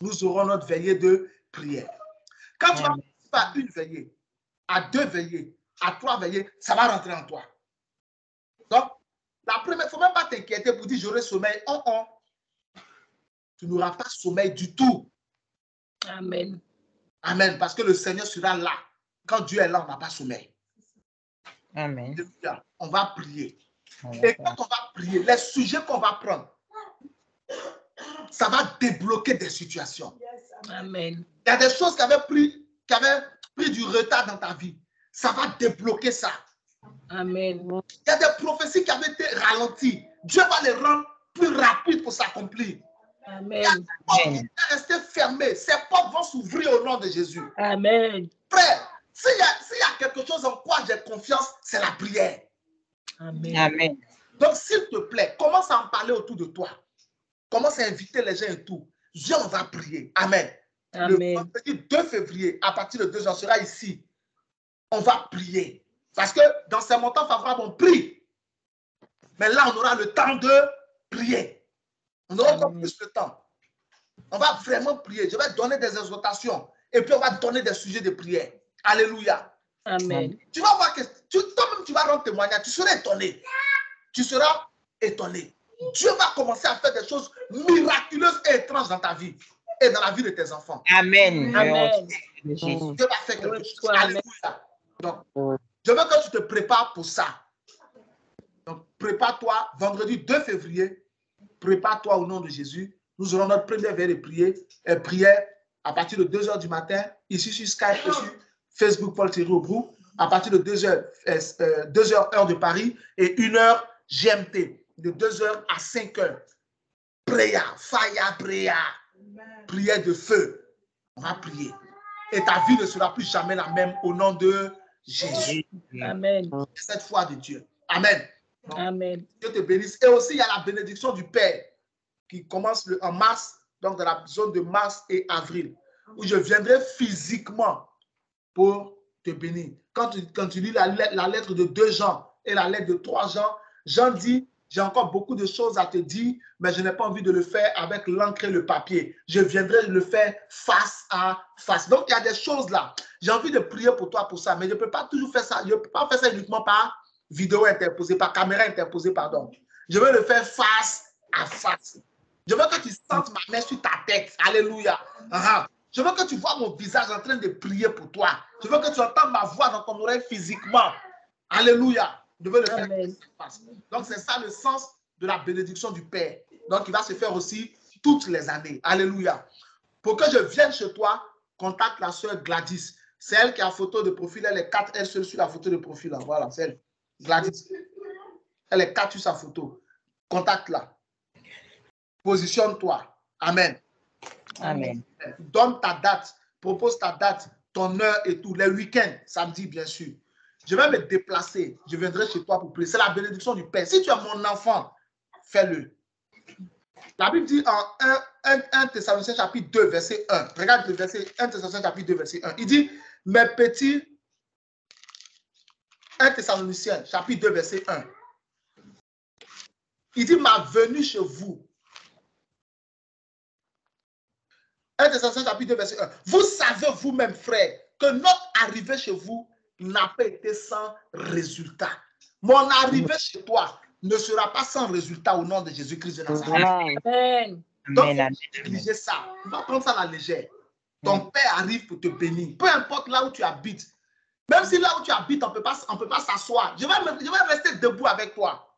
nous aurons notre veillée de prière. Quand tu vas participer à une veillée, à 2 veillées, à 3 veillées, ça va rentrer en toi. Donc, la première, il ne faut même pas t'inquiéter pour dire j'aurai sommeil. Tu n'auras pas sommeil du tout. Amen. Amen. Parce que le Seigneur sera là. Quand Dieu est là, on n'a pas sommeil. Amen. On va prier. Et quand on va prier, les sujets qu'on va prendre, ça va débloquer des situations. Amen. Il y a des choses qui avaient pris du retard dans ta vie. Ça va débloquer ça. Amen. Il y a des prophéties qui avaient été ralenties. Dieu va les rendre plus rapides pour s'accomplir. Amen. Il y a des portes qui rester fermées. Ces portes vont s'ouvrir au nom de Jésus. Amen. Frère, s'il y a quelque chose en quoi j'ai confiance, c'est la prière. Amen. Amen. Donc, s'il te plaît, commence à en parler autour de toi. Commence à inviter les gens et tout. Viens, on va prier. Amen. Amen. Le vendredi 2 février, à partir de 2h, on sera ici. On va prier. Parce que dans ces montants favorables, on prie. Mais là, on aura le temps de prier. On aura encore plus de temps. On va vraiment prier. Je vais donner des exhortations. Et puis, on va donner des sujets de prière. Alléluia. Amen. Tu vas voir que toi-même, tu vas rendre témoignage. Tu seras étonné. Tu seras étonné. Dieu va commencer à faire des choses miraculeuses et étranges dans ta vie et dans la vie de tes enfants. Amen. Amen. Dieu va faire quelque chose. Alléluia. Donc, je veux que tu te prépares pour ça. Donc, prépare-toi. Vendredi 2 février, prépare-toi au nom de Jésus. Nous aurons notre première veillée de prière à partir de 2h du matin, ici sur Skype et sur Facebook Paul Thierry Aubrou, à partir de 2h heure de Paris et 1h GMT, de 2h à 5h. Prière, fire, prière. Prière de feu. On va prier. Et ta vie ne sera plus jamais la même au nom de Jésus. Amen. Cette foi de Dieu. Amen. Donc, Amen. Dieu te bénisse. Et aussi, il y a la bénédiction du Père qui commence en mars, donc dans la zone de mars et avril, où je viendrai physiquement pour te bénir. Quand tu lis la lettre de 2 Jean et la lettre de 3 Jean, Jean dit, j'ai encore beaucoup de choses à te dire, mais je n'ai pas envie de le faire avec l'encre et le papier. Je viendrai le faire face à face. Donc, il y a des choses là. J'ai envie de prier pour toi pour ça, mais je ne peux pas toujours faire ça. Je ne peux pas faire ça uniquement par vidéo interposée, par caméra interposée, pardon. Je veux le faire face à face. Je veux que tu sentes ma main sur ta tête. Alléluia. Je veux que tu vois mon visage en train de prier pour toi. Je veux que tu entendes ma voix dans ton oreille physiquement. Alléluia. Je veux le faire. Amen. Donc, c'est ça le sens de la bénédiction du Père. Donc, il va se faire aussi toutes les années. Alléluia. Pour que je vienne chez toi, contacte la sœur Gladys. C'est elle qui a la photo de profil. Elle est 4, elle seule sur la photo de profil. Là. Voilà, c'est elle. Gladys. Elle est 4 sur sa photo. Contacte-la. Positionne-toi. Amen. Amen. Donne ta date. Propose ta date, ton heure et tout. Les week-ends, samedi, bien sûr. Je vais me déplacer. Je viendrai chez toi pour prier. C'est la bénédiction du Père. Si tu es mon enfant, fais-le. La Bible dit en 1 Thessaloniciens chapitre 2, verset 1. Regarde le verset 1 Thessaloniciens chapitre 2, verset 1. Il dit, mes petits, 1 Thessaloniciens chapitre 2, verset 1. Il dit, ma venue chez vous. 1 Thessaloniciens chapitre 2, verset 1. Vous savez vous-même, frères, que notre arrivée chez vous n'a pas été sans résultat. Mon arrivée chez toi ne sera pas sans résultat au nom de Jésus-Christ de Nazareth. Amen. Donc, il faut négliger ça. Il va prendre ça à la légère. Ton Père arrive pour te bénir. Peu importe là où tu habites. Même si là où tu habites, on ne peut pas s'asseoir. Je vais rester debout avec toi.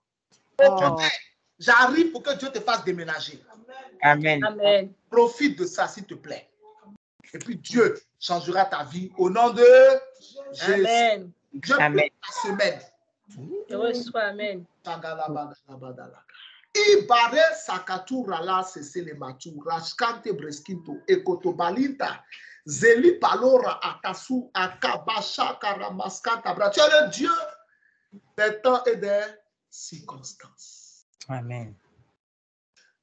J'arrive pour que Dieu te fasse déménager. Amen. Amen. Profite de ça, s'il te plaît. Et puis Dieu changera ta vie au nom de Jésus. Amen. Je prie ta semaine. Je reçois. Amen. Ibare sakatura la sesele matura skante breskinto ekotobalinta zeli palora akasu akabasha karamaskanta bra. Tu es le Dieu des temps et des circonstances. Amen.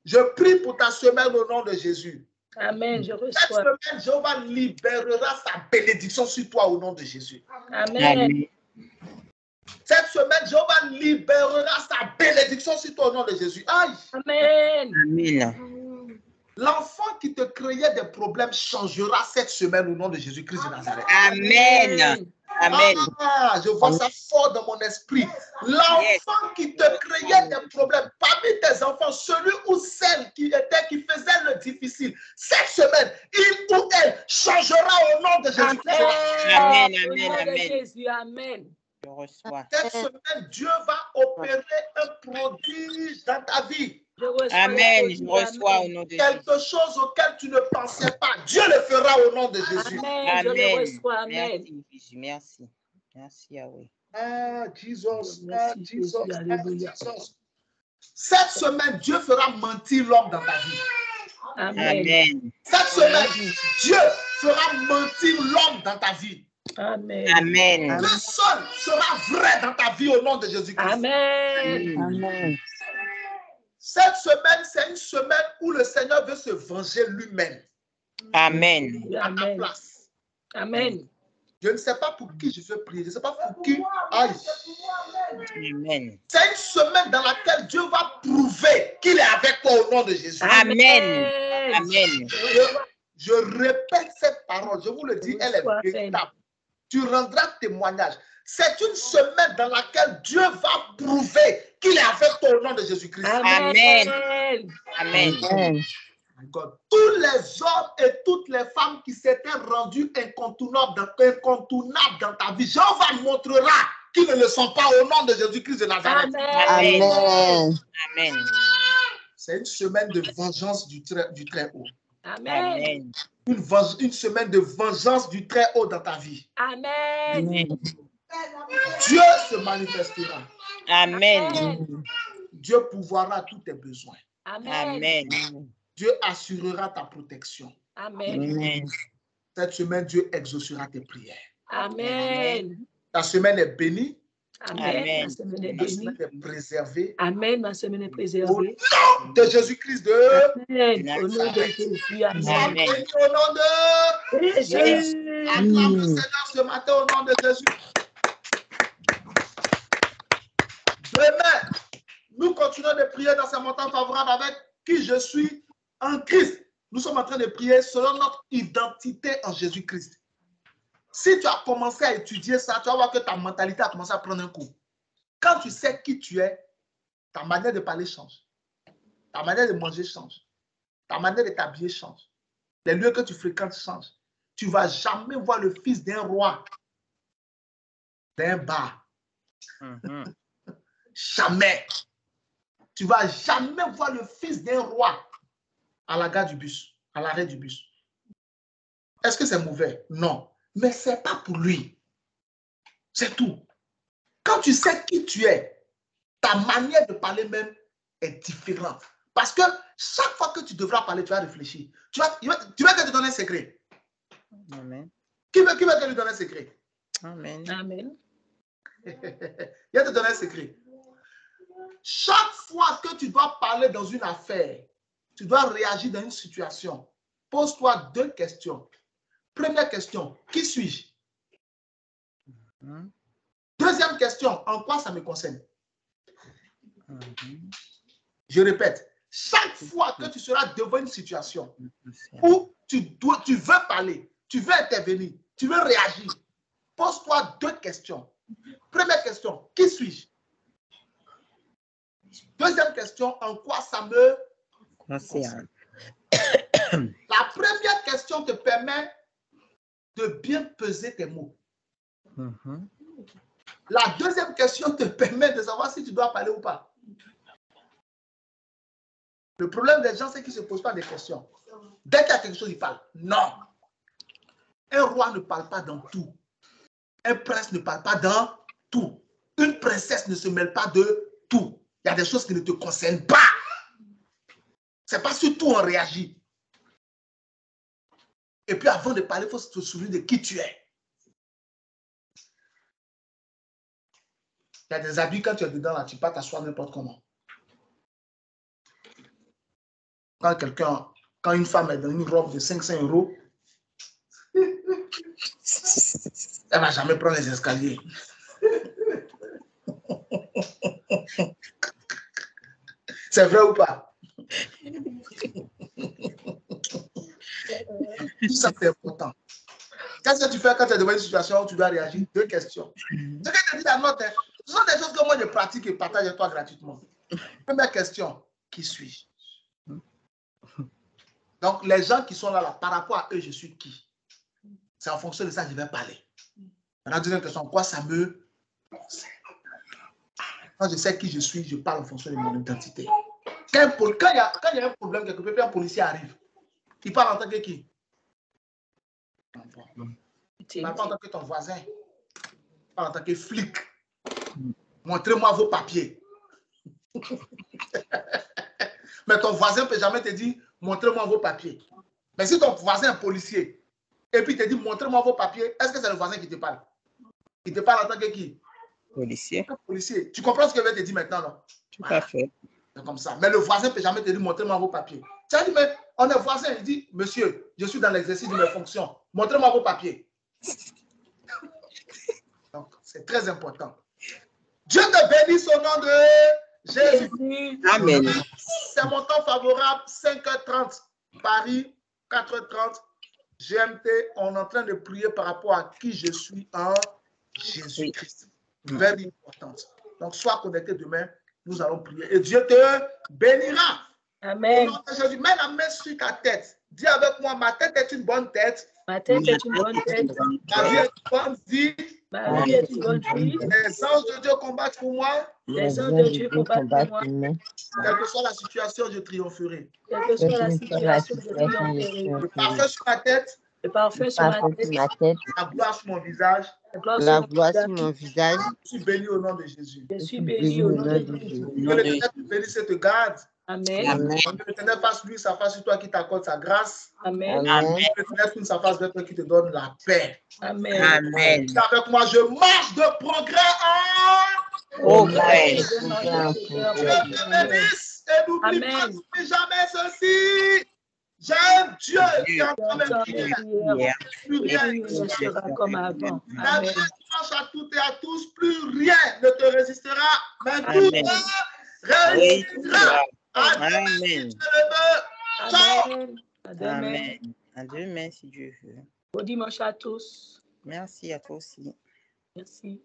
Je prie pour ta semaine au nom de Jésus. Amen. Je Cette reçois. semaine, Jéhovah libérera sa bénédiction sur toi au nom de Jésus. Amen. Cette semaine, Jéhovah libérera sa bénédiction sur toi au nom de Jésus. Aïe. Amen. Amen. L'enfant qui te créait des problèmes changera cette semaine au nom de Jésus-Christ de Nazareth. Amen. Amen. Ah, je vois ça fort dans mon esprit. L'enfant qui te créait des problèmes, parmi tes enfants, celui ou celle qui faisait le difficile, cette semaine, il ou elle changera au nom de Jésus. Amen. Au nom de Amen. Jésus. Amen. Je reçois. Cette semaine, Dieu va opérer un prodige dans ta vie. Je reçois. Amen. Je reçois au nom de Jésus. Quelque chose auquel tu ne pensais pas, Dieu le fera au nom de Jésus. Amen. Je le reçois. Amen. Merci, Jésus. Merci. Merci, Yahweh. Ah, Jesus. Merci, Ah, Jesus. Jésus. Alléluia. Ah, Jesus. Cette semaine, Dieu fera mentir l'homme dans ta vie. Amen. Amen. Cette semaine, Dieu fera mentir l'homme dans ta vie. Amen. Amen. Personne sera vrai dans ta vie au nom de Jésus-Christ. Amen. Amen. Cette semaine, c'est une semaine où le Seigneur veut se venger lui-même Amen. à ta Amen. place. Amen. Je ne sais pas pour qui je veux prier. Je ne sais pas pour qui. Aïe. Amen. C'est une semaine dans laquelle Dieu va prouver qu'il est avec toi au nom de Jésus. Amen. Amen. Je répète cette parole. Je vous le dis, elle est véritable. Tu rendras témoignage. C'est une semaine dans laquelle Dieu va prouver qu'il est avec toi au nom de Jésus-Christ. Amen. Amen. Amen. Tous les hommes et toutes les femmes qui s'étaient rendus incontournables dans ta vie, Jéhovah montrera qu'ils ne le sont pas au nom de Jésus-Christ de Nazareth. Amen. Amen. Amen. C'est une semaine de vengeance du très haut. Amen. Une semaine de vengeance du très haut dans ta vie. Amen. Dieu se manifestera. Amen. Dieu pourvoira tous tes besoins. Amen. Dieu assurera ta protection. Amen. Cette semaine, Dieu exaucera tes prières. Amen. Ta semaine est bénie. Amen. Ma semaine est Ta bénie. semaine est préservée. Amen. Ma semaine est Au préservée. nom de Jésus-Christ de Amen. Au nom de Jésus. Amen. Sois béni au nom de Jésus. Acclame le Seigneur ce matin au nom de Jésus. Demain, nous continuons de prier dans ce montant favorable avec qui je suis en Christ. Nous sommes en train de prier selon notre identité en Jésus-Christ. Si tu as commencé à étudier ça, tu vas voir que ta mentalité a commencé à prendre un coup. Quand tu sais qui tu es, ta manière de parler change. Ta manière de manger change. Ta manière de t'habiller change. Les lieux que tu fréquentes changent. Tu ne vas jamais voir le fils d'un roi d'un bar. Jamais. Tu ne vas jamais voir le fils d'un roi à la gare du bus, à l'arrêt du bus. Est-ce que c'est mauvais? Non. Mais ce n'est pas pour lui. C'est tout. Quand tu sais qui tu es, ta manière de parler même est différente. Parce que chaque fois que tu devras parler, tu vas réfléchir. Tu vas te donner un secret. Amen. Qui veut te lui donner un secret? Amen. Amen. Il va te donner un secret. Chaque fois que tu dois parler dans une affaire, tu dois réagir dans une situation, pose-toi 2 questions. Première question, qui suis-je? Deuxième question, en quoi ça me concerne? Je répète, chaque fois que tu seras devant une situation où tu veux parler, tu veux intervenir, tu veux réagir, pose-toi 2 questions. Première question, qui suis-je? Deuxième question, en quoi ça me concerne? La première question te permet de bien peser tes mots. La deuxième question te permet de savoir si tu dois parler ou pas. Le problème des gens, c'est qu'ils ne se posent pas des questions. Dès qu'il y a quelque chose, ils parlent. Non. Un roi ne parle pas dans tout. Un prince ne parle pas dans tout. Une princesse ne se mêle pas de tout. Il y a des choses qui ne te concernent pas. Ce n'est pas sur tout on réagit. Et puis avant de parler, il faut se souvenir de qui tu es. Il y a des habits, quand tu es dedans, là, tu ne peux pas t'asseoir n'importe comment. Quand une femme est dans une robe de 500 €, elle ne va jamais prendre les escaliers. C'est vrai ou pas? Tout ça, c'est important. Qu'est-ce que tu fais quand tu es devant une situation où tu dois réagir? 2 questions. Ce que je te dis, la note, ce sont des choses que moi je pratique et partage avec toi gratuitement. Première question, qui suis-je? Donc, les gens qui sont là, par rapport à eux, je suis qui? C'est en fonction de ça que je vais parler. La deuxième question, quoi ça me concerne? Quand je sais qui je suis, je parle en fonction de mon identité. Quand il y a un problème quelque part, un policier arrive, il parle en tant que qui? Il parle pas en tant que ton voisin. Il parle en tant que flic. Montrez-moi vos papiers. Mais ton voisin ne peut jamais te dire, montrez-moi vos papiers. Mais si ton voisin est policier, et puis il te dit, montrez-moi vos papiers, est-ce que c'est le voisin qui te parle? Il te parle en tant que qui? Policier. Policier. Tu comprends ce que je vais te dire maintenant, non? Tout à fait. C'est comme ça. Mais le voisin ne peut jamais te dire, montrez-moi vos papiers. Tu as dit, mais on est voisin. Il dit, monsieur, je suis dans l'exercice de mes fonctions. Montrez-moi vos papiers. Donc, c'est très important. Dieu te bénisse au nom de Jésus. Amen. C'est mon temps favorable, 5h30, Paris, 4h30, GMT. On est en train de prier par rapport à qui je suis en Jésus-Christ. Very important. Donc, sois connecté demain. Nous allons prier. Et Dieu te bénira. Amen. Au nom de Jésus, mets la main sur ta tête. Dis avec moi, ma tête est une bonne tête. Ma tête est une bonne tête. Ma vie est une bonne vie. Ma vie est une bonne vie. Les anges de Dieu combattent pour moi. Les anges de Dieu combattent pour moi. Quelle que soit la situation, je triompherai. Quelle que soit la situation, je triompherai. Le parfum sur ma tête. Le parfum sur ma tête. La gloire sur mon visage. La gloire sur mon visage. Je suis béni au nom de Jésus. Je suis béni au nom de Jésus. Que l'Éternel te bénisse et te garde. Amen. Que l'Éternel fasse lui sa face sur toi qui t'accorde sa grâce. Amen. Amen. Que l'Éternel tourne sa face vers toi qui te donne la paix. Amen. Amen. Dis avec moi, je marche de progrès en... Progrès. Dieu te bénisse et n'oublie pas, n'oublie jamais ceci. J'ai un Dieu qui entend mes prières. Plus rien ne sera comme avant. La Amen. paix marche à toutes et à tous. Plus rien ne te résistera. Mais tout te résistera. Amen. Ciao. Amen. À demain. Amen. À demain, si Dieu veut. Bon dimanche à tous. Merci à toi aussi. Merci.